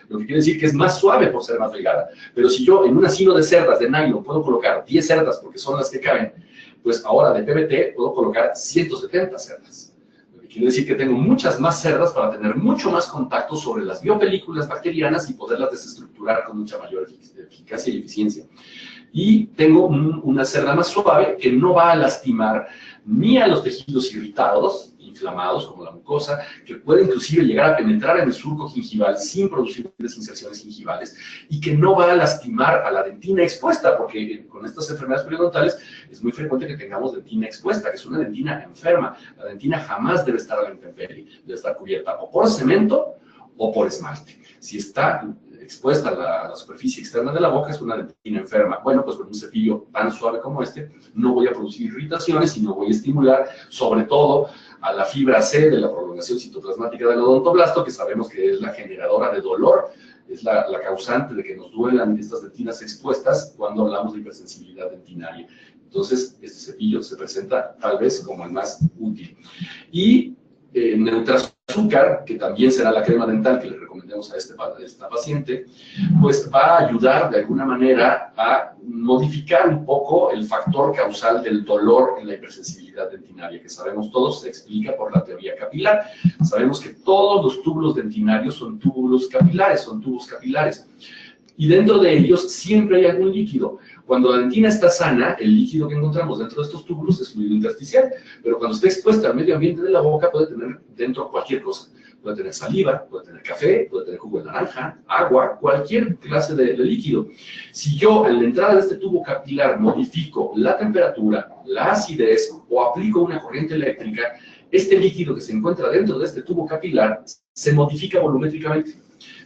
[SPEAKER 2] Lo que quiere decir que es más suave por ser más delgada. Pero si yo en un asilo de cerdas de nylon puedo colocar 10 cerdas, porque son las que caben, pues ahora de PVT puedo colocar 170 cerdas. Lo que quiere decir que tengo muchas más cerdas para tener mucho más contacto sobre las biopelículas bacterianas y poderlas desestructurar con mucha mayor eficacia y eficiencia. Y tengo una cerda más suave que no va a lastimar ni a los tejidos irritados, inflamados, como la mucosa, que puede inclusive llegar a penetrar en el surco gingival sin producir inserciones gingivales, y que no va a lastimar a la dentina expuesta, porque con estas enfermedades periodontales es muy frecuente que tengamos dentina expuesta, que es una dentina enferma. La dentina jamás debe estar a la intemperie, debe estar cubierta o por cemento o por esmalte. Si está expuesta a la superficie externa de la boca, es una dentina enferma. Bueno, pues con un cepillo tan suave como este, no voy a producir irritaciones y no voy a estimular, sobre todo, a la fibra C de la prolongación citoplasmática del odontoblasto, que sabemos que es la generadora de dolor, es la causante de que nos duelan estas dentinas expuestas cuando hablamos de hipersensibilidad dentinaria. Entonces, este cepillo se presenta tal vez como el más útil. Y Neutraazúcar, que también será la crema dental que le recomendemos a esta paciente, pues va a ayudar de alguna manera a modificar un poco el factor causal del dolor en la hipersensibilidad dentinaria, que sabemos todos se explica por la teoría capilar. Sabemos que todos los túbulos dentinarios son túbulos capilares, son tubos capilares. Y dentro de ellos siempre hay algún líquido. Cuando la dentina está sana, el líquido que encontramos dentro de estos túbulos es fluido intersticial, pero cuando está expuesta al medio ambiente de la boca puede tener dentro cualquier cosa. Puede tener saliva, puede tener café, puede tener jugo de naranja, agua, cualquier clase de líquido. Si yo en la entrada de este tubo capilar modifico la temperatura, la acidez o aplico una corriente eléctrica, este líquido que se encuentra dentro de este tubo capilar se modifica volumétricamente.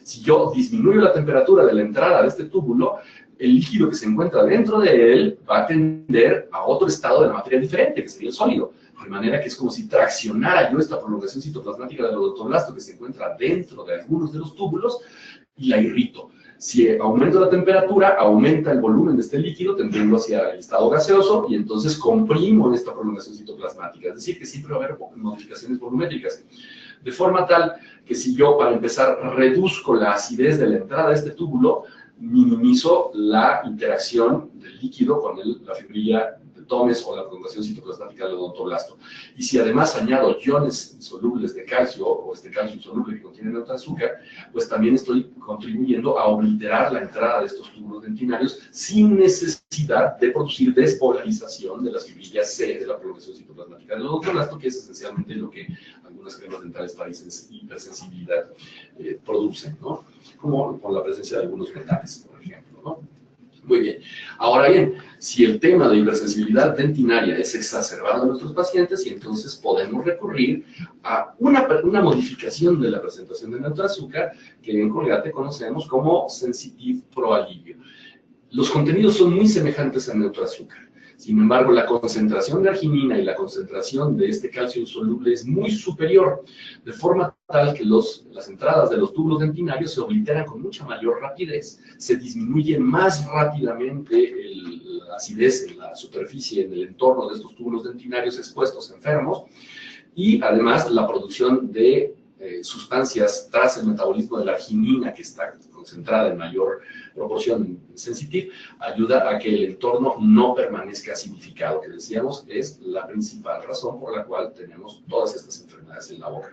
[SPEAKER 2] Si yo disminuyo la temperatura de la entrada de este túbulo, el líquido que se encuentra dentro de él va a tender a otro estado de la materia diferente, que sería el sólido. De manera que es como si traccionara yo esta prolongación citoplasmática del odontoblasto que se encuentra dentro de algunos de los túbulos y la irrito. Si aumento la temperatura, aumenta el volumen de este líquido, tendiendo hacia el estado gaseoso, y entonces comprimo esta prolongación citoplasmática. Es decir, que siempre va a haber modificaciones volumétricas. De forma tal que si yo, para empezar, reduzco la acidez de la entrada de este túbulo, minimizo la interacción del líquido con la fibrilla de Tomes o la prolongación citoplasmática del odontoblasto. Y si además añado iones insolubles de calcio, o este calcio insoluble que contiene Neutraazúcar, pues también estoy contribuyendo a obliterar la entrada de estos túbulos dentinarios sin necesidad de producir despolarización de las fibrillas C de la prolongación citoplasmática del odontoblasto, que es esencialmente lo que algunas cremas dentales para hipersensibilidad producen, ¿no? Como con la presencia de algunos metales, por ejemplo, ¿no? Muy bien. Ahora bien, si el tema de hipersensibilidad dentinaria es exacerbado en nuestros pacientes, y entonces podemos recurrir a una modificación de la presentación de Neutraazúcar, que en Colgate conocemos como Sensitive Pro Alivio. Los contenidos son muy semejantes a Neutraazúcar. Sin embargo, la concentración de arginina y la concentración de este calcio insoluble es muy superior, de forma tal que las entradas de los túbulos dentinarios se obliteran con mucha mayor rapidez, se disminuye más rápidamente la acidez en la superficie, en el entorno de estos túbulos dentinarios expuestos, enfermos, y además la producción de sustancias tras el metabolismo de la arginina, que está concentrada en mayor proporción en Sensitive, ayuda a que el entorno no permanezca acidificado, que decíamos es la principal razón por la cual tenemos todas estas enfermedades en la boca.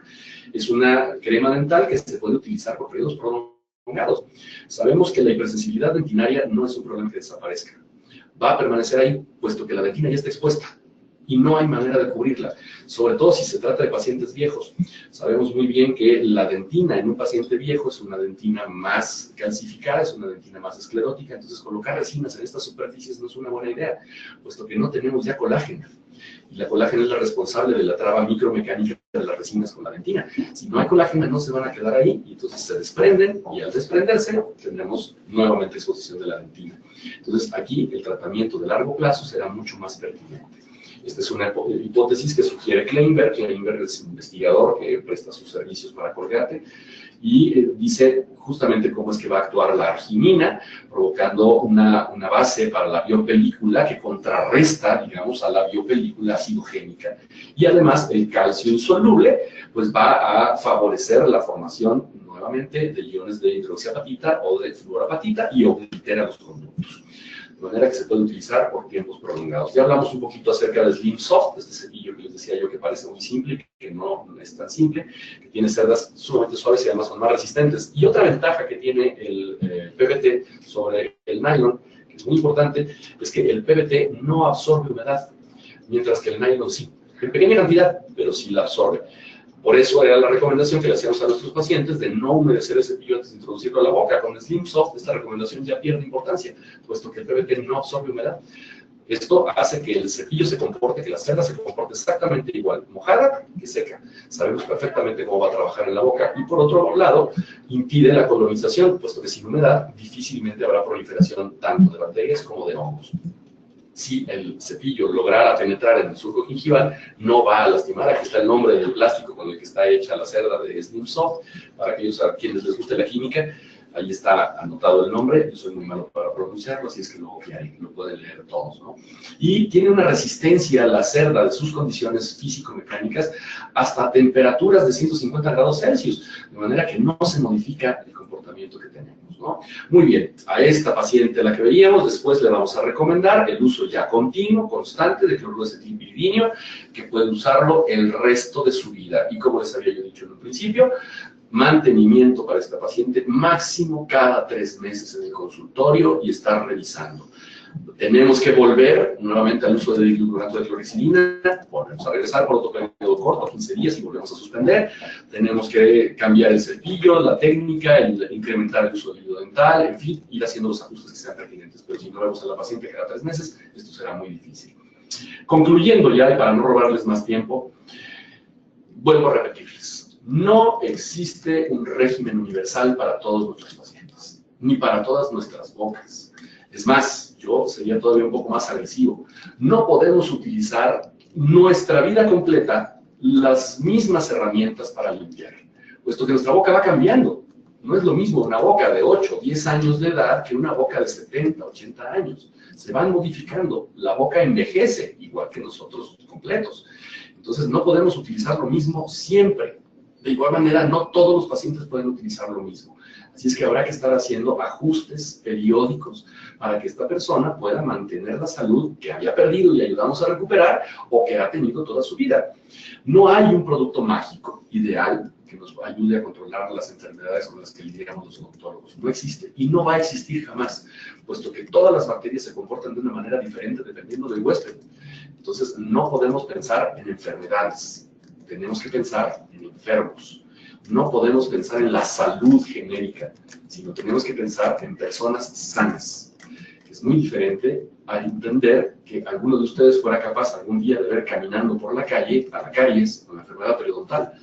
[SPEAKER 2] Es una crema dental que se puede utilizar por periodos prolongados. Sabemos que la hipersensibilidad dentinaria no es un problema que desaparezca. Va a permanecer ahí, puesto que la dentina ya está expuesta y no hay manera de cubrirla, sobre todo si se trata de pacientes viejos. Sabemos muy bien que la dentina en un paciente viejo es una dentina más calcificada, es una dentina más esclerótica, entonces colocar resinas en estas superficies no es una buena idea, puesto que no tenemos ya colágeno. Y la colágeno es la responsable de la traba micromecánica de las resinas con la dentina. Si no hay colágeno, no se van a quedar ahí, y entonces se desprenden, y al desprenderse, tendremos nuevamente exposición de la dentina. Entonces, aquí el tratamiento de largo plazo será mucho más pertinente. Esta es una hipótesis que sugiere Kleinberg. Kleinberg es un investigador que presta sus servicios para Colgate, y dice justamente cómo es que va a actuar la arginina, provocando una base para la biopelícula que contrarresta, digamos, a la biopelícula acidogénica. Y además el calcio insoluble, pues va a favorecer la formación nuevamente de iones de hidroxiapatita o de fluorapatita y oblitera los conductos. De manera que se puede utilizar por tiempos prolongados. Ya hablamos un poquito acerca del Slim Soft, este cepillo que les decía yo que parece muy simple, que no es tan simple, que tiene cerdas sumamente suaves y además son más resistentes. Y otra ventaja que tiene el PVT sobre el nylon, que es muy importante, es que el PVT no absorbe humedad, mientras que el nylon sí, en pequeña cantidad, pero sí la absorbe. Por eso era la recomendación que le hacíamos a nuestros pacientes de no humedecer el cepillo antes de introducirlo a la boca. Con el Slim Soft esta recomendación ya pierde importancia, puesto que el PVT no absorbe humedad. Esto hace que el cepillo se comporte, que la celda se comporte exactamente igual, mojada que seca. Sabemos perfectamente cómo va a trabajar en la boca. Y por otro lado, impide la colonización, puesto que sin humedad difícilmente habrá proliferación tanto de bacterias como de hongos. Si el cepillo lograra penetrar en el surco gingival, no va a lastimar. Aquí está el nombre del plástico con el que está hecha la cerda de Slim Soft, para aquellos a quienes les guste la química. Ahí está anotado el nombre, yo soy muy malo para pronunciarlo, así es que lo pueden leer todos, ¿no? Y tiene una resistencia a la cerda de sus condiciones físico-mecánicas hasta temperaturas de 150 grados Celsius, de manera que no se modifica el comportamiento que tenemos, ¿no? Muy bien, a esta paciente, la que veíamos, después le vamos a recomendar el uso ya continuo, constante de cloruro de acetilpiridino, que puede usarlo el resto de su vida. Y como les había yo dicho en un principio, mantenimiento para esta paciente máximo cada 3 meses en el consultorio y estar revisando. Tenemos que volver nuevamente al uso de diclorurato de clorexidina, volvemos a regresar por otro periodo corto, 15 días y volvemos a suspender. Tenemos que cambiar el cepillo, la técnica, incrementar el uso del hilo dental, en fin, ir haciendo los ajustes que sean pertinentes. Pero si no vemos a la paciente cada 3 meses, esto será muy difícil. Concluyendo ya, y para no robarles más tiempo, vuelvo a repetirles. No existe un régimen universal para todos nuestros pacientes, ni para todas nuestras bocas. Es más, yo sería todavía un poco más agresivo. No podemos utilizar nuestra vida completa las mismas herramientas para limpiar, puesto que nuestra boca va cambiando. No es lo mismo una boca de 8 o 10 años de edad que una boca de 70, 80 años. Se van modificando. La boca envejece, igual que nosotros completos. Entonces, no podemos utilizar lo mismo siempre. De igual manera, no todos los pacientes pueden utilizar lo mismo. Así es que habrá que estar haciendo ajustes periódicos para que esta persona pueda mantener la salud que había perdido y ayudamos a recuperar o que ha tenido toda su vida. No hay un producto mágico ideal que nos ayude a controlar las enfermedades con las que lidiamos los odontólogos. No existe y no va a existir jamás, puesto que todas las bacterias se comportan de una manera diferente dependiendo del huésped. Entonces, no podemos pensar en enfermedades. Tenemos que pensar en enfermos. No podemos pensar en la salud genérica, sino tenemos que pensar en personas sanas. Es muy diferente a entender que alguno de ustedes fuera capaz algún día de ver caminando por la calle a la caries con la enfermedad periodontal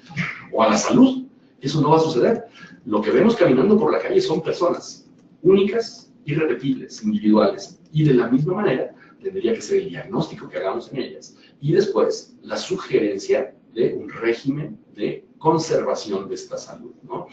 [SPEAKER 2] o a la salud. Eso no va a suceder. Lo que vemos caminando por la calle son personas únicas, irrepetibles, individuales. Y de la misma manera tendría que ser el diagnóstico que hagamos en ellas y después la sugerencia de un régimen de conservación de esta salud, ¿no?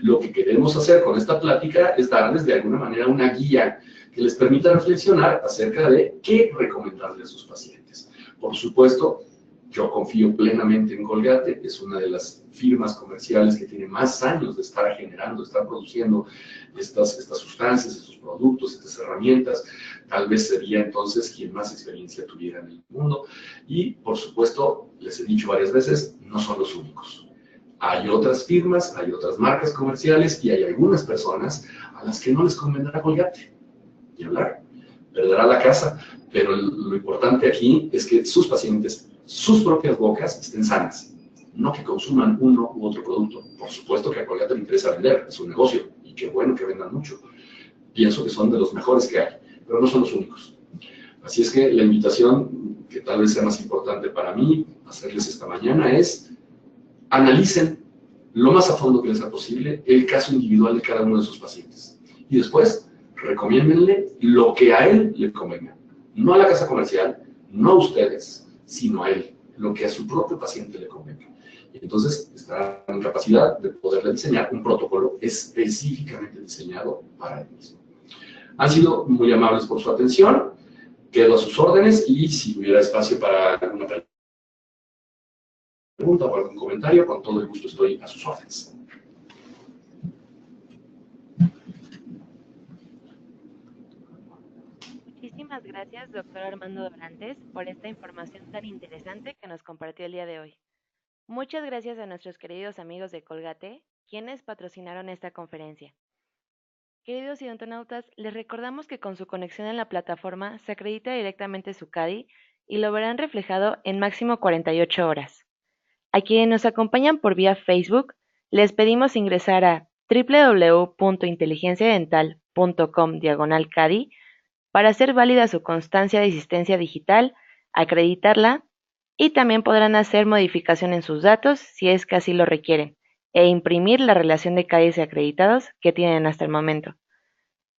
[SPEAKER 2] Lo que queremos hacer con esta plática es darles de alguna manera una guía que les permita reflexionar acerca de qué recomendarle a sus pacientes. Por supuesto, yo confío plenamente en Colgate, es una de las firmas comerciales que tiene más años de estar generando, de estar produciendo estas sustancias, estos productos, estas herramientas. Tal vez sería entonces quien más experiencia tuviera en el mundo. Y, por supuesto, les he dicho varias veces, no son los únicos. Hay otras firmas, hay otras marcas comerciales y hay algunas personas a las que no les convendrá Colgate. Y hablar, perderá la casa. Pero lo importante aquí es que sus pacientes, sus propias bocas estén sanas. No que consuman uno u otro producto. Por supuesto que a Colgate le interesa vender, es un negocio. Y qué bueno que vendan mucho. Pienso que son de los mejores que hay. Pero no son los únicos. Así es que la invitación, que tal vez sea más importante para mí, hacerles esta mañana es, analicen lo más a fondo que les sea posible el caso individual de cada uno de sus pacientes. Y después, recomiéndenle lo que a él le convenga. No a la casa comercial, no a ustedes, sino a él, lo que a su propio paciente le convenga. Entonces, está en capacidad de poderle diseñar un protocolo específicamente diseñado para él mismo. Han sido muy amables por su atención, quedo a sus órdenes y si hubiera espacio para alguna pregunta o algún comentario, con todo el gusto estoy a sus órdenes.
[SPEAKER 3] Muchísimas gracias, doctor Armando Dorantes, por esta información tan interesante que nos compartió el día de hoy. Muchas gracias a nuestros queridos amigos de Colgate, quienes patrocinaron esta conferencia. Queridos odontonautas, les recordamos que con su conexión en la plataforma se acredita directamente su CADI y lo verán reflejado en máximo 48 horas. A quienes nos acompañan por vía Facebook, les pedimos ingresar a www.inteligenciadental.com/CADI para hacer válida su constancia de existencia digital, acreditarla y también podrán hacer modificación en sus datos si es que así lo requieren e imprimir la relación de CADIs acreditados que tienen hasta el momento.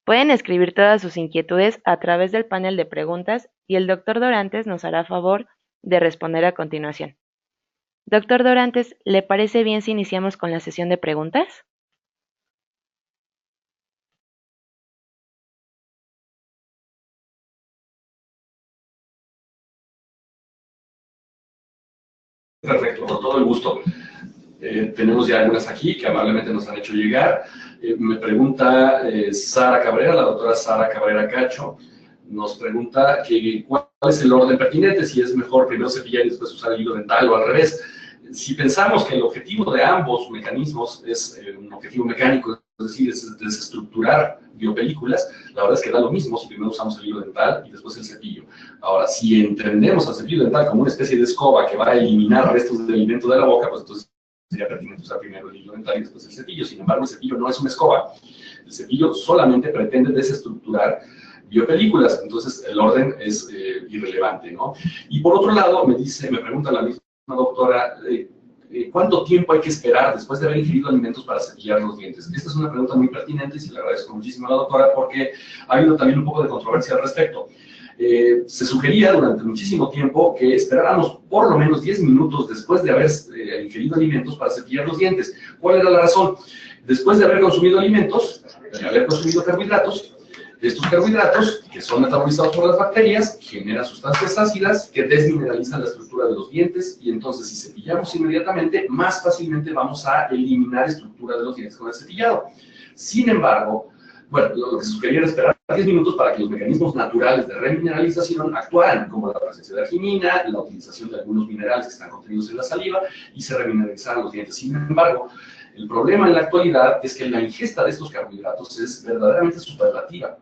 [SPEAKER 3] Pueden escribir todas sus inquietudes a través del panel de preguntas y el Dr. Dorantes nos hará favor de responder a continuación. Dr. Dorantes, ¿le parece bien si iniciamos con la sesión de preguntas?
[SPEAKER 2] Perfecto, con todo el gusto. Tenemos ya algunas aquí que amablemente nos han hecho llegar. Me pregunta Sara Cabrera, la doctora Sara Cabrera Cacho, nos pregunta cuál es el orden pertinente, si es mejor primero cepillar y después usar el hilo dental o al revés. Si pensamos que el objetivo de ambos mecanismos es un objetivo mecánico, es decir, es desestructurar biopelículas, la verdad es que da lo mismo si primero usamos el hilo dental y después el cepillo. Ahora, si entendemos al cepillo dental como una especie de escoba que va a eliminar restos de alimento de la boca, pues entonces sería pertinente usar primero el hilo dental y después el cepillo. Sin embargo, el cepillo no es una escoba. El cepillo solamente pretende desestructurar biopelículas, entonces el orden es irrelevante, ¿no? Y por otro lado, me pregunta la misma doctora, ¿cuánto tiempo hay que esperar después de haber ingerido alimentos para cepillar los dientes? Esta es una pregunta muy pertinente y se le agradezco muchísimo a la doctora porque ha habido también un poco de controversia al respecto. Se sugería durante muchísimo tiempo que esperáramos por lo menos 10 minutos después de haber ingerido alimentos para cepillar los dientes. ¿Cuál era la razón? Después de haber consumido alimentos, de haber consumido carbohidratos, estos carbohidratos, que son metabolizados por las bacterias, generan sustancias ácidas que desmineralizan la estructura de los dientes y entonces si cepillamos inmediatamente, más fácilmente vamos a eliminar estructura de los dientes con el cepillado. Sin embargo, bueno, lo que se sugería era esperar 10 minutos para que los mecanismos naturales de remineralización actuaran, como la presencia de arginina, la utilización de algunos minerales que están contenidos en la saliva y se remineralizaran los dientes. Sin embargo, el problema en la actualidad es que la ingesta de estos carbohidratos es verdaderamente superlativa.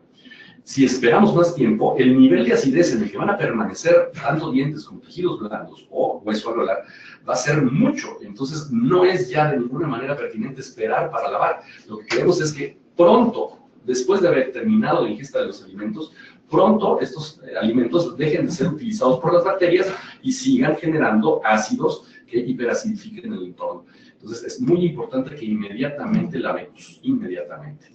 [SPEAKER 2] Si esperamos más tiempo, el nivel de acidez en el que van a permanecer tanto dientes como tejidos blandos o hueso alveolar va a ser mucho. Entonces, no es ya de ninguna manera pertinente esperar para lavar. Lo que queremos es que pronto, después de haber terminado la ingesta de los alimentos, pronto estos alimentos dejen de ser utilizados por las bacterias y sigan generando ácidos que hiperacidifiquen el entorno. Entonces, es muy importante que inmediatamente lavemos, inmediatamente.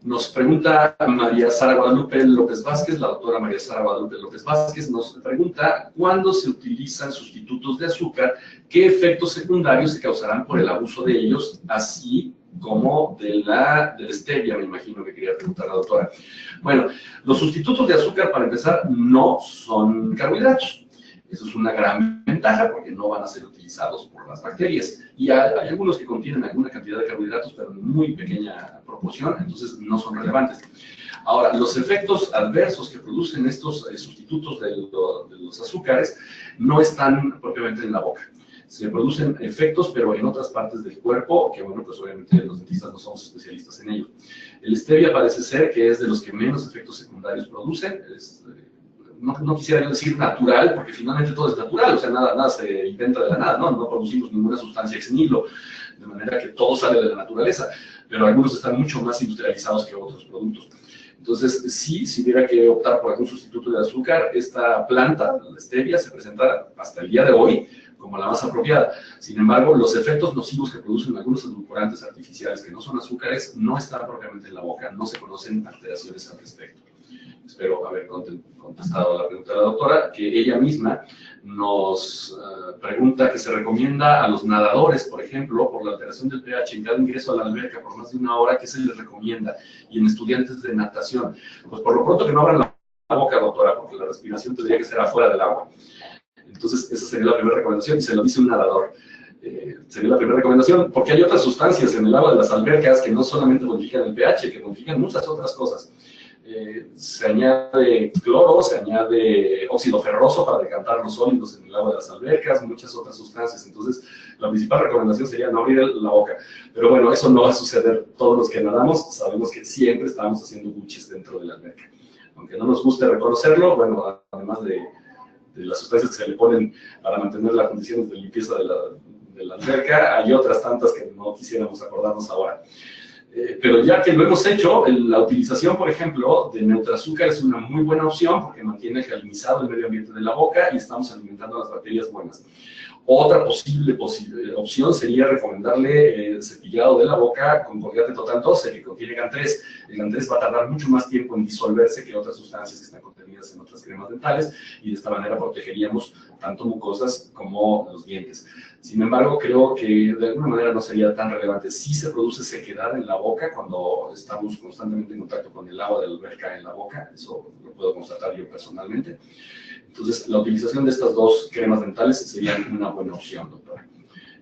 [SPEAKER 2] Nos pregunta María Sara Guadalupe López Vázquez, la doctora María Sara Guadalupe López Vázquez, nos pregunta cuándo se utilizan sustitutos de azúcar, qué efectos secundarios se causarán por el abuso de ellos, así como de la stevia, me imagino que quería preguntar la doctora. Bueno, los sustitutos de azúcar, para empezar, no son carbohidratos. Eso es una gran ventaja porque no van a ser utilizados por las bacterias. Y hay algunos que contienen alguna cantidad de carbohidratos, pero en muy pequeña proporción, entonces no son relevantes. Ahora, los efectos adversos que producen estos sustitutos de los azúcares no están propiamente en la boca. Se producen efectos, pero en otras partes del cuerpo, que bueno, pues obviamente los dentistas no somos especialistas en ello. El stevia parece ser que es de los que menos efectos secundarios producen. No quisiera yo decir natural, porque finalmente todo es natural, o sea, nada se inventa de la nada, no producimos ninguna sustancia ex nihilo, de manera que todo sale de la naturaleza, pero algunos están mucho más industrializados que otros productos. Entonces, sí, si hubiera que optar por algún sustituto de azúcar, esta planta, la stevia, se presenta hasta el día de hoy como la más apropiada. Sin embargo, los efectos nocivos que producen algunos edulcorantes artificiales que no son azúcares no están propiamente en la boca, no se conocen alteraciones al respecto. Espero haber contestado la pregunta de la doctora, que ella misma nos pregunta que se recomienda a los nadadores, por ejemplo, por la alteración del pH en cada ingreso a la alberca por más de 1 hora, ¿qué se les recomienda? Y en estudiantes de natación, pues por lo pronto que no abran la boca, doctora, porque la respiración tendría que ser afuera del agua. Entonces, esa sería la primera recomendación, y se lo dice un nadador. Sería la primera recomendación, porque hay otras sustancias en el agua de las albercas que no solamente modifican el pH, que modifican muchas otras cosas. Se añade cloro, se añade óxido ferroso para decantar los sólidos en el agua de las albercas, muchas otras sustancias. Entonces, la principal recomendación sería no abrir la boca. Pero bueno, eso no va a suceder. Todos los que nadamos sabemos que siempre estamos haciendo buches dentro de la alberca. Aunque no nos guste reconocerlo, bueno, además de las sustancias que se le ponen para mantener las condiciones de limpieza de la alberca, hay otras tantas que no quisiéramos acordarnos ahora. Pero ya que lo hemos hecho, la utilización, por ejemplo, de Neutraazúcar es una muy buena opción porque mantiene alcalinizado el medio ambiente de la boca y estamos alimentando las bacterias buenas. Otra posible opción sería recomendarle cepillado de la boca con Colgate Total 12, que contiene GAN3. El GAN3 va a tardar mucho más tiempo en disolverse que otras sustancias que están contenidas en otras cremas dentales, y de esta manera protegeríamos tanto mucosas como los dientes. Sin embargo, creo que de alguna manera no sería tan relevante. Sí se produce sequedad en la boca cuando estamos constantemente en contacto con el agua de la alberca en la boca, eso lo puedo constatar yo personalmente. Entonces, la utilización de estas dos cremas dentales sería una buena opción, doctora.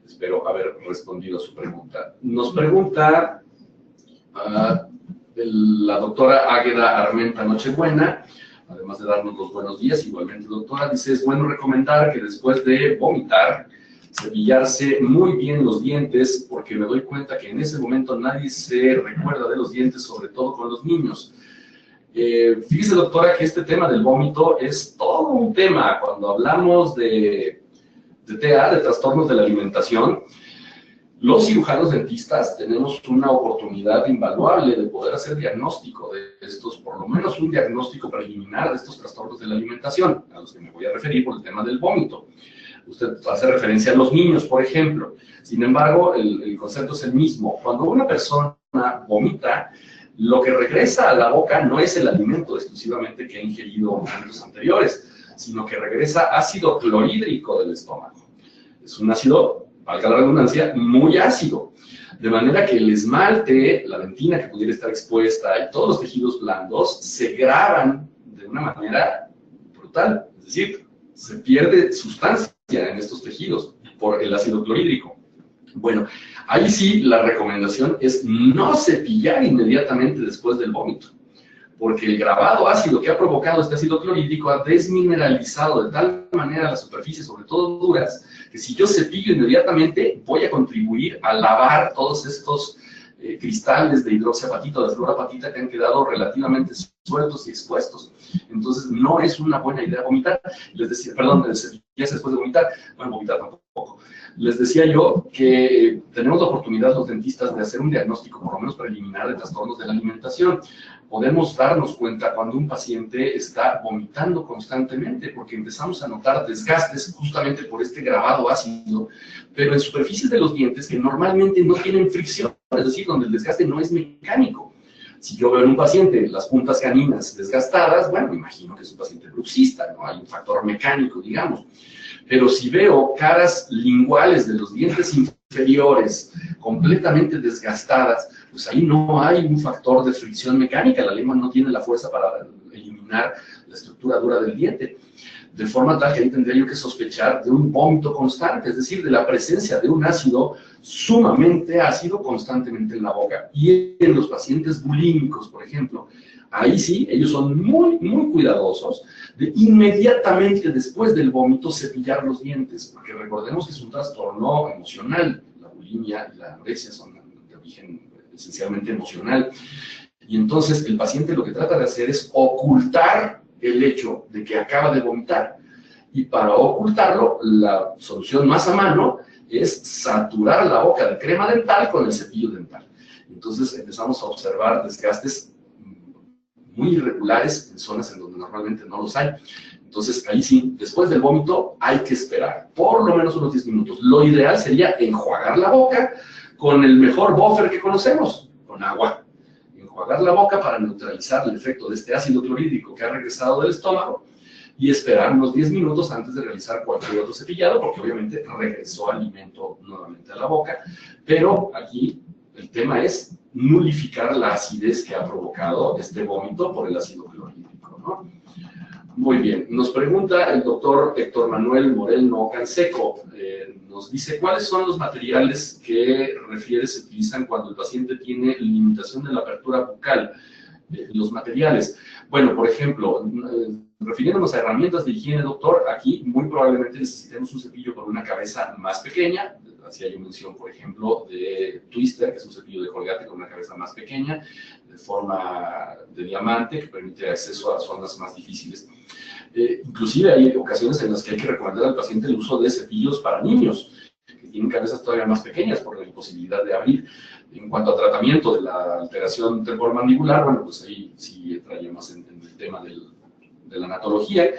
[SPEAKER 2] Espero haber respondido a su pregunta. Nos pregunta la doctora Águeda Armenta Nochebuena, además de darnos los buenos días, igualmente, doctora, dice, es bueno recomendar que después de vomitar, cepillarse muy bien los dientes, porque me doy cuenta que en ese momento nadie se recuerda de los dientes, sobre todo con los niños. Fíjese, doctora, que este tema del vómito es todo un tema. Cuando hablamos de TEA, de trastornos de la alimentación, los cirujanos dentistas tenemos una oportunidad invaluable de poder hacer diagnóstico de estos, por lo menos un diagnóstico preliminar de estos trastornos de la alimentación, a los que me voy a referir por el tema del vómito. Usted hace referencia a los niños, por ejemplo. Sin embargo, el concepto es el mismo. Cuando una persona vomita, lo que regresa a la boca no es el alimento exclusivamente que ha ingerido en momentos anteriores, sino que regresa ácido clorhídrico del estómago. Es un ácido, valga la redundancia, muy ácido. De manera que el esmalte, la dentina que pudiera estar expuesta y todos los tejidos blandos se graban de una manera brutal. Es decir, se pierde sustancia en estos tejidos por el ácido clorhídrico. Bueno, ahí sí la recomendación es no cepillar inmediatamente después del vómito, porque el grabado ácido que ha provocado este ácido clorhídrico ha desmineralizado de tal manera las superficies, sobre todo duras, que si yo cepillo inmediatamente voy a contribuir a lavar todos estos cristales de hidroxiapatita o de fluorapatita que han quedado relativamente sueltos y expuestos. Entonces no es una buena idea vomitar. Les decía, perdón, cepillarse después de vomitar. Bueno, vomitar tampoco. Les decía yo que tenemos la oportunidad los dentistas de hacer un diagnóstico, por lo menos preliminar, de trastornos de la alimentación. Podemos darnos cuenta cuando un paciente está vomitando constantemente, porque empezamos a notar desgastes justamente por este grabado ácido, pero en superficies de los dientes que normalmente no tienen fricción, es decir, donde el desgaste no es mecánico. Si yo veo en un paciente las puntas caninas desgastadas, bueno, me imagino que es un paciente bruxista, ¿no? Hay un factor mecánico, digamos. Pero si veo caras linguales de los dientes inferiores completamente desgastadas, pues ahí no hay un factor de fricción mecánica, la lengua no tiene la fuerza para eliminar la estructura dura del diente. De forma tal que ahí tendría yo que sospechar de un vómito constante, es decir, de la presencia de un ácido sumamente ácido constantemente en la boca. Y en los pacientes bulímicos, por ejemplo, ahí sí, ellos son muy, muy cuidadosos de inmediatamente después del vómito cepillar los dientes, porque recordemos que es un trastorno emocional. La bulimia y la anorexia son de origen esencialmente emocional. Y entonces el paciente lo que trata de hacer es ocultar el hecho de que acaba de vomitar. Y para ocultarlo, la solución más a mano es saturar la boca de crema dental con el cepillo dental. Entonces empezamos a observar desgastes muy irregulares en zonas en donde normalmente no los hay. Entonces ahí sí, después del vómito hay que esperar por lo menos unos 10 minutos. Lo ideal sería enjuagar la boca con el mejor buffer que conocemos, con agua. enjuagar la boca para neutralizar el efecto de este ácido clorhídrico que ha regresado del estómago y esperar unos 10 minutos antes de realizar cualquier otro cepillado, porque obviamente regresó alimento nuevamente a la boca. Pero aquí el tema es nulificar la acidez que ha provocado este vómito por el ácido clorhídrico, ¿no? Muy bien, nos pregunta el doctor Héctor Manuel Moreno Canseco, nos dice, ¿cuáles son los materiales que refiere se utilizan cuando el paciente tiene limitación de la apertura bucal? Los materiales. Bueno, por ejemplo, refiriéndonos a herramientas de higiene, doctor, aquí muy probablemente necesitemos un cepillo con una cabeza más pequeña. Hacía yo mención, por ejemplo, de Twister, que es un cepillo de Colgate con una cabeza más pequeña, de forma de diamante, que permite acceso a zonas más difíciles. Inclusive hay ocasiones en las que hay que recomendar al paciente el uso de cepillos para niños, que tienen cabezas todavía más pequeñas por la imposibilidad de abrir. En cuanto a tratamiento de la alteración temporomandibular, bueno, pues ahí sí entraríamos en el tema de la anatología.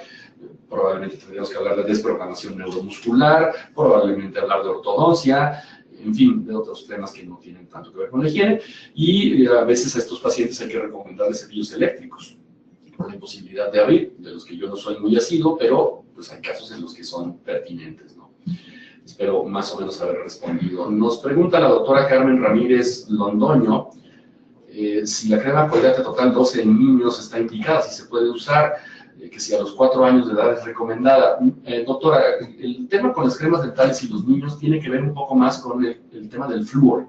[SPEAKER 2] Probablemente tendríamos que hablar de desprogramación neuromuscular, probablemente hablar de ortodoncia, en fin, de otros temas que no tienen tanto que ver con la higiene. Y a veces a estos pacientes hay que recomendarles cepillos eléctricos, por la imposibilidad de abrir, de los que yo no soy muy asiduo, pero pues hay casos en los que son pertinentes, ¿no? Espero más o menos haber respondido. Nos pregunta la doctora Carmen Ramírez Londoño si la crema Colgate Total 12 en niños está indicada, si se puede usar, que si a los 4 años de edad es recomendada. Doctora, el tema con las cremas dentales y los niños tiene que ver un poco más con el tema del flúor.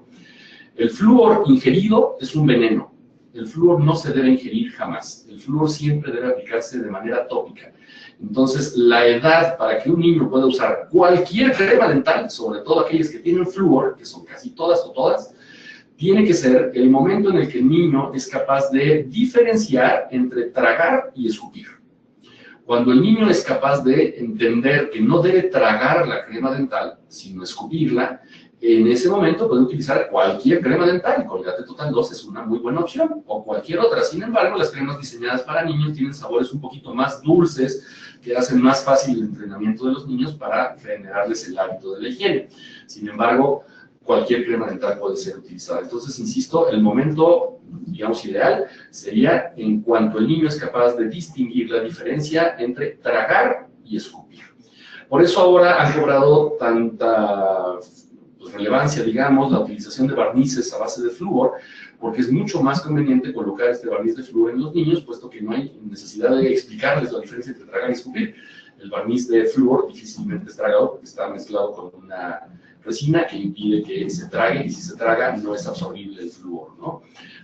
[SPEAKER 2] El flúor ingerido es un veneno. El flúor no se debe ingerir jamás. El flúor siempre debe aplicarse de manera tópica. Entonces, la edad para que un niño pueda usar cualquier crema dental, sobre todo aquellas que tienen flúor, que son casi todas o todas, tiene que ser el momento en el que el niño es capaz de diferenciar entre tragar y escupir. Cuando el niño es capaz de entender que no debe tragar la crema dental, sino escupirla, en ese momento puede utilizar cualquier crema dental. Colgate Total 2 es una muy buena opción, o cualquier otra. Sin embargo, las cremas diseñadas para niños tienen sabores un poquito más dulces, que hacen más fácil el entrenamiento de los niños para generarles el hábito de la higiene. Sin embargo, cualquier crema dental puede ser utilizada. Entonces, insisto, el momento, digamos, ideal sería en cuanto el niño es capaz de distinguir la diferencia entre tragar y escupir. Por eso ahora han cobrado tanta relevancia, digamos, la utilización de barnices a base de flúor, porque es mucho más conveniente colocar este barniz de flúor en los niños, puesto que no hay necesidad de explicarles la diferencia entre tragar y escupir. El barniz de flúor difícilmente es tragado porque está mezclado con una resina que impide que se trague, y si se traga no es absorbible el flúor, ¿no?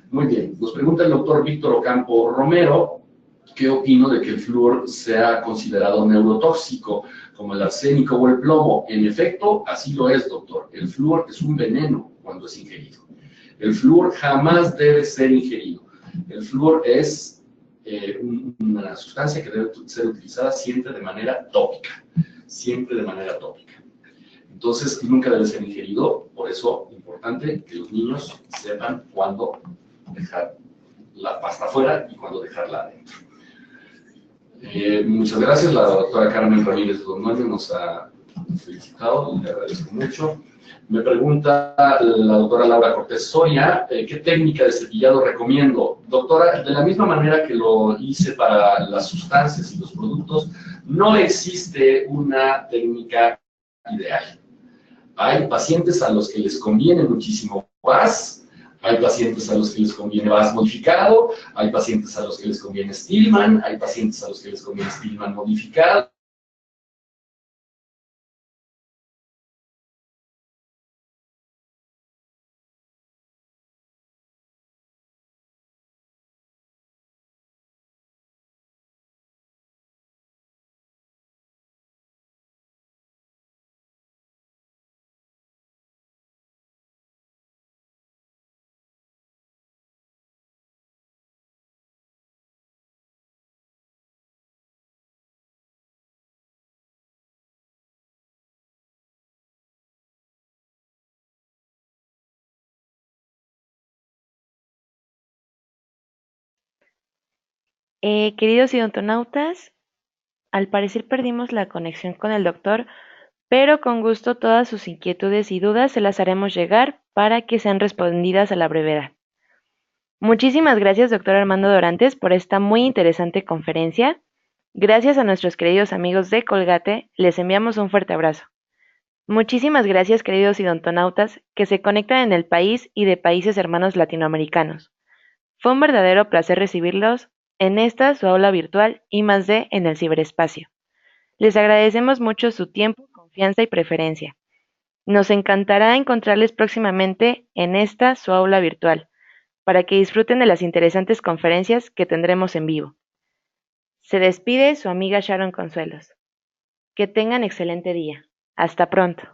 [SPEAKER 2] Muy bien, nos pregunta el doctor Víctor Ocampo Romero, ¿qué opino de que el flúor sea considerado neurotóxico, como el arsénico o el plomo? En efecto, así lo es, doctor. El flúor es un veneno cuando es ingerido. El flúor jamás debe ser ingerido. El flúor es una sustancia que debe ser utilizada siempre de manera tópica. Siempre de manera tópica. Entonces, nunca debe ser ingerido. Por eso, importante que los niños sepan cuándo dejar la pasta afuera y cuándo dejarla adentro. Muchas gracias. La doctora Carmen Ramírez Londoño nos ha felicitado, le agradezco mucho. Me pregunta la doctora Laura Cortés Soria, ¿qué técnica de cepillado recomiendo? Doctora, de la misma manera que lo hice para las sustancias y los productos, no existe una técnica ideal. Hay pacientes a los que les conviene muchísimo VAS, hay pacientes a los que les conviene VAS modificado, hay pacientes a los que les conviene Stillman, hay pacientes a los que les conviene Stillman modificado.
[SPEAKER 3] Queridos odontonautas, al parecer perdimos la conexión con el doctor, pero con gusto todas sus inquietudes y dudas se las haremos llegar para que sean respondidas a la brevedad. Muchísimas gracias, doctor Armando Dorantes, por esta muy interesante conferencia. Gracias a nuestros queridos amigos de Colgate, les enviamos un fuerte abrazo. Muchísimas gracias, queridos idontonautas, que se conectan en el país y de países hermanos latinoamericanos. Fue un verdadero placer recibirlos en esta su aula virtual I+D en el ciberespacio. Les agradecemos mucho su tiempo, confianza y preferencia. Nos encantará encontrarles próximamente en esta su aula virtual, para que disfruten de las interesantes conferencias que tendremos en vivo. Se despide su amiga Sharon Consuelos. Que tengan excelente día. Hasta pronto.